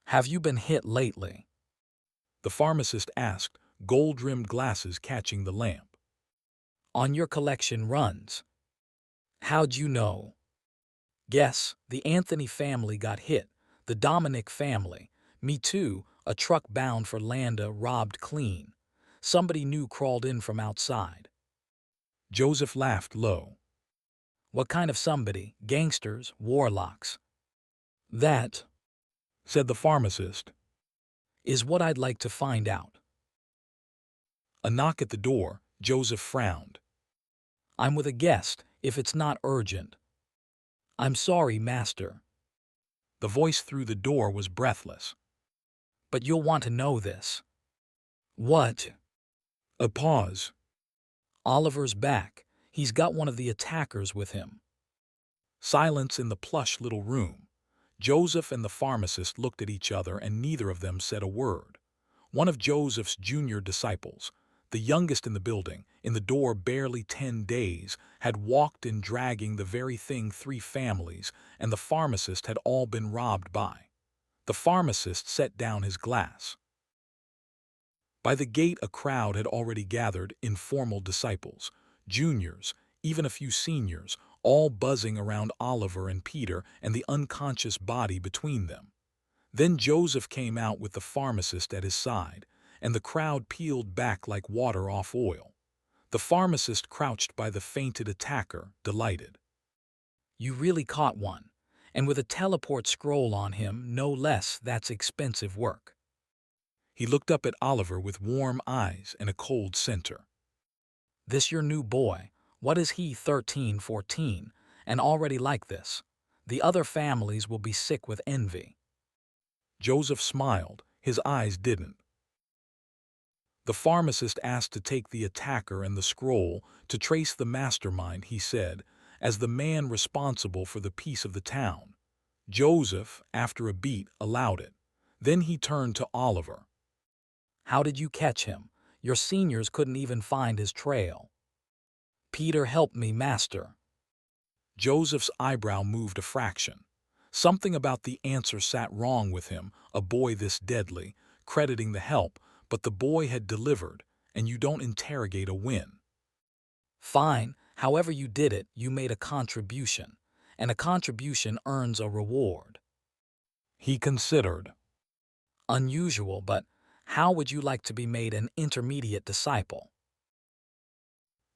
Have you been hit lately? The pharmacist asked, gold-rimmed glasses catching the lamp. On your collection runs. How'd you know? Guess, the Anthony family got hit, the Dominic family. Me too, a truck bound for Landa robbed clean. Somebody new crawled in from outside. Joseph laughed low. What kind of somebody? Gangsters, warlocks? That Said the pharmacist. is what I'd like to find out. A knock at the door. Joseph frowned. I'm with a guest, if it's not urgent. I'm sorry, master. The voice through the door was breathless. But you'll want to know this. What? A pause. Oliver's back. He's got one of the attackers with him. Silence in the plush little room. Joseph and the pharmacist looked at each other and neither of them said a word. One of Joseph's junior disciples, the youngest in the building, in the door barely 10 days, had walked in dragging the very thing 3 families and the pharmacist had all been robbed by. The pharmacist set down his glass. By the gate a crowd had already gathered, informal disciples, juniors, even a few seniors, all buzzing around Oliver and Peter and the unconscious body between them. Then Joseph came out with the pharmacist at his side, and the crowd peeled back like water off oil. The pharmacist crouched by the fainted attacker, delighted. You really caught one. And with a teleport scroll on him, no less, that's expensive work. He looked up at Oliver with warm eyes and a cold center. This your new boy. What is he, 13, 14, and already like this? The other families will be sick with envy. Joseph smiled. His eyes didn't. The pharmacist asked to take the attacker and the scroll to trace the mastermind, he said, as the man responsible for the peace of the town. Joseph, after a beat, allowed it. Then he turned to Oliver. How did you catch him? Your seniors couldn't even find his trail. Peter helped me, master. Joseph's eyebrow moved a fraction. Something about the answer sat wrong with him, a boy this deadly, crediting the help, but the boy had delivered, and you don't interrogate a win. Fine, however you did it, you made a contribution, and a contribution earns a reward. He considered. Unusual, but how would you like to be made an intermediate disciple?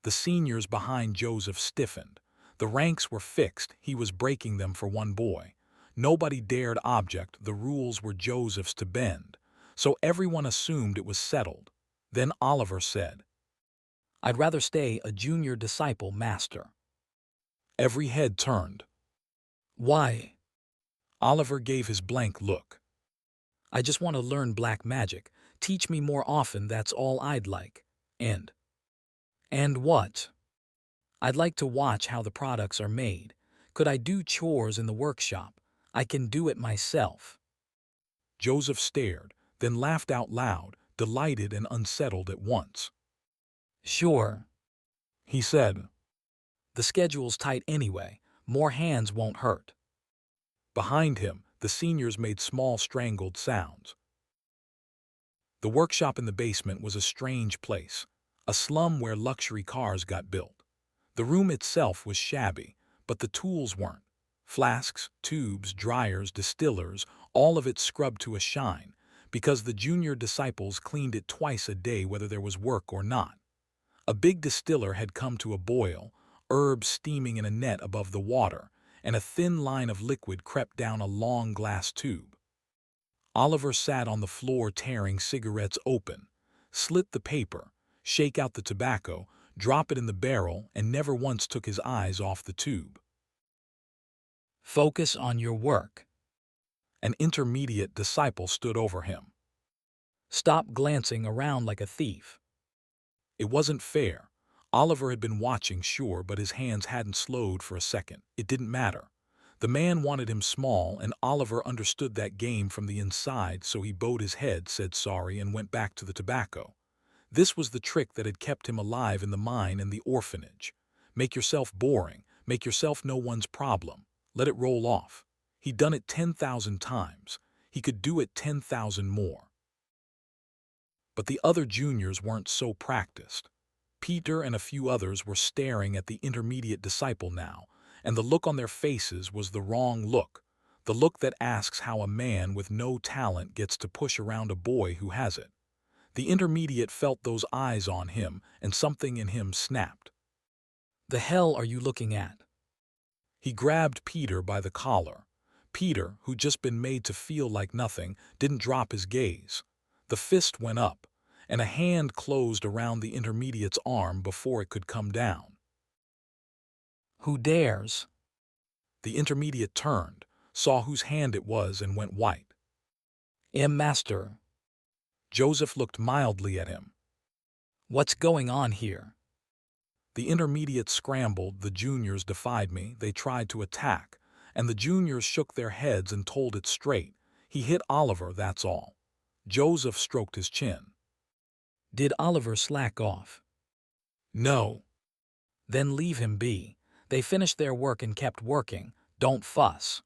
The seniors behind Joseph stiffened. The ranks were fixed, he was breaking them for one boy. Nobody dared object, the rules were Joseph's to bend. So everyone assumed it was settled. Then Oliver said, I'd rather stay a junior disciple, master. every head turned. Why? Oliver gave his blank look. I just want to learn black magic. Teach me more often, that's all I'd like. And what? I'd like to watch how the products are made. Could I do chores in the workshop? I can do it myself. Joseph stared, then laughed out loud, delighted and unsettled at once. Sure. He said, The schedule's tight anyway. More hands won't hurt. behind him, the seniors made small strangled sounds. The workshop in the basement was a strange place, a slum where luxury cars got built. The room itself was shabby, but the tools weren't. Flasks, tubes, dryers, distillers, all of it scrubbed to a shine, because the junior disciples cleaned it twice a day whether there was work or not. A big distiller had come to a boil, herbs steaming in a net above the water, and a thin line of liquid crept down a long glass tube. Oliver sat on the floor tearing cigarettes open, slit the paper, shake out the tobacco, drop it in the barrel, and never once took his eyes off the tube. Focus on your work. An intermediate disciple stood over him. Stop glancing around like a thief. It wasn't fair. Oliver had been watching, sure, but his hands hadn't slowed for a second. It didn't matter. The man wanted him small, and Oliver understood that game from the inside, so he bowed his head, said sorry, and went back to the tobacco. This was the trick that had kept him alive in the mine and the orphanage. Make yourself boring, make yourself no one's problem. Let it roll off. He'd done it 10,000 times. He could do it 10,000 more. But the other juniors weren't so practiced. Peter and a few others were staring at the intermediate disciple now, and the look on their faces was the wrong look, the look that asks how a man with no talent gets to push around a boy who has it. The intermediate felt those eyes on him, and something in him snapped. The hell are you looking at? He grabbed Peter by the collar. Peter, who'd just been made to feel like nothing, didn't drop his gaze. The fist went up, and a hand closed around the intermediate's arm before it could come down. Who dares? The intermediate turned, saw whose hand it was, and went white. Master. Joseph looked mildly at him. What's going on here? The intermediate scrambled, the juniors defied me, they tried to attack, and the juniors shook their heads and told it straight. He hit Oliver, that's all. Joseph stroked his chin. Did Oliver slack off? No. Then leave him be. They finished their work and kept working. Don't fuss.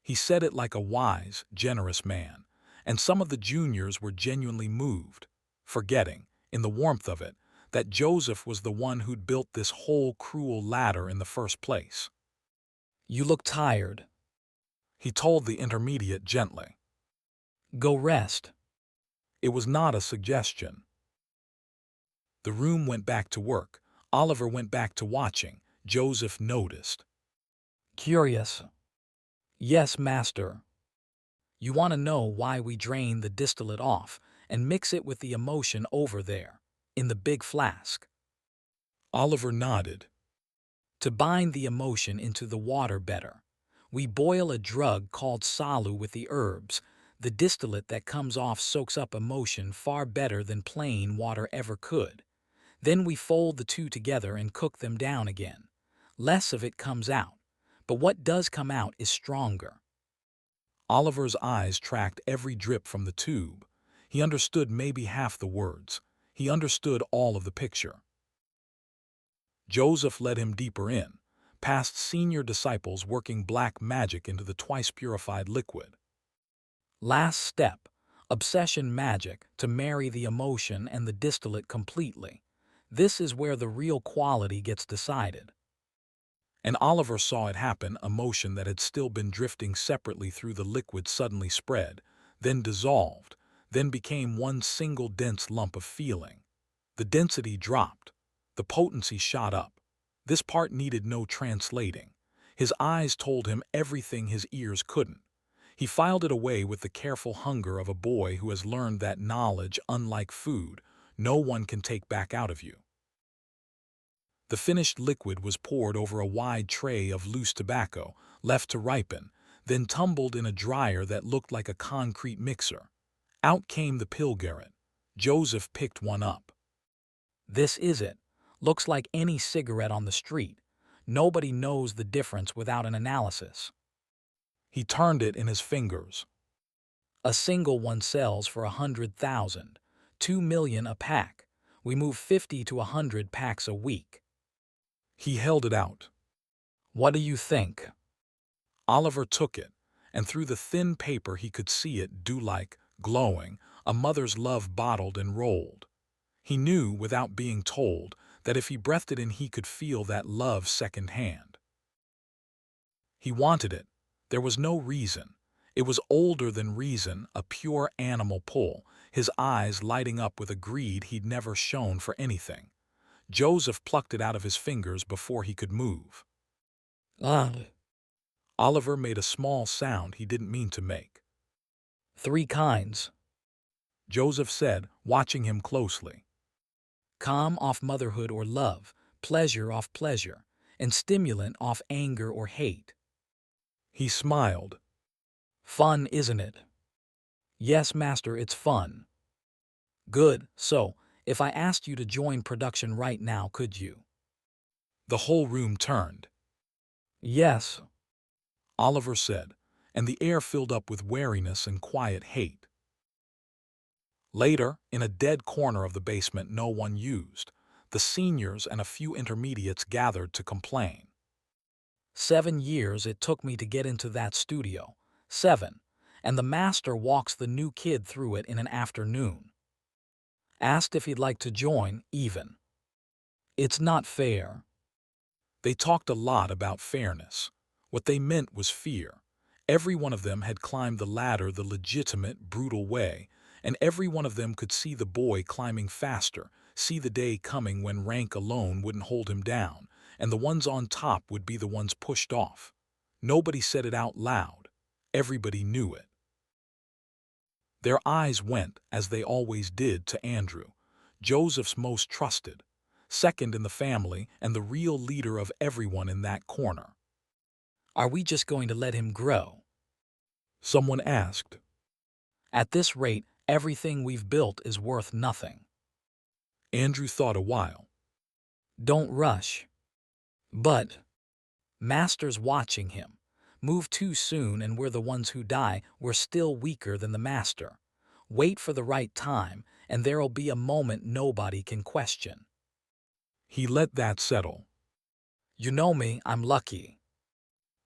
He said it like a wise, generous man, and some of the juniors were genuinely moved, forgetting, in the warmth of it, that Joseph was the one who'd built this whole cruel ladder in the first place. You look tired. He told the intermediate gently. Go rest. It was not a suggestion. The room went back to work. Oliver went back to watching. Joseph noticed. Curious. Yes, master. You want to know why we drain the distillate off and mix it with the emotion over there, in the big flask? Oliver nodded. To bind the emotion into the water better. We boil a drug called salu with the herbs. The distillate that comes off soaks up emotion far better than plain water ever could. Then we fold the two together and cook them down again. Less of it comes out, but what does come out is stronger. Oliver's eyes tracked every drip from the tube. He understood maybe half the words. He understood all of the picture. Joseph led him deeper in, past senior disciples working black magic into the twice-purified liquid. Last step, obsession magic to marry the emotion and the distillate completely. This is where the real quality gets decided. And Oliver saw it happen. Emotion that had still been drifting separately through the liquid suddenly spread, then dissolved, then became one single dense lump of feeling. The density dropped. The potency shot up. This part needed no translating. His eyes told him everything his ears couldn't. He filed it away with the careful hunger of a boy who has learned that knowledge, unlike food, no one can take back out of you. The finished liquid was poured over a wide tray of loose tobacco, left to ripen, then tumbled in a dryer that looked like a concrete mixer. Out came the pill garret. Joseph picked one up. This is it. Looks like any cigarette on the street. Nobody knows the difference without an analysis. He turned it in his fingers. A single one sells for 100,000, 2 million a pack. We move 50 to 100 packs a week. He held it out. What do you think? Oliver took it, and through the thin paper he could see it dew-like, glowing, a mother's love bottled and rolled. He knew, without being told, that if he breathed it in he could feel that love second-hand. He wanted it. There was no reason. It was older than reason, a pure animal pull, his eyes lighting up with a greed he'd never shown for anything. Joseph plucked it out of his fingers before he could move. Oliver made a small sound he didn't mean to make. 3 kinds. Joseph said, watching him closely. Calm off motherhood or love, pleasure off pleasure, and stimulant off anger or hate. He smiled. Fun, isn't it? Yes, master, it's fun. Good, so, if I asked you to join production right now, could you? The whole room turned. Yes, Oliver said, and the air filled up with wariness and quiet hate. Later, in a dead corner of the basement no one used, the seniors and a few intermediates gathered to complain. 7 years it took me to get into that studio. 7. And the master walks the new kid through it in an afternoon. Asked if he'd like to join, even. It's not fair. They talked a lot about fairness. What they meant was fear. Every one of them had climbed the ladder the legitimate, brutal way, and every one of them could see the boy climbing faster, see the day coming when rank alone wouldn't hold him down, and the ones on top would be the ones pushed off. Nobody said it out loud. Everybody knew it. Their eyes went, as they always did, to Andrew, Joseph's most trusted, second in the family and the real leader of everyone in that corner. Are we just going to let him grow? Someone asked. At this rate, everything we've built is worth nothing. Andrew thought a while. Don't rush. But, master's watching him. Move too soon and we're the ones who die. We're still weaker than the master. Wait for the right time, and there'll be a moment nobody can question. He let that settle. You know me, I'm lucky.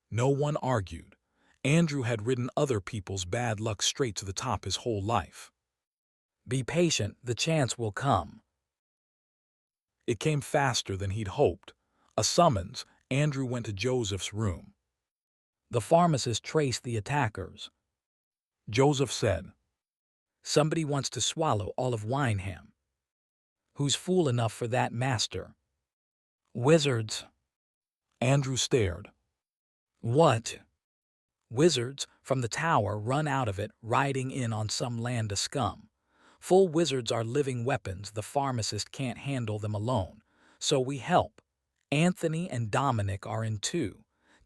No one argued. Andrew had ridden other people's bad luck straight to the top his whole life. Be patient, the chance will come. It came faster than he'd hoped. A summons. Andrew went to Joseph's room. The pharmacist traced the attackers. Joseph said, Somebody wants to swallow all of Wineham. Who's fool enough for that, master? Wizards. Andrew stared. What? Wizards from the tower run out of it, riding in on some land of scum. Full wizards are living weapons. The pharmacist can't handle them alone. So we help. Anthony and Dominic are in 2.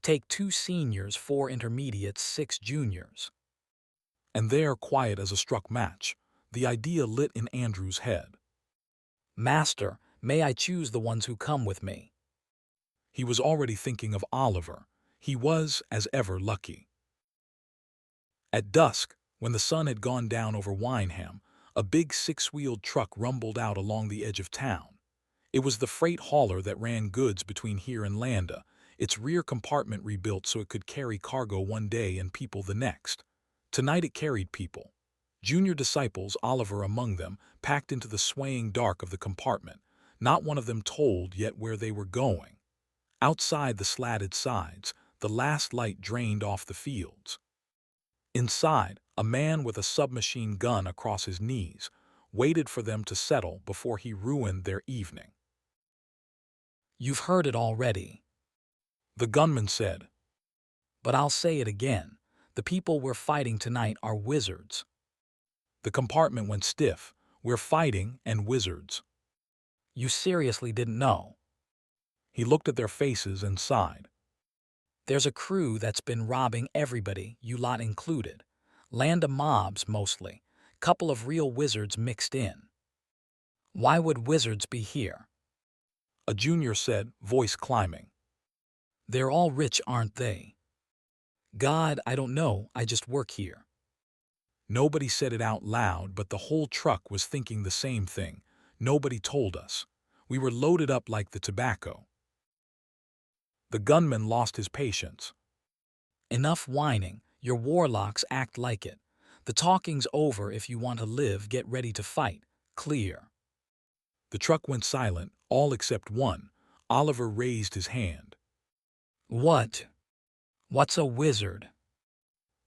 Take 2 seniors, 4 intermediates, 6 juniors. And there, quiet as a struck match, the idea lit in Andrew's head. Master, may I choose the ones who come with me? He was already thinking of Oliver. He was, as ever, lucky. At dusk, when the sun had gone down over Wineham, a big 6-wheeled truck rumbled out along the edge of town. It was the freight hauler that ran goods between here and Landa, its rear compartment rebuilt so it could carry cargo one day and people the next. Tonight it carried people. Junior disciples, Oliver among them, packed into the swaying dark of the compartment, not one of them told yet where they were going. Outside the slatted sides, the last light drained off the fields. Inside, a man with a submachine gun across his knees waited for them to settle before he ruined their evening. You've heard it already, The gunman said. but I'll say it again. The people we're fighting tonight are wizards. The compartment went stiff. We're fighting and wizards. You seriously didn't know? He looked at their faces and sighed. There's a crew that's been robbing everybody, you lot included. Land of mobs, mostly. Couple of real wizards mixed in. Why would wizards be here? A junior said, voice climbing. They're all rich, aren't they? God, I don't know, I just work here. Nobody said it out loud, but the whole truck was thinking the same thing. Nobody told us. We were loaded up like the tobacco. The gunman lost his patience. Enough whining, your warlocks act like it. The talking's over. If you want to live, get ready to fight. Clear. The truck went silent, all except one. Oliver raised his hand. What? What's a wizard?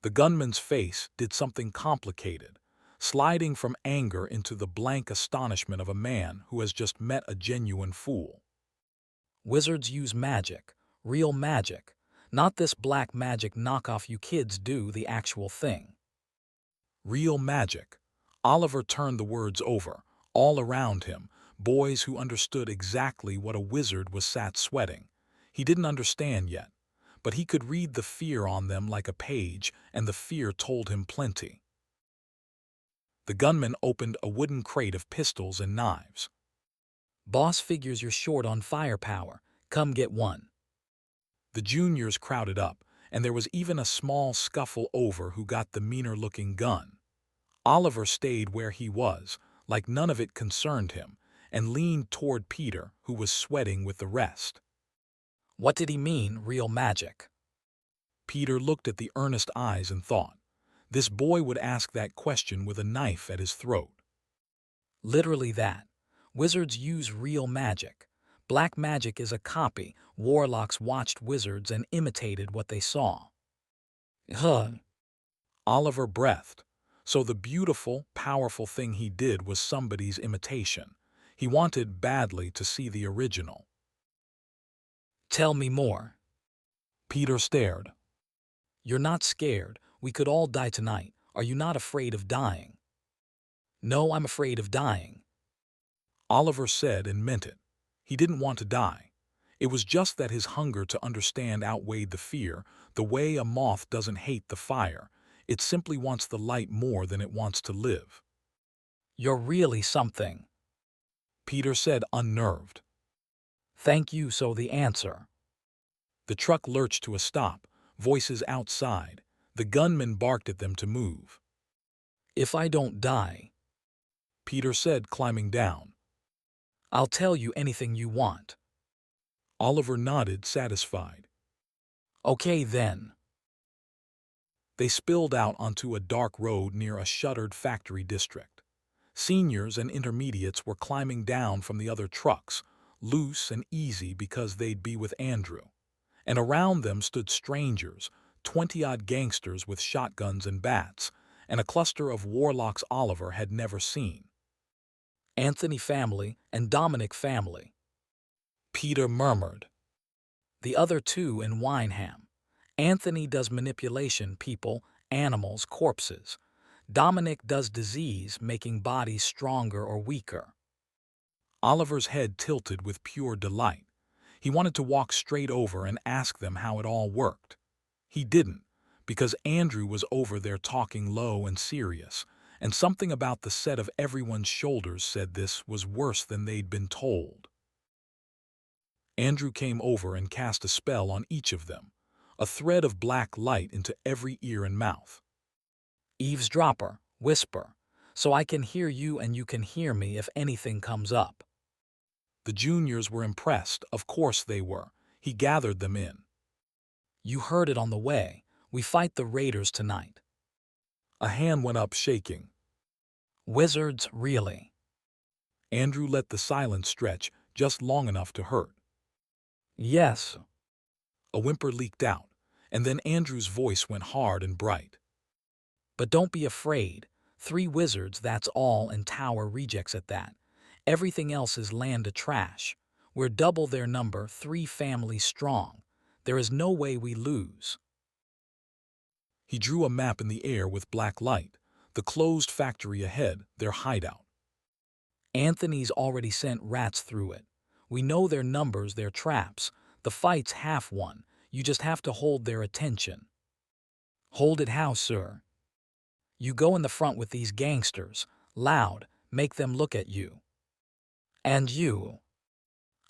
The gunman's face did something complicated, sliding from anger into the blank astonishment of a man who has just met a genuine fool. Wizards use magic, real magic, not this black magic knockoff you kids do, the actual thing. Real magic. Oliver turned the words over. All around him, boys who understood exactly what a wizard was sat sweating. He didn't understand yet, but he could read the fear on them like a page, and the fear told him plenty. The gunman opened a wooden crate of pistols and knives. Boss figures you're short on firepower. Come get one. The juniors crowded up, and there was even a small scuffle over who got the meaner-looking gun. Oliver stayed where he was, like none of it concerned him, and leaned toward Peter, who was sweating with the rest. What did he mean, real magic? Peter looked at the earnest eyes and thought, this boy would ask that question with a knife at his throat. Literally that. Wizards use real magic. Black magic is a copy. Warlocks watched wizards and imitated what they saw. Huh. Oliver breathed. So the beautiful, powerful thing he did was somebody's imitation. He wanted badly to see the original. Tell me more. Peter stared. You're not scared. We could all die tonight. Are you not afraid of dying? No, I'm afraid of dying. Oliver said and meant it. He didn't want to die. It was just that his hunger to understand outweighed the fear, the way a moth doesn't hate the fire. It simply wants the light more than it wants to live. You're really something, Peter said, unnerved. Thank you, so the answer. The truck lurched to a stop, voices outside. The gunman barked at them to move. If I don't die, Peter said, climbing down. I'll tell you anything you want. Oliver nodded, satisfied. Okay then. They spilled out onto a dark road near a shuttered factory district. Seniors and intermediates were climbing down from the other trucks, loose and easy because they'd be with Andrew. And around them stood strangers, 20-odd gangsters with shotguns and bats, and a cluster of warlocks Oliver had never seen. Anthony family and Dominic family. Peter murmured. The other two in Wineham. Anthony does manipulation, people, animals, corpses. Dominic does disease, making bodies stronger or weaker. Oliver's head tilted with pure delight. He wanted to walk straight over and ask them how it all worked. He didn't, because Andrew was over there talking low and serious, and something about the set of everyone's shoulders said this was worse than they'd been told. Andrew came over and cast a spell on each of them, a thread of black light into every ear and mouth. Eavesdropper, whisper, so I can hear you and you can hear me if anything comes up. The juniors were impressed, of course they were. He gathered them in. You heard it on the way. We fight the raiders tonight. A hand went up, shaking. Wizards, really? Andrew let the silence stretch just long enough to hurt. Yes. A whimper leaked out, and then Andrew's voice went hard and bright. But don't be afraid. 3 wizards, that's all, and tower rejects at that. Everything else is land of trash. We're double their number, 3 families strong. There is no way we lose. He drew a map in the air with black light. The closed factory ahead, their hideout. Anthony's already sent rats through it. We know their numbers, their traps. The fight's half won. You just have to hold their attention. Hold it how, sir? You go in the front with these gangsters. Loud. Make them look at you. And you.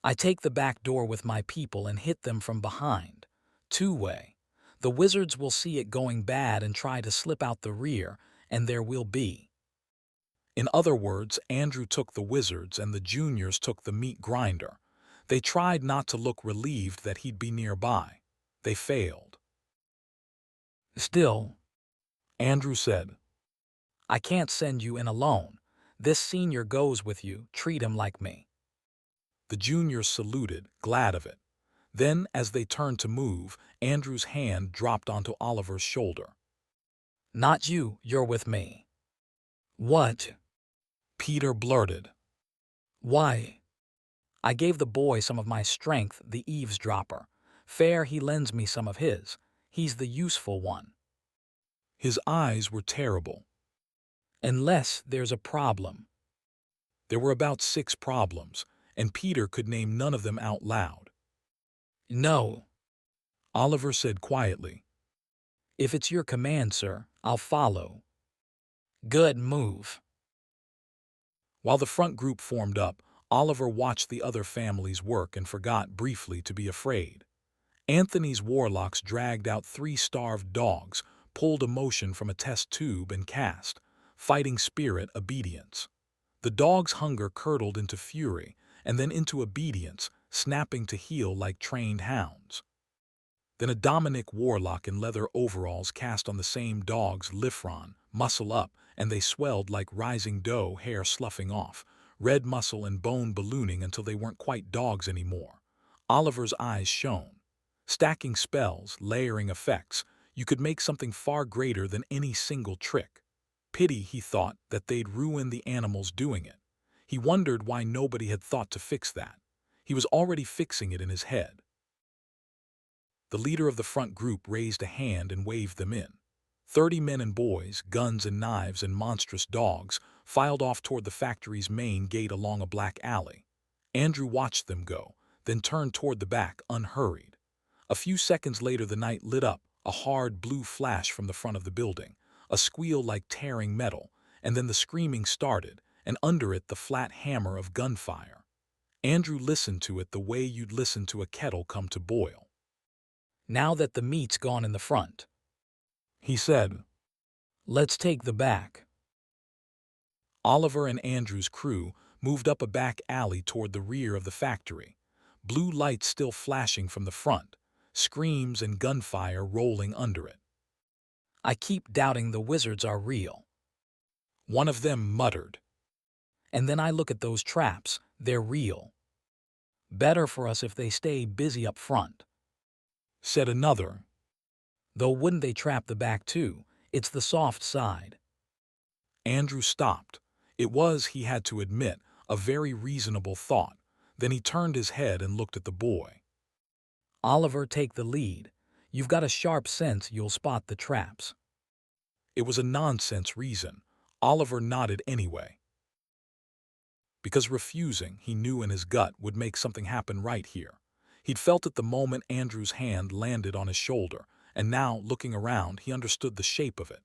I take the back door with my people and hit them from behind. Two-way. The wizards will see it going bad and try to slip out the rear, and there will be. In other words, Andrew took the wizards and the juniors took the meat grinder. They tried not to look relieved that he'd be nearby. They failed. Still, Andrew said, I can't send you in alone. This senior goes with you. Treat him like me. the juniors saluted, glad of it. Then, as they turned to move, Andrew's hand dropped onto Oliver's shoulder. Not you, you're with me. What? Peter blurted. Why? I gave the boy some of my strength, the eavesdropper. Fair he lends me some of his. He's the useful one. His eyes were terrible. Unless there's a problem. There were about 6 problems, and Peter could name none of them out loud. No. Oliver said quietly. If it's your command, sir, I'll follow. Good move. While the front group formed up, Oliver watched the other families work and forgot briefly to be afraid. Anthony's warlocks dragged out 3 starved dogs, pulled a motion from a test tube and cast, fighting spirit obedience. The dog's hunger curdled into fury and then into obedience, snapping to heel like trained hounds. Then a Dominic warlock in leather overalls cast on the same dog's liphron, muscle up, and they swelled like rising dough, hair sloughing off, red muscle and bone ballooning until they weren't quite dogs anymore. Oliver's eyes shone. Stacking spells, layering effects, you could make something far greater than any single trick. Pity, he thought, that they'd ruin the animals doing it. He wondered why nobody had thought to fix that. He was already fixing it in his head. The leader of the front group raised a hand and waved them in. 30 men and boys, guns and knives and monstrous dogs, filed off toward the factory's main gate along a black alley. Andrew watched them go, then turned toward the back, unhurried. A few seconds later the night lit up, a hard blue flash from the front of the building, a squeal like tearing metal, and then the screaming started, and under it the flat hammer of gunfire. Andrew listened to it the way you'd listen to a kettle come to boil. Now that the meat's gone in the front, He said, let's take the back. Oliver and Andrew's crew moved up a back alley toward the rear of the factory, blue lights still flashing from the front, screams and gunfire rolling under it. I keep doubting the wizards are real. One of them muttered. And then I look at those traps, they're real. Better for us if they stay busy up front. Said another. Though wouldn't they trap the back too? It's the soft side. Andrew stopped. It was, he had to admit, a very reasonable thought. Then he turned his head and looked at the boy. Oliver, take the lead. You've got a sharp sense you'll spot the traps. It was a nonsense reason. Oliver nodded anyway. Because refusing, he knew in his gut, would make something happen right here. He'd felt it the moment Andrew's hand landed on his shoulder, and now, looking around, he understood the shape of it.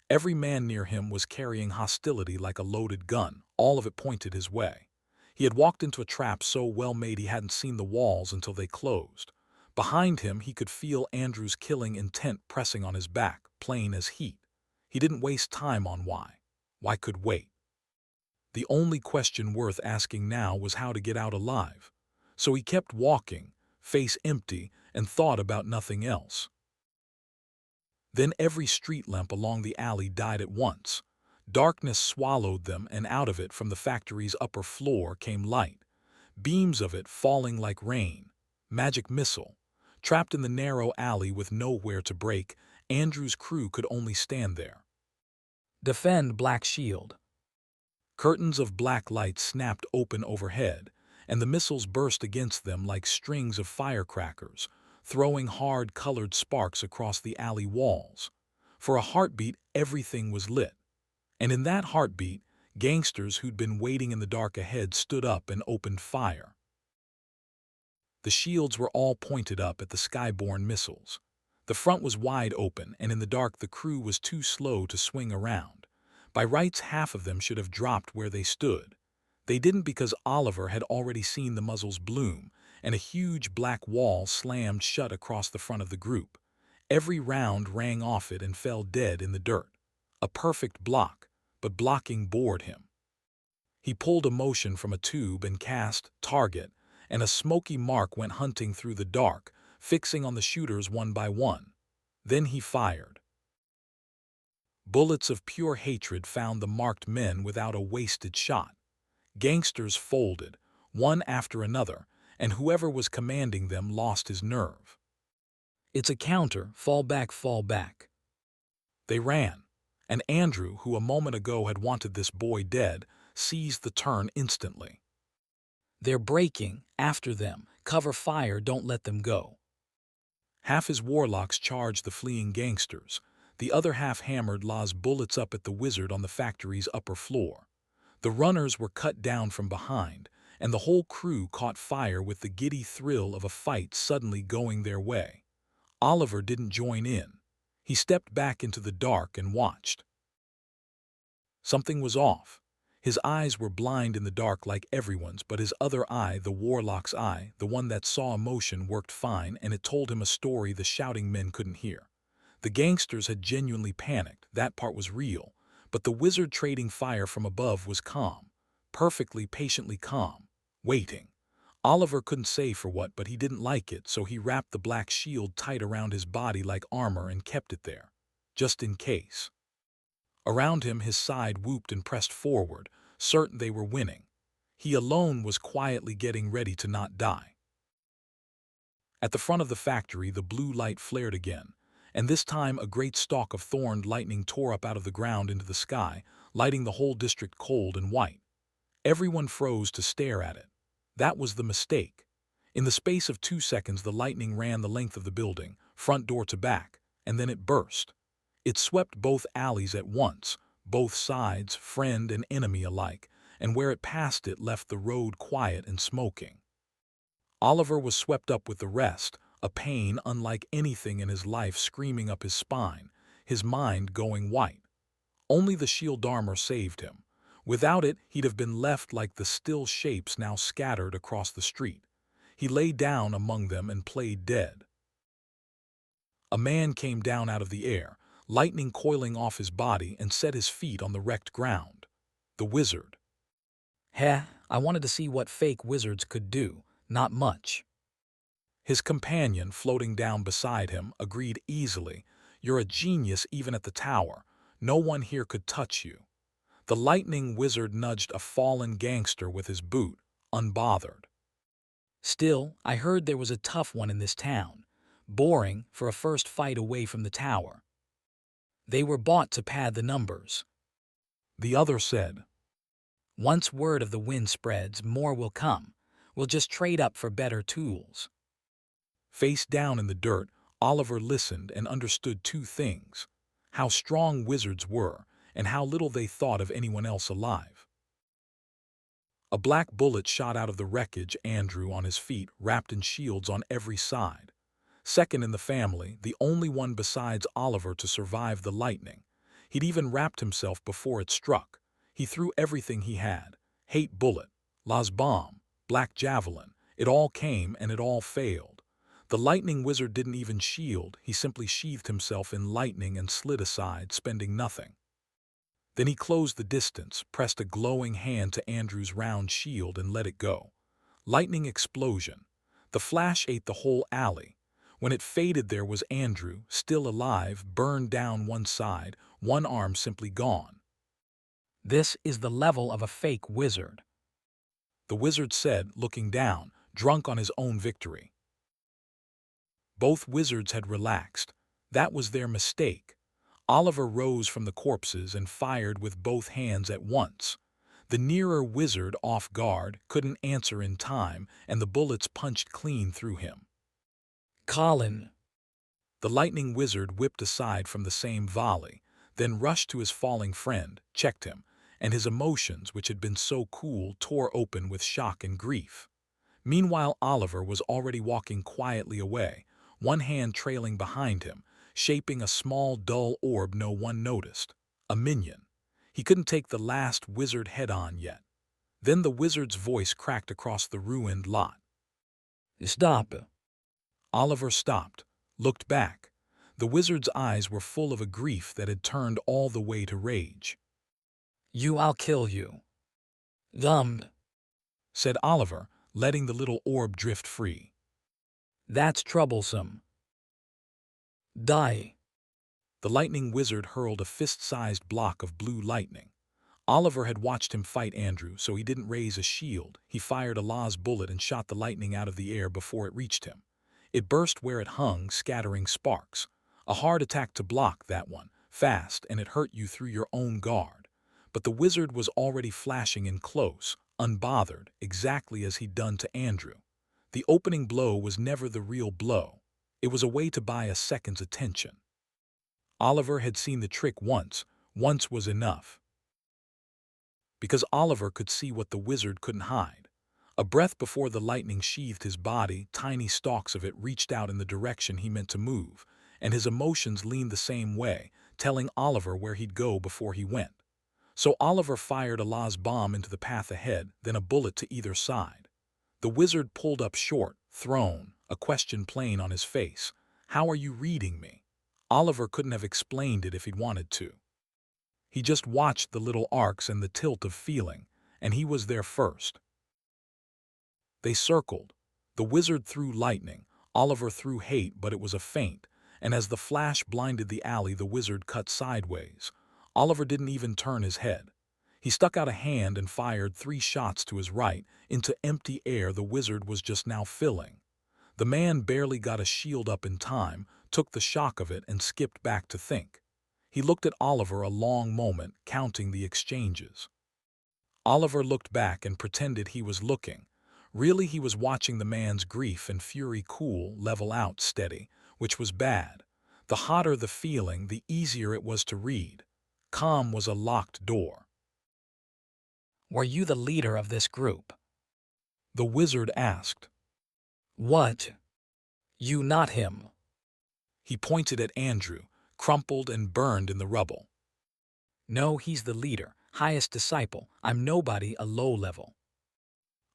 Every man near him was carrying hostility like a loaded gun, all of it pointed his way. He had walked into a trap so well made he hadn't seen the walls until they closed. Behind him, he could feel Andrew's killing intent pressing on his back, plain as heat. He didn't waste time on why. Why could wait? The only question worth asking now was how to get out alive. So he kept walking, face empty, and thought about nothing else. Then every street lamp along the alley died at once. Darkness swallowed them, and out of it, from the factory's upper floor, came light. Beams of it falling like rain. Magic missile. Trapped in the narrow alley with nowhere to break, Andrew's crew could only stand there. Defend, Black Shield. Curtains of black light snapped open overhead, and the missiles burst against them like strings of firecrackers, throwing hard colored sparks across the alley walls. For a heartbeat, everything was lit. And in that heartbeat, gangsters who'd been waiting in the dark ahead stood up and opened fire. The shields were all pointed up at the skyborne missiles. The front was wide open, and in the dark the crew was too slow to swing around. By rights, half of them should have dropped where they stood. They didn't because Oliver had already seen the muzzles bloom, and a huge black wall slammed shut across the front of the group. Every round rang off it and fell dead in the dirt. A perfect block, but blocking bored him. He pulled a motion from a tube and cast target, and a smoky mark went hunting through the dark, fixing on the shooters one by one. Then he fired. Bullets of pure hatred found the marked men without a wasted shot. Gangsters folded, one after another, and whoever was commanding them lost his nerve. It's a counter, fall back, fall back. They ran, and Andrew, who a moment ago had wanted this boy dead, seized the turn instantly. They're breaking, after them, cover fire, don't let them go. Half his warlocks charged the fleeing gangsters, the other half hammered La's bullets up at the wizard on the factory's upper floor. The runners were cut down from behind, and the whole crew caught fire with the giddy thrill of a fight suddenly going their way. Oliver didn't join in. He stepped back into the dark and watched. Something was off. His eyes were blind in the dark like everyone's, but his other eye, the warlock's eye, the one that saw emotion, worked fine, and it told him a story the shouting men couldn't hear. The gangsters had genuinely panicked, that part was real, but the wizard trading fire from above was calm, perfectly patiently calm, waiting. Oliver couldn't say for what, but he didn't like it, so he wrapped the black shield tight around his body like armor and kept it there, just in case. Around him, his side whooped and pressed forward, certain they were winning. He alone was quietly getting ready to not die. At the front of the factory, the blue light flared again, and this time a great stalk of thorned lightning tore up out of the ground into the sky, lighting the whole district cold and white. Everyone froze to stare at it. That was the mistake. In the space of 2 seconds, the lightning ran the length of the building, front door to back, and then it burst. It swept both alleys at once, both sides, friend and enemy alike, and where it passed it left the road quiet and smoking. Oliver was swept up with the rest, a pain unlike anything in his life screaming up his spine, his mind going white. Only the shield armor saved him. Without it, he'd have been left like the still shapes now scattered across the street. He lay down among them and played dead. A man came down out of the air, lightning coiling off his body, and set his feet on the wrecked ground. The wizard. Heh, I wanted to see what fake wizards could do, not much. His companion, floating down beside him, agreed easily. You're a genius even at the tower. No one here could touch you. The lightning wizard nudged a fallen gangster with his boot, unbothered. Still, I heard there was a tough one in this town. Boring for a first fight away from the tower. They were bought to pad the numbers. The other said. Once word of the wind spreads, more will come. We'll just trade up for better tools. Face down in the dirt, Oliver listened and understood two things: how strong wizards were and how little they thought of anyone else alive. A black bullet shot out of the wreckage, Andrew on his feet, wrapped in shields on every side. Second in the family, the only one besides Oliver to survive the lightning. He'd even wrapped himself before it struck. He threw everything he had. Hate bullet, Las bomb, black javelin. It all came and it all failed. The lightning wizard didn't even shield. He simply sheathed himself in lightning and slid aside, spending nothing. Then he closed the distance, pressed a glowing hand to Andrew's round shield and let it go. Lightning explosion. The flash ate the whole alley. When it faded, there was Andrew, still alive, burned down one side, one arm simply gone. This is the level of a fake wizard, the wizard said, looking down, drunk on his own victory. Both wizards had relaxed. That was their mistake. Oliver rose from the corpses and fired with both hands at once. The The nearer wizard, off guard, couldn't answer in time, and the bullets punched clean through him. Colin. The lightning wizard whipped aside from the same volley, then rushed to his falling friend, checked him, and his emotions, which had been so cool, tore open with shock and grief. Meanwhile, Oliver was already walking quietly away, one hand trailing behind him, shaping a small, dull orb no one noticed. A minion. He couldn't take the last wizard head-on yet. Then the wizard's voice cracked across the ruined lot. Stop. Oliver stopped, looked back. The wizard's eyes were full of a grief that had turned all the way to rage. I'll kill you. Gum. Said Oliver, letting the little orb drift free. That's troublesome. Die. The lightning wizard hurled a fist-sized block of blue lightning. Oliver had watched him fight Andrew, so he didn't raise a shield. He fired Allah's bullet and shot the lightning out of the air before it reached him. It burst where it hung, scattering sparks. A hard attack to block, that one, fast, and it hurt you through your own guard. But the wizard was already flashing in close, unbothered, exactly as he'd done to Andrew. The opening blow was never the real blow. It was a way to buy a second's attention. Oliver had seen the trick once. Once was enough. Because Oliver could see what the wizard couldn't hide. A breath before the lightning sheathed his body, tiny stalks of it reached out in the direction he meant to move, and his emotions leaned the same way, telling Oliver where he'd go before he went. So Oliver fired Allah's bomb into the path ahead, then a bullet to either side. The wizard pulled up short, thrown, a question plain on his face. How are you reading me? Oliver couldn't have explained it if he'd wanted to. He just watched the little arcs and the tilt of feeling, and he was there first. They circled. The wizard threw lightning, Oliver threw hate, but it was a feint, and as the flash blinded the alley, the wizard cut sideways. Oliver didn't even turn his head. He stuck out a hand and fired 3 shots to his right, into empty air the wizard was just now filling. The man barely got a shield up in time, took the shock of it, and skipped back to think. He looked at Oliver a long moment, counting the exchanges. Oliver looked back and pretended he was looking. Really, he was watching the man's grief and fury cool, level out steady, which was bad. The hotter the feeling, the easier it was to read. Calm was a locked door. Were you the leader of this group? The wizard asked. What? You, not him. He pointed at Andrew, crumpled and burned in the rubble. No, he's the leader, highest disciple. I'm nobody, a low level.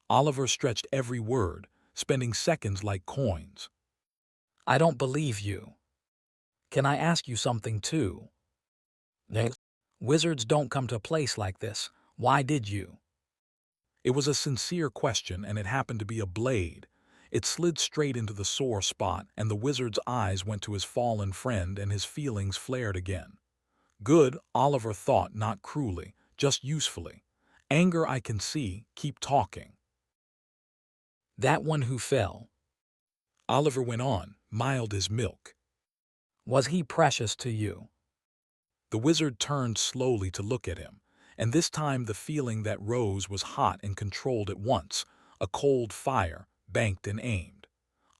Oliver stretched every word, spending seconds like coins. I don't believe you. Can I ask you something too? Wizards don't come to a place like this. Why did you? It was a sincere question, and it happened to be a blade. It slid straight into the sore spot, and the wizard's eyes went to his fallen friend, and his feelings flared again. Good, Oliver thought, not cruelly, just usefully. Anger I can see, keep talking. That one who fell. Oliver went on, mild as milk. Was he precious to you? The wizard turned slowly to look at him, and this time the feeling that rose was hot and controlled at once, a cold fire, banked and aimed.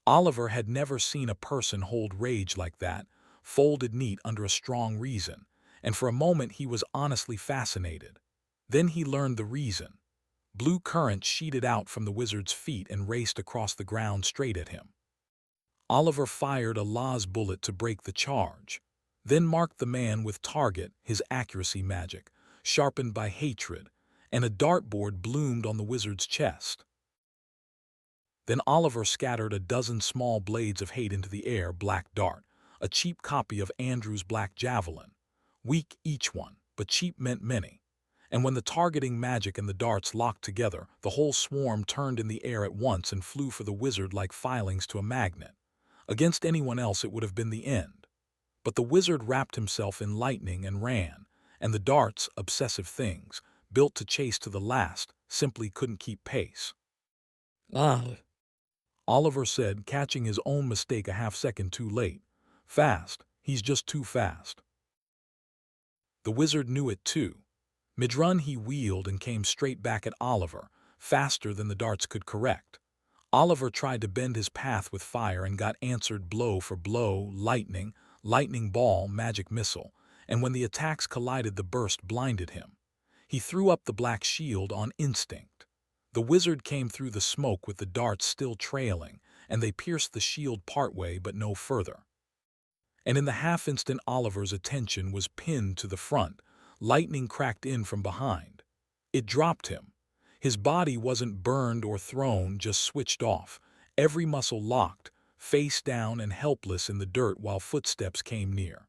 Oliver had never seen a person hold rage like that, folded neat under a strong reason, and for a moment he was honestly fascinated. Then he learned the reason. Blue current sheeted out from the wizard's feet and raced across the ground straight at him. Oliver fired Allah's bullet to break the charge, then marked the man with target, his accuracy magic, sharpened by hatred, and a dartboard bloomed on the wizard's chest. Then Oliver scattered a dozen small blades of hate into the air, black dart, a cheap copy of Andrew's black javelin. Weak each one, but cheap meant many. And when the targeting magic and the darts locked together, the whole swarm turned in the air at once and flew for the wizard like filings to a magnet. Against anyone else it would have been the end. But the wizard wrapped himself in lightning and ran, and the darts, obsessive things, built to chase to the last, simply couldn't keep pace. Oliver said, catching his own mistake a half-second too late. Fast, he's just too fast. The wizard knew it too. Mid-run he wheeled and came straight back at Oliver, faster than the darts could correct. Oliver tried to bend his path with fire and got answered blow for blow, lightning ball, magic missile, and when the attacks collided the burst blinded him. He threw up the black shield on instinct. The wizard came through the smoke with the darts still trailing, and they pierced the shield partway but no further. And in the half-instant Oliver's attention was pinned to the front, lightning cracked in from behind. It dropped him. His body wasn't burned or thrown, just switched off, every muscle locked, face down and helpless in the dirt while footsteps came near.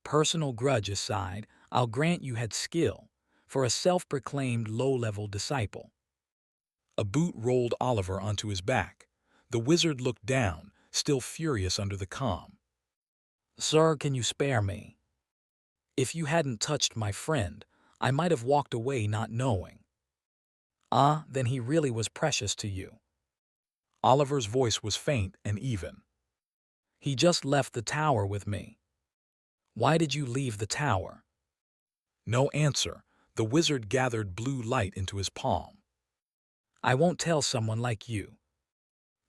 Personal grudge aside, I'll grant you had skill, for a self-proclaimed low-level disciple. A boot rolled Oliver onto his back. The wizard looked down, still furious under the calm. Sir, can you spare me? If you hadn't touched my friend, I might have walked away not knowing. Ah, then he really was precious to you. Oliver's voice was faint and even. He just left the tower with me. Why did you leave the tower? No answer. The wizard gathered blue light into his palm. I won't tell someone like you.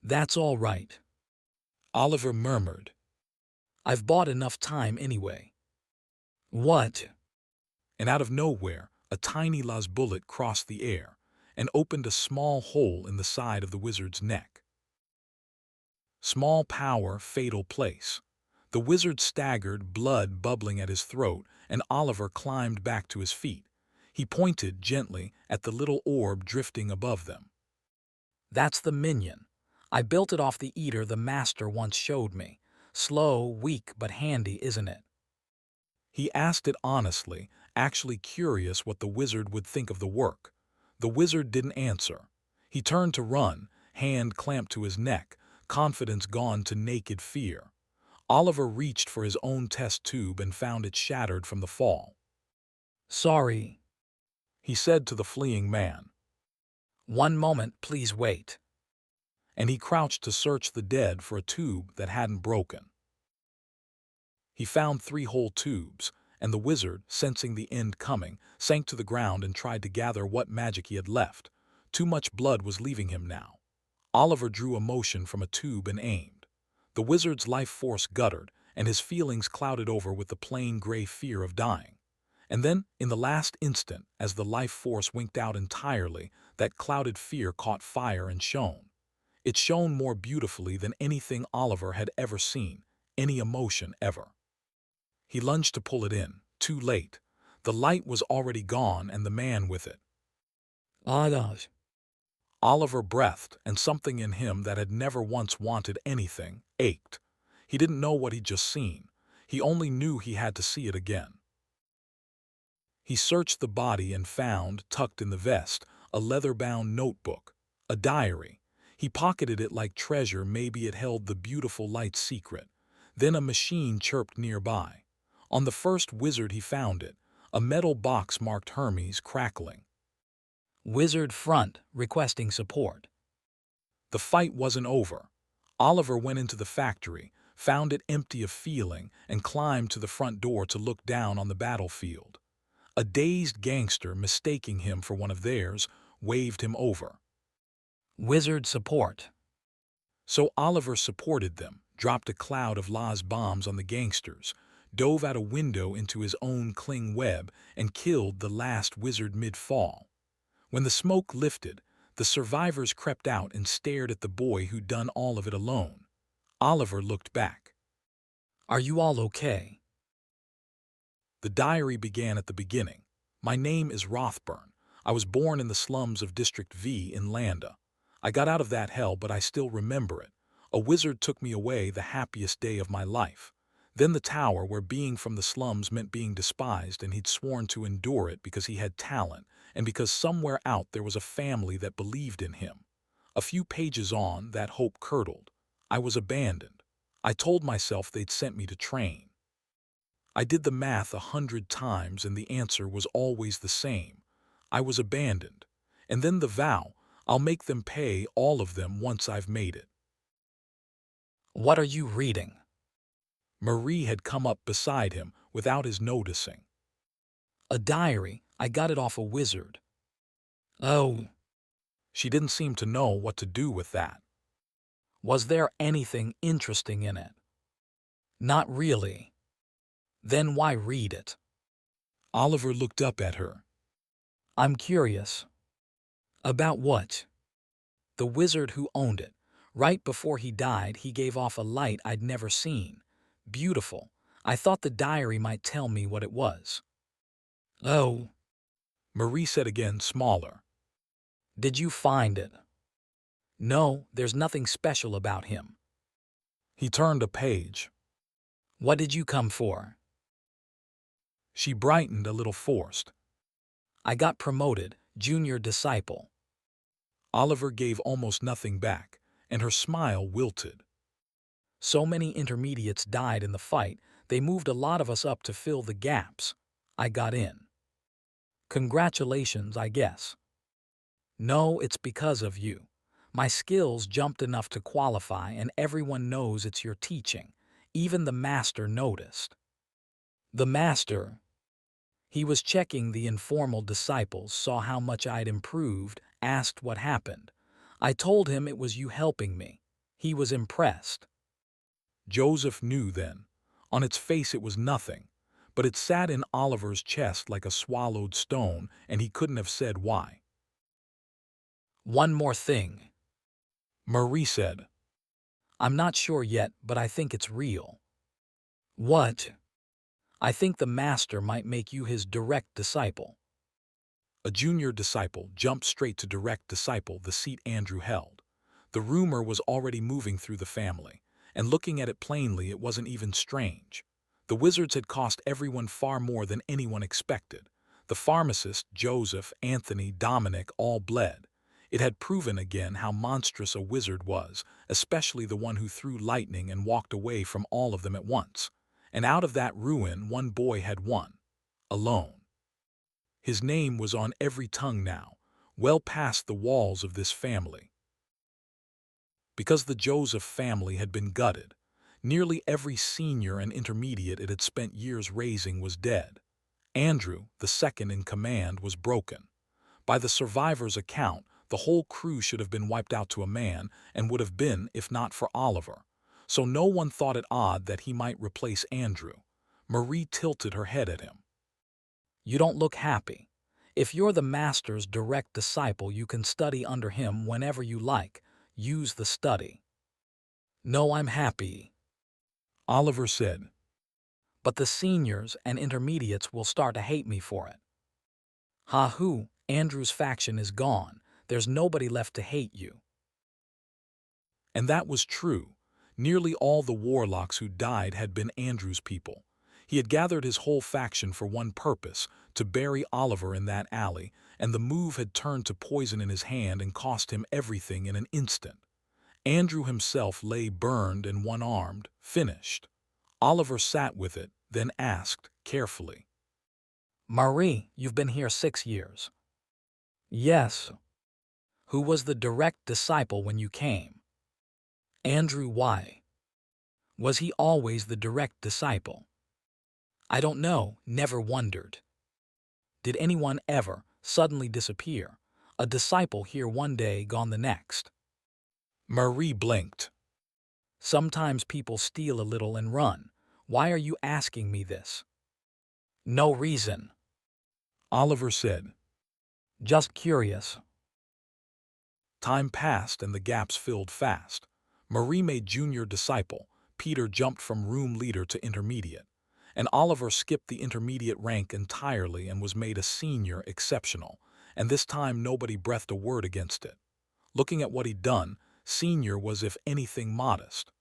That's all right. Oliver murmured. I've bought enough time anyway. What? And out of nowhere, a tiny las bullet crossed the air and opened a small hole in the side of the wizard's neck. Small power, fatal place. The wizard staggered, blood bubbling at his throat, and Oliver climbed back to his feet. He pointed gently at the little orb drifting above them. That's the minion. I built it off the eater the master once showed me. Slow, weak, but handy, isn't it? He asked it honestly, actually curious what the wizard would think of the work. The wizard didn't answer. He turned to run, hand clamped to his neck, confidence gone to naked fear. Oliver reached for his own test tube and found it shattered from the fall. Sorry, He said to the fleeing man. one moment, please wait. And he crouched to search the dead for a tube that hadn't broken. He found 3 whole tubes, and the wizard, sensing the end coming, sank to the ground and tried to gather what magic he had left. Too much blood was leaving him now. Oliver drew a motion from a tube and aimed. The wizard's life force guttered, and his feelings clouded over with the plain gray fear of dying. And then, in the last instant, as the life force winked out entirely, that clouded fear caught fire and shone. It shone more beautifully than anything Oliver had ever seen, any emotion ever. He lunged to pull it in, too late. The light was already gone and the man with it. Gosh. Oliver breathed, and something in him that had never once wanted anything ached. He didn't know what he'd just seen. He only knew he had to see it again. He searched the body and found, tucked in the vest, a leather-bound notebook, a diary. He pocketed it like treasure, maybe it held the beautiful light's secret. Then a machine chirped nearby. On the first wizard he found it, a metal box marked Hermes, crackling. Wizard front, requesting support. The fight wasn't over. Oliver went into the factory, found it empty of feeling, and climbed to the front door to look down on the battlefield. A dazed gangster, mistaking him for one of theirs, waved him over. Wizard support. So Oliver supported them, dropped a cloud of La's bombs on the gangsters, dove out a window into his own cling web, and killed the last wizard mid-fall. When the smoke lifted, the survivors crept out and stared at the boy who'd done all of it alone. Oliver looked back. Are you all okay? The diary began at the beginning. My name is Rothburn. I was born in the slums of District V in Landa. I got out of that hell, but I still remember it. A wizard took me away the happiest day of my life. Then the tower, where being from the slums meant being despised, and he'd sworn to endure it because he had talent, and because somewhere out there was a family that believed in him. A few pages on, that hope curdled. I was abandoned. I told myself they'd sent me to train. I did the math 100 times, and the answer was always the same. I was abandoned. And then the vow, I'll make them pay, all of them, once I've made it. What are you reading? Marie had come up beside him without his noticing. A diary. I got it off a wizard. Oh, She didn't seem to know what to do with that. was there anything interesting in it? Not really. Then why read it? Oliver looked up at her. I'm curious. About what? The wizard who owned it. Right before he died, he gave off a light I'd never seen. Beautiful. I thought the diary might tell me what it was. Oh, Marie said again, smaller. did you find it? No, there's nothing special about him. He turned a page. What did you come for? She brightened a little forced. I got promoted, junior disciple. Oliver gave almost nothing back, and her smile wilted. So many intermediates died in the fight, they moved a lot of us up to fill the gaps. I got in. Congratulations, I guess. No, it's because of you. My skills jumped enough to qualify, and everyone knows it's your teaching. Even the master noticed. The master, he was checking the informal disciples, saw how much I'd improved, asked what happened. I told him it was you helping me. He was impressed. Joseph knew then. On its face it was nothing, but it sat in Oliver's chest like a swallowed stone, and he couldn't have said why. One more thing. Marie said. I'm not sure yet, but I think it's real. What? I think the master might make you his direct disciple. A junior disciple jumped straight to direct disciple, the seat Andrew held. The rumor was already moving through the family, and looking at it plainly, it wasn't even strange. The wizards had cost everyone far more than anyone expected. The pharmacist, Joseph, Anthony, Dominic, all bled. It had proven again how monstrous a wizard was, especially the one who threw lightning and walked away from all of them at once. And out of that ruin, one boy had won. Alone. His name was on every tongue now, well past the walls of this family. Because the Joseph family had been gutted, nearly every senior and intermediate it had spent years raising was dead. Andrew, the second in command, was broken. By the survivors' account, the whole crew should have been wiped out to a man, and would have been if not for Oliver. So no one thought it odd that he might replace Andrew. Marie tilted her head at him. You don't look happy. If you're the master's direct disciple, you can study under him whenever you like. Use the study. No, I'm happy, Oliver said. but the seniors and intermediates will start to hate me for it. Ha-hoo, Andrew's faction is gone. There's nobody left to hate you. And that was true. Nearly all the warlocks who died had been Andrew's people. He had gathered his whole faction for one purpose, to bury Oliver in that alley, and the move had turned to poison in his hand and cost him everything in an instant. Andrew himself lay burned and one-armed, finished. Oliver sat with it, then asked, carefully. Marie, you've been here 6 years. Yes. Who was the direct disciple when you came? Andrew. Why? Was he always the direct disciple? I don't know, never wondered. Did anyone ever suddenly disappear? A disciple here one day, gone the next. Marie blinked. Sometimes people steal a little and run. Why are you asking me this? No reason. Oliver said. Just curious. Time passed and the gaps filled fast. Marie made junior disciple, Peter jumped from room leader to intermediate, and Oliver skipped the intermediate rank entirely and was made a senior exceptional, and this time nobody breathed a word against it. Looking at what he'd done, senior was if anything modest.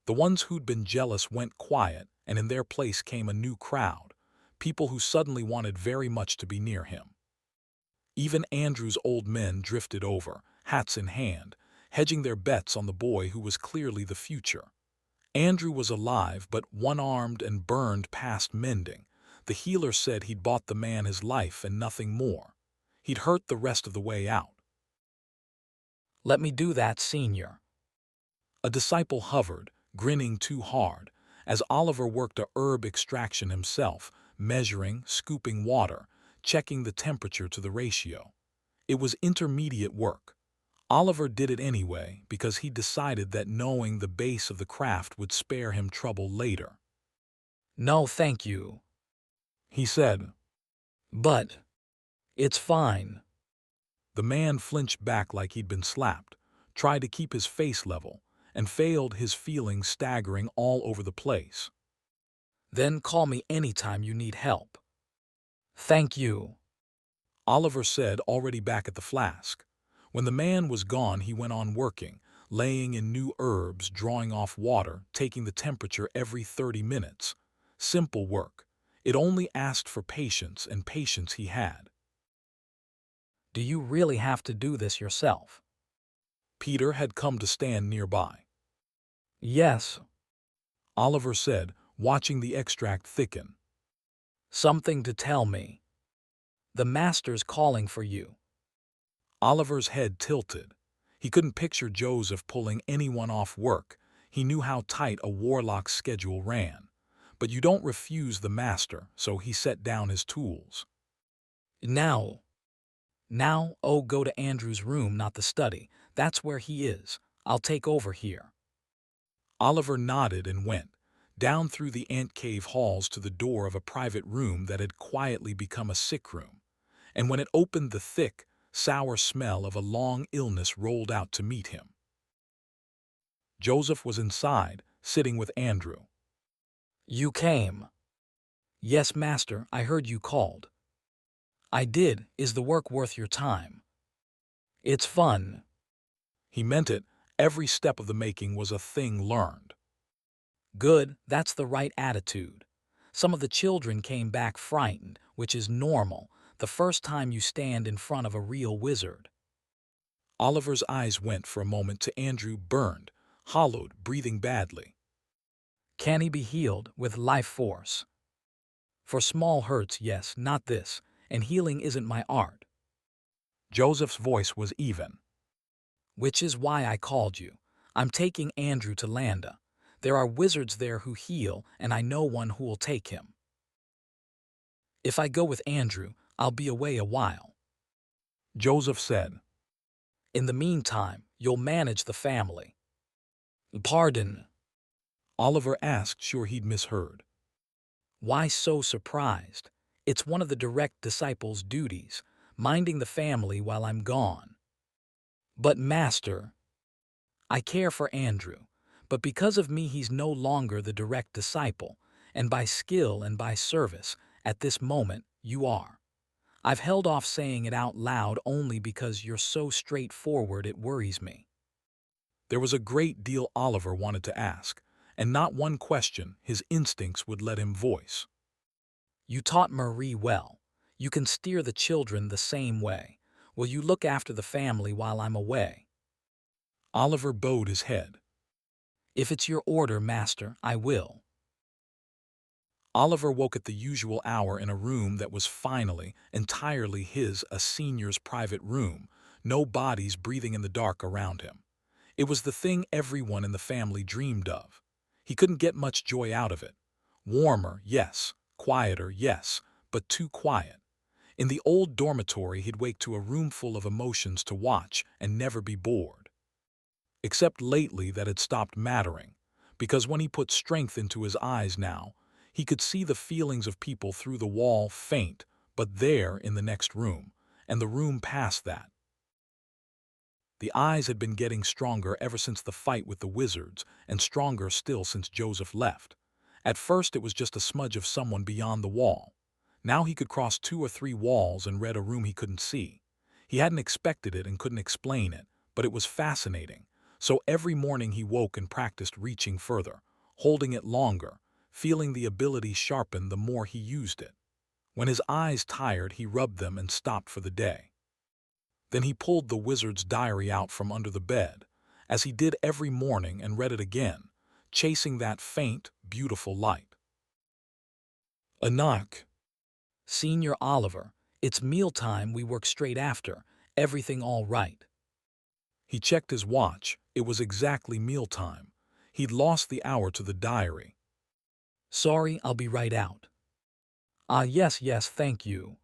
The ones who'd been jealous went quiet, and in their place came a new crowd, people who suddenly wanted very much to be near him. Even Andrew's old men drifted over, hats in hand, hedging their bets on the boy who was clearly the future. Andrew was alive, but one-armed and burned past mending. The healer said he'd bought the man his life and nothing more. He'd hurt the rest of the way out. Let me do that, senior. A disciple hovered, grinning too hard, as Oliver worked a herb extraction himself, measuring, scooping water, checking the temperature to the ratio. It was intermediate work. Oliver did it anyway because he decided that knowing the base of the craft would spare him trouble later. No, thank you. He said. But it's fine. The man flinched back like he'd been slapped, tried to keep his face level, and failed, his feelings staggering all over the place. Then call me anytime you need help. Thank you. Oliver said, already back at the flask. When the man was gone, he went on working, laying in new herbs, drawing off water, taking the temperature every 30 minutes. Simple work. It only asked for patience, and patience he had. Do you really have to do this yourself? Peter had come to stand nearby. Yes. Oliver said, watching the extract thicken. Something to tell me. The master's calling for you. Oliver's head tilted. He couldn't picture Joseph pulling anyone off work. He knew how tight a warlock's schedule ran. But you don't refuse the master, so he set down his tools. Now, oh, go to Andrew's room, not the study. That's where he is. I'll take over here. Oliver nodded and went, down through the ant cave halls to the door of a private room that had quietly become a sick room. And when it opened, the thick, sour smell of a long illness rolled out to meet him. Joseph was inside, sitting with Andrew. You came. Yes, master, I heard you called. I did. Is the work worth your time? It's fun. He meant it. Every step of the making was a thing learned. Good, that's the right attitude. Some of the children came back frightened, which is normal, the first time you stand in front of a real wizard. Oliver's eyes went for a moment to Andrew, burned, hollowed, breathing badly. Can he be healed with life force? For small hurts, yes, not this, and healing isn't my art. Joseph's voice was even. Which is why I called you. I'm taking Andrew to Landa. There are wizards there who heal, and I know one who will take him. If I go with Andrew, I'll be away a while. Joseph said. In the meantime, you'll manage the family. Pardon? Oliver asked, sure he'd misheard. Why so surprised? It's one of the direct disciples' duties, minding the family while I'm gone. But master, I care for Andrew, but because of me he's no longer the direct disciple, and by skill and by service, at this moment, you are. I've held off saying it out loud only because you're so straightforward it worries me. There was a great deal Oliver wanted to ask, and not one question his instincts would let him voice. You taught Marie well. You can steer the children the same way. Will you look after the family while I'm away? Oliver bowed his head. If it's your order, master, I will. Oliver woke at the usual hour in a room that was finally entirely his, a senior's private room, no bodies breathing in the dark around him. It was the thing everyone in the family dreamed of. He couldn't get much joy out of it. Warmer, yes. Quieter, yes, but too quiet. In the old dormitory, he'd wake to a room full of emotions to watch and never be bored. Except lately that had stopped mattering, because when he put strength into his eyes now, he could see the feelings of people through the wall, faint, but there in the next room, and the room past that. The eyes had been getting stronger ever since the fight with the wizards, and stronger still since Joseph left. At first it was just a smudge of someone beyond the wall. Now he could cross 2 or 3 walls and read a room he couldn't see. He hadn't expected it and couldn't explain it, but it was fascinating. So every morning he woke and practiced reaching further, holding it longer, feeling the ability sharpen the more he used it. When his eyes tired, he rubbed them and stopped for the day. Then he pulled the wizard's diary out from under the bed, as he did every morning, and read it again, chasing that faint, beautiful light. A knock. Senior Oliver, it's mealtime, we work straight after. Everything all right? He checked his watch. It was exactly mealtime. He'd lost the hour to the diary. Sorry, I'll be right out. Yes, thank you.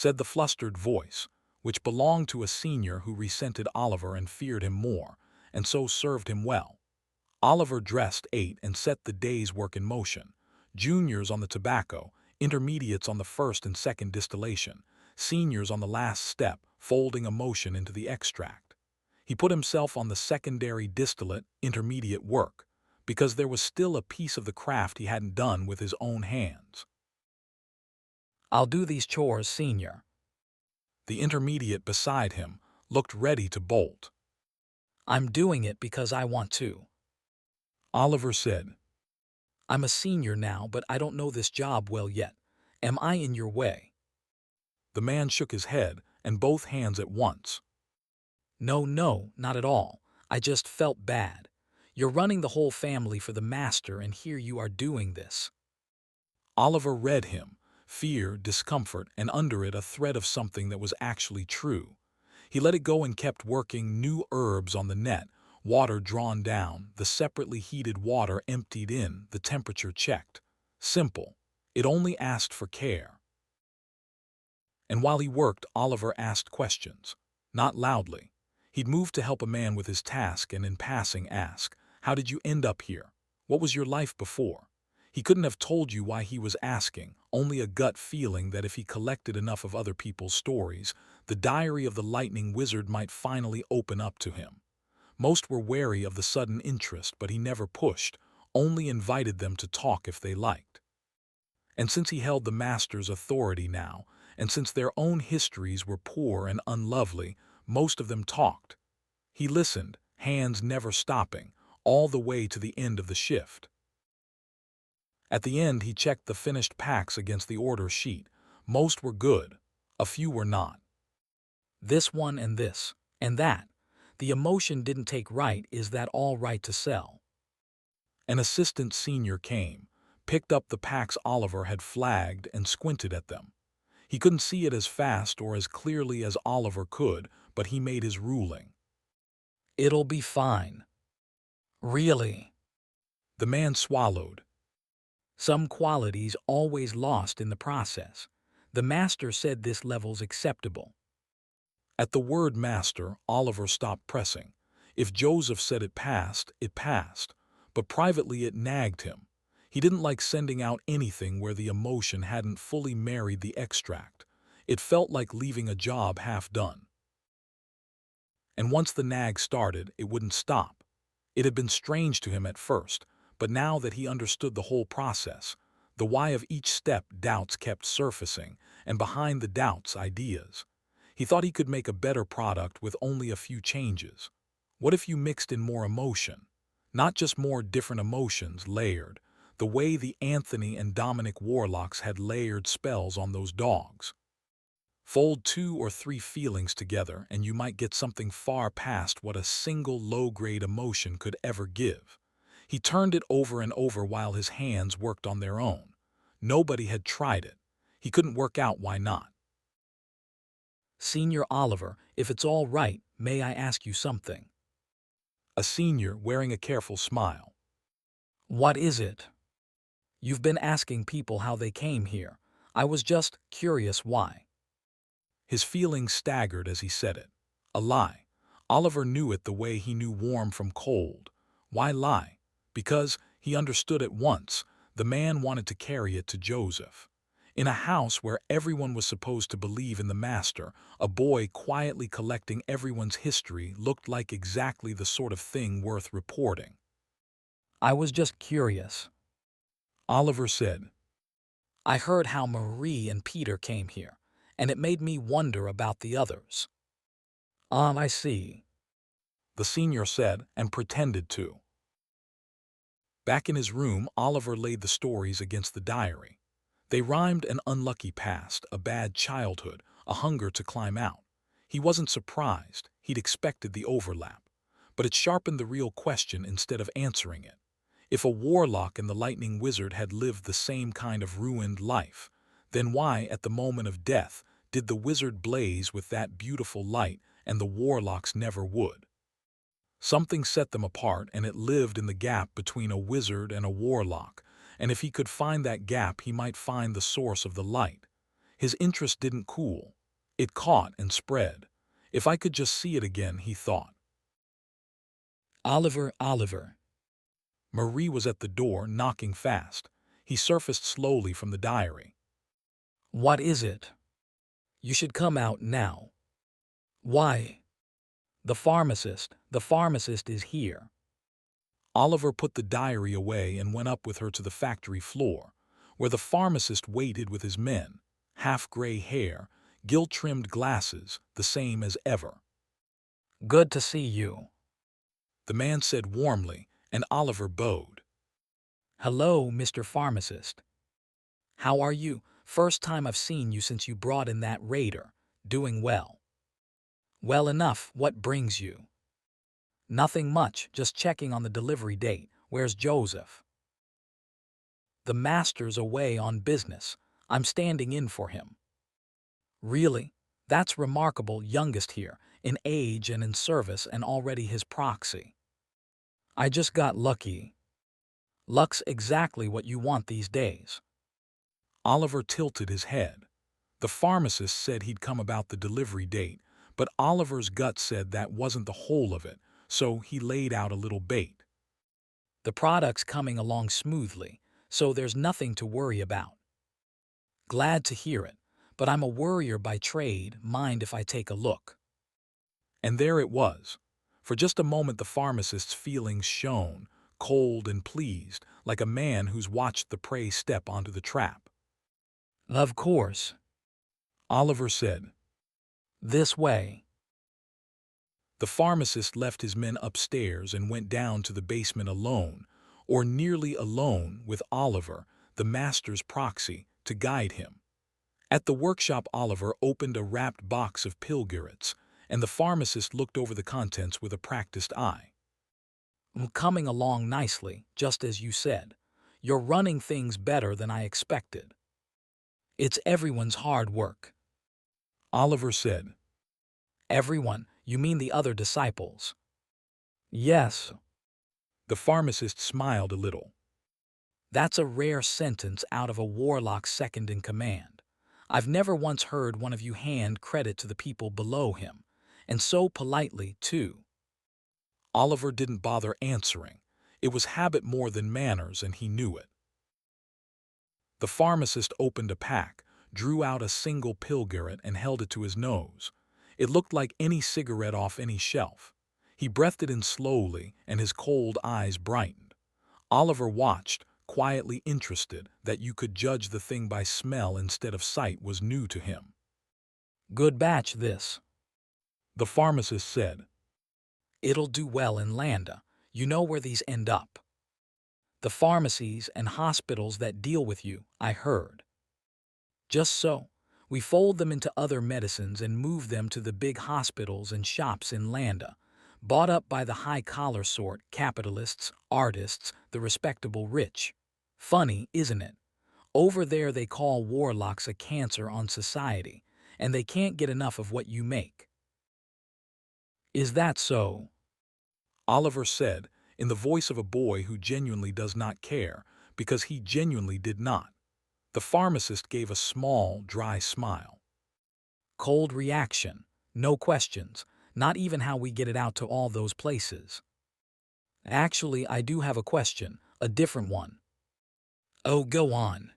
said the flustered voice, which belonged to a senior who resented Oliver and feared him more, and so served him well. Oliver dressed, ate, and set the day's work in motion. Juniors on the tobacco, intermediates on the first and second distillation, seniors on the last step, folding emotion into the extract. He put himself on the secondary distillate, intermediate work, because there was still a piece of the craft he hadn't done with his own hands. I'll do these chores, senior. The intermediate beside him looked ready to bolt. I'm doing it because I want to. Oliver said, I'm a senior now, but I don't know this job well yet. Am I in your way? The man shook his head and both hands at once. No, not at all. I just felt bad. You're running the whole family for the master, and here you are doing this. Oliver read him, fear, discomfort, and under it a thread of something that was actually true. He let it go and kept working new herbs on the net, water drawn down, the separately heated water emptied in, the temperature checked. Simple. It only asked for care. And while he worked, Oliver asked questions. Not loudly. He'd moved to help a man with his task and in passing ask, "How did you end up here? What was your life before?" He couldn't have told you why he was asking, only a gut feeling that if he collected enough of other people's stories, the diary of the lightning wizard might finally open up to him. Most were wary of the sudden interest, but he never pushed, only invited them to talk if they liked. And since he held the master's authority now, and since their own histories were poor and unlovely, most of them talked. He listened, hands never stopping, all the way to the end of the shift. At the end, he checked the finished packs against the order sheet. Most were good. A few were not. This one and this, and that. The emotion didn't take right. Is that all right to sell? An assistant senior came, picked up the packs Oliver had flagged, and squinted at them. He couldn't see it as fast or as clearly as Oliver could, but he made his ruling. It'll be fine. Really? The man swallowed. Some qualities always lost in the process. The master said this level's acceptable. At the word master, Oliver stopped pressing. If Joseph said it passed, but privately it nagged him. He didn't like sending out anything where the emotion hadn't fully married the extract. It felt like leaving a job half done. And once the nag started, it wouldn't stop. It had been strange to him at first, but now that he understood the whole process, the why of each step, doubts kept surfacing, and behind the doubts, ideas. He thought he could make a better product with only a few changes. What if you mixed in more emotion? Not just more different emotions layered, the way the Anthony and Dominic warlocks had layered spells on those dogs. Fold 2 or 3 feelings together and you might get something far past what a single low-grade emotion could ever give. He turned it over and over while his hands worked on their own. Nobody had tried it. He couldn't work out why not. Senior Oliver, if it's all right, may I ask you something? A senior wearing a careful smile. What is it? You've been asking people how they came here. I was just curious why. His feelings staggered as he said it. A lie. Oliver knew it the way he knew warm from cold. Why lie? Because, he understood at once, the man wanted to carry it to Joseph. In a house where everyone was supposed to believe in the master, a boy quietly collecting everyone's history looked like exactly the sort of thing worth reporting. I was just curious. Oliver said, I heard how Marie and Peter came here, and it made me wonder about the others. I see. The senior said, and pretended to. Back in his room, Oliver laid the stories against the diary. They rhymed: an unlucky past, a bad childhood, a hunger to climb out. He wasn't surprised. He'd expected the overlap. But it sharpened the real question instead of answering it. If a warlock and the lightning wizard had lived the same kind of ruined life, then why, at the moment of death, did the wizard blaze with that beautiful light and the warlocks never would? Something set them apart, and it lived in the gap between a wizard and a warlock, and if he could find that gap, he might find the source of the light. His interest didn't cool. It caught and spread. If I could just see it again, he thought. Oliver, Oliver. Marie was at the door, knocking fast. He surfaced slowly from the diary. What is it? You should come out now. Why? The pharmacist is here. Oliver put the diary away and went up with her to the factory floor, where the pharmacist waited with his men, half-gray hair, gilt-trimmed glasses, the same as ever. Good to see you. The man said warmly, and Oliver bowed. Hello, Mr. Pharmacist. How are you? First time I've seen you since you brought in that raider. Doing well. Well enough, what brings you? Nothing much, just checking on the delivery date. Where's Joseph? The master's away on business. I'm standing in for him. Really? That's remarkable, youngest here, in age and in service and already his proxy. I just got lucky. Luck's exactly what you want these days. Oliver tilted his head. The pharmacist said he'd come about the delivery date, but Oliver's gut said that wasn't the whole of it, so he laid out a little bait. The product's coming along smoothly, so there's nothing to worry about. Glad to hear it, but I'm a worrier by trade. Mind if I take a look? And there it was. For just a moment the pharmacist's feelings shone, cold and pleased, like a man who's watched the prey step onto the trap. Of course. Oliver said. This way. The pharmacist left his men upstairs and went down to the basement alone, or nearly alone, with Oliver, the master's proxy, to guide him. At the workshop, Oliver opened a wrapped box of pilgerates, and the pharmacist looked over the contents with a practiced eye. Coming along nicely, just as you said. You're running things better than I expected. It's everyone's hard work. Oliver said. Everyone? You mean the other disciples? Yes. The pharmacist smiled a little. That's a rare sentence out of a warlock second in command. I've never once heard one of you hand credit to the people below him, and so politely, too. Oliver didn't bother answering. It was habit more than manners, and he knew it. The pharmacist opened a pack, drew out a single pilgerate, and held it to his nose. It looked like any cigarette off any shelf. He breathed it in slowly, and his cold eyes brightened. Oliver watched, quietly interested. That you could judge the thing by smell instead of sight was new to him. Good batch, this. The pharmacist said. It'll do well in Landa. You know where these end up. The pharmacies and hospitals that deal with you, I heard. Just so, we fold them into other medicines and move them to the big hospitals and shops in Landa, bought up by the high-collar sort, capitalists, artists, the respectable rich. Funny, isn't it? Over there they call warlocks a cancer on society, and they can't get enough of what you make. Is that so? Oliver said, in the voice of a boy who genuinely does not care, because he genuinely did not. The pharmacist gave a small, dry smile. Cold reaction. No questions. Not even how we get it out to all those places. Actually, I do have a question, a different one. Oh, go on.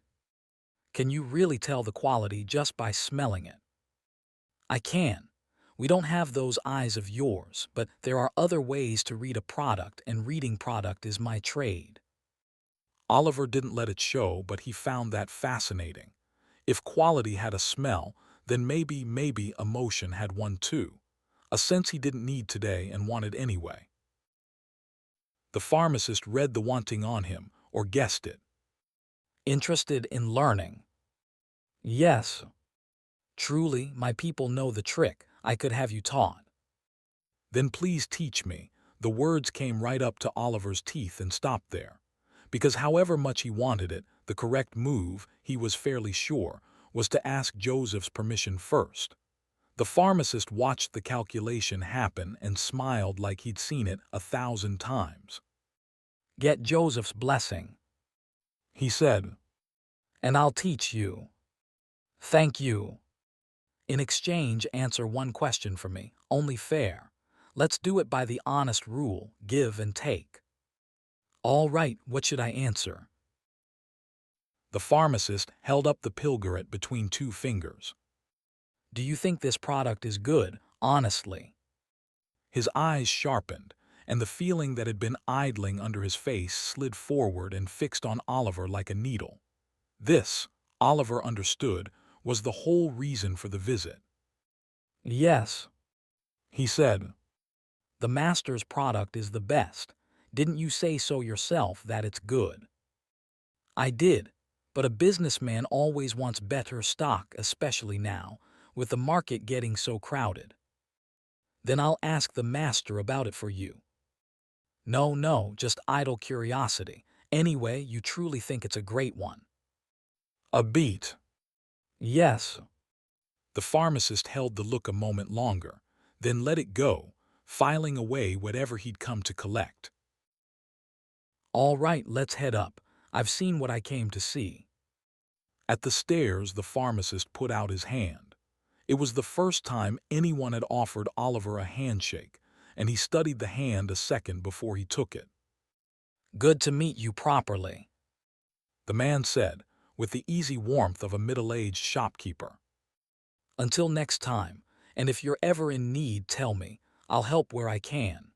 Can you really tell the quality just by smelling it? I can. We don't have those eyes of yours, but there are other ways to read a product, and reading product is my trade. Oliver didn't let it show, but he found that fascinating. If quality had a smell, then maybe emotion had one too. A sense he didn't need today and wanted anyway. The pharmacist read the wanting on him, or guessed it. Interested in learning? Yes. Truly, my people know the trick. I could have you taught. Then please teach me. The words came right up to Oliver's teeth and stopped there. Because however much he wanted it, the correct move, he was fairly sure, was to ask Joseph's permission first. The pharmacist watched the calculation happen and smiled like he'd seen it 1,000 times. Get Joseph's blessing, he said. and I'll teach you. Thank you. In exchange, answer one question for me, only fair. Let's do it by the honest rule, give and take. All right, what should I answer? The pharmacist held up the pilgeret between two fingers. Do you think this product is good, honestly? His eyes sharpened, and the feeling that had been idling under his face slid forward and fixed on Oliver like a needle. This, Oliver understood, was the whole reason for the visit. Yes, He said, the master's product is the best. Didn't you say so yourself that it's good? I did, but a businessman always wants better stock, especially now, with the market getting so crowded. Then I'll ask the master about it for you. No, no, just idle curiosity. Anyway, you truly think it's a great one. "A beat." Yes. The pharmacist held the look a moment longer, then let it go, filing away whatever he'd come to collect. All right, let's head up. I've seen what I came to see. At the stairs, the pharmacist put out his hand. It was the first time anyone had offered Oliver a handshake, and he studied the hand a second before he took it. Good to meet you properly. The man said, with the easy warmth of a middle-aged shopkeeper. Until next time, and if you're ever in need, tell me. I'll help where I can.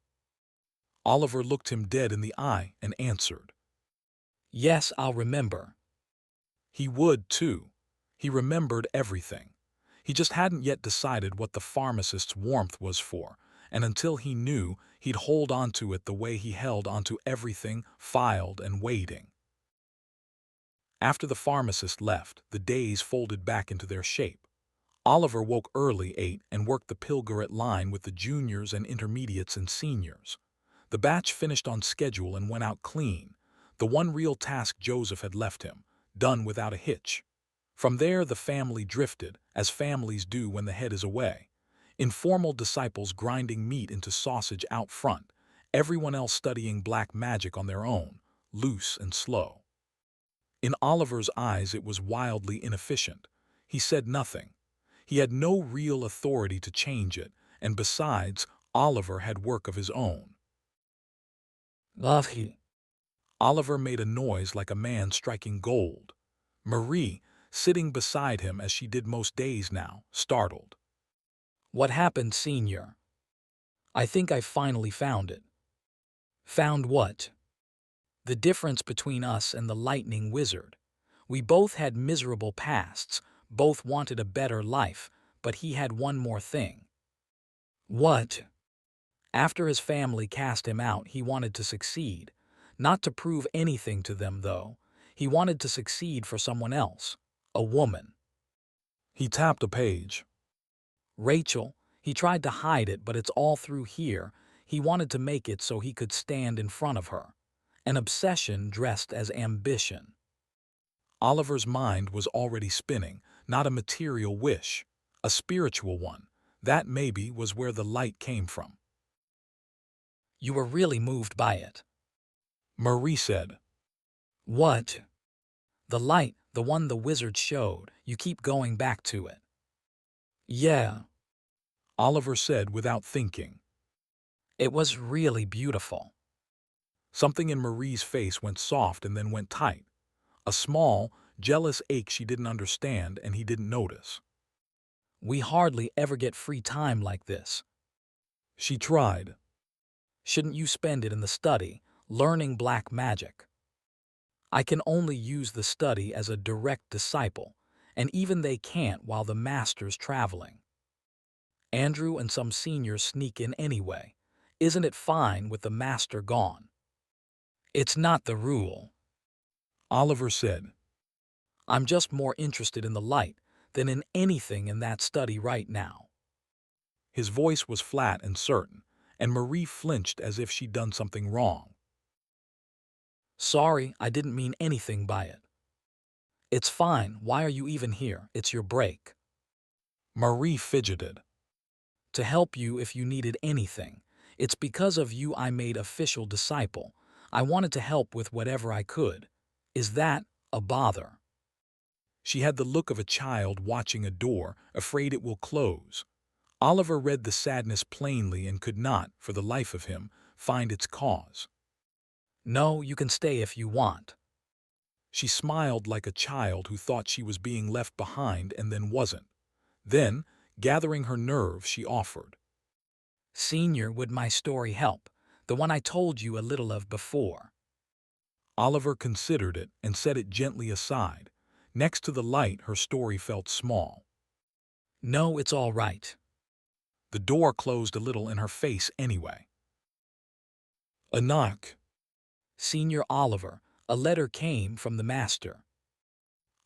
Oliver looked him dead in the eye and answered. Yes, I'll remember. He would, too. He remembered everything. He just hadn't yet decided what the pharmacist's warmth was for, and until he knew, he'd hold on to it the way he held onto everything filed and waiting. After the pharmacist left, the days folded back into their shape. Oliver woke early, ate, and worked the pilgeret line with the juniors and intermediates and seniors. The batch finished on schedule and went out clean, the one real task Joseph had left him, done without a hitch. From there the family drifted, as families do when the head is away. Informal disciples grinding meat into sausage out front, everyone else studying black magic on their own, loose and slow. In Oliver's eyes it was wildly inefficient. He said nothing. He had no real authority to change it, and besides, Oliver had work of his own. Love he. Oliver made a noise like a man striking gold. Marie, sitting beside him as she did most days now, startled. What happened, Senior? I think I finally found it. Found what? The difference between us and the lightning wizard. We both had miserable pasts, both wanted a better life, but he had one more thing. What? After his family cast him out, he wanted to succeed. Not to prove anything to them, though. He wanted to succeed for someone else. A woman. He tapped a page. Rachel. He tried to hide it, but it's all through here. He wanted to make it so he could stand in front of her. An obsession dressed as ambition. Oliver's mind was already spinning, not a material wish, a spiritual one. That maybe was where the light came from. You were really moved by it. Marie said. What? The light, the one the wizard showed. You keep going back to it. Yeah. Oliver said without thinking. It was really beautiful. Something in Marie's face went soft and then went tight. A small, jealous ache she didn't understand and he didn't notice. We hardly ever get free time like this. She tried. Shouldn't you spend it in the study, learning black magic? I can only use the study as a direct disciple, and even they can't while the master's traveling. Andrew and some seniors sneak in anyway. Isn't it fine with the master gone? It's not the rule. Oliver said. I'm just more interested in the light than in anything in that study right now. His voice was flat and certain, and Marie flinched as if she'd done something wrong. Sorry, I didn't mean anything by it. It's fine. Why are you even here? It's your break. Marie fidgeted. To help you if you needed anything. It's because of you I made official disciple. I wanted to help with whatever I could. Is that a bother? She had the look of a child watching a door, afraid it will close. Oliver read the sadness plainly and could not, for the life of him, find its cause. No, you can stay if you want. She smiled like a child who thought she was being left behind and then wasn't. Then, gathering her nerve, she offered. Senior, would my story help? The one I told you a little of before. Oliver considered it and set it gently aside. Next to the light, her story felt small. No, it's all right. The door closed a little in her face anyway. A knock. Senior Oliver, a letter came from the master.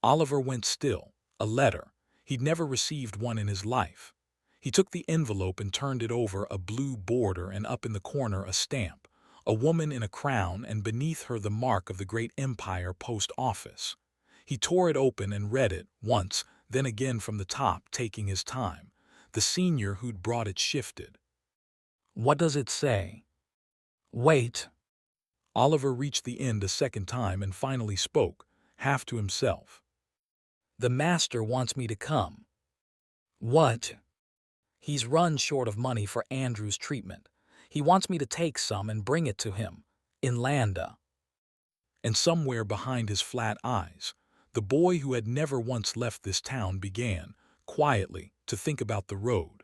Oliver went still. A letter. He'd never received one in his life. He took the envelope and turned it over, a blue border, and up in the corner a stamp. A woman in a crown, and beneath her the mark of the great Empire Post Office. He tore it open and read it, once, then again from the top, taking his time. The senior who'd brought it shifted. What does it say? Wait. Oliver reached the end a second time and finally spoke, half to himself. The master wants me to come. What? He's run short of money for Andrew's treatment. He wants me to take some and bring it to him, in Landa. And somewhere behind his flat eyes, the boy who had never once left this town began, quietly, to think about the road.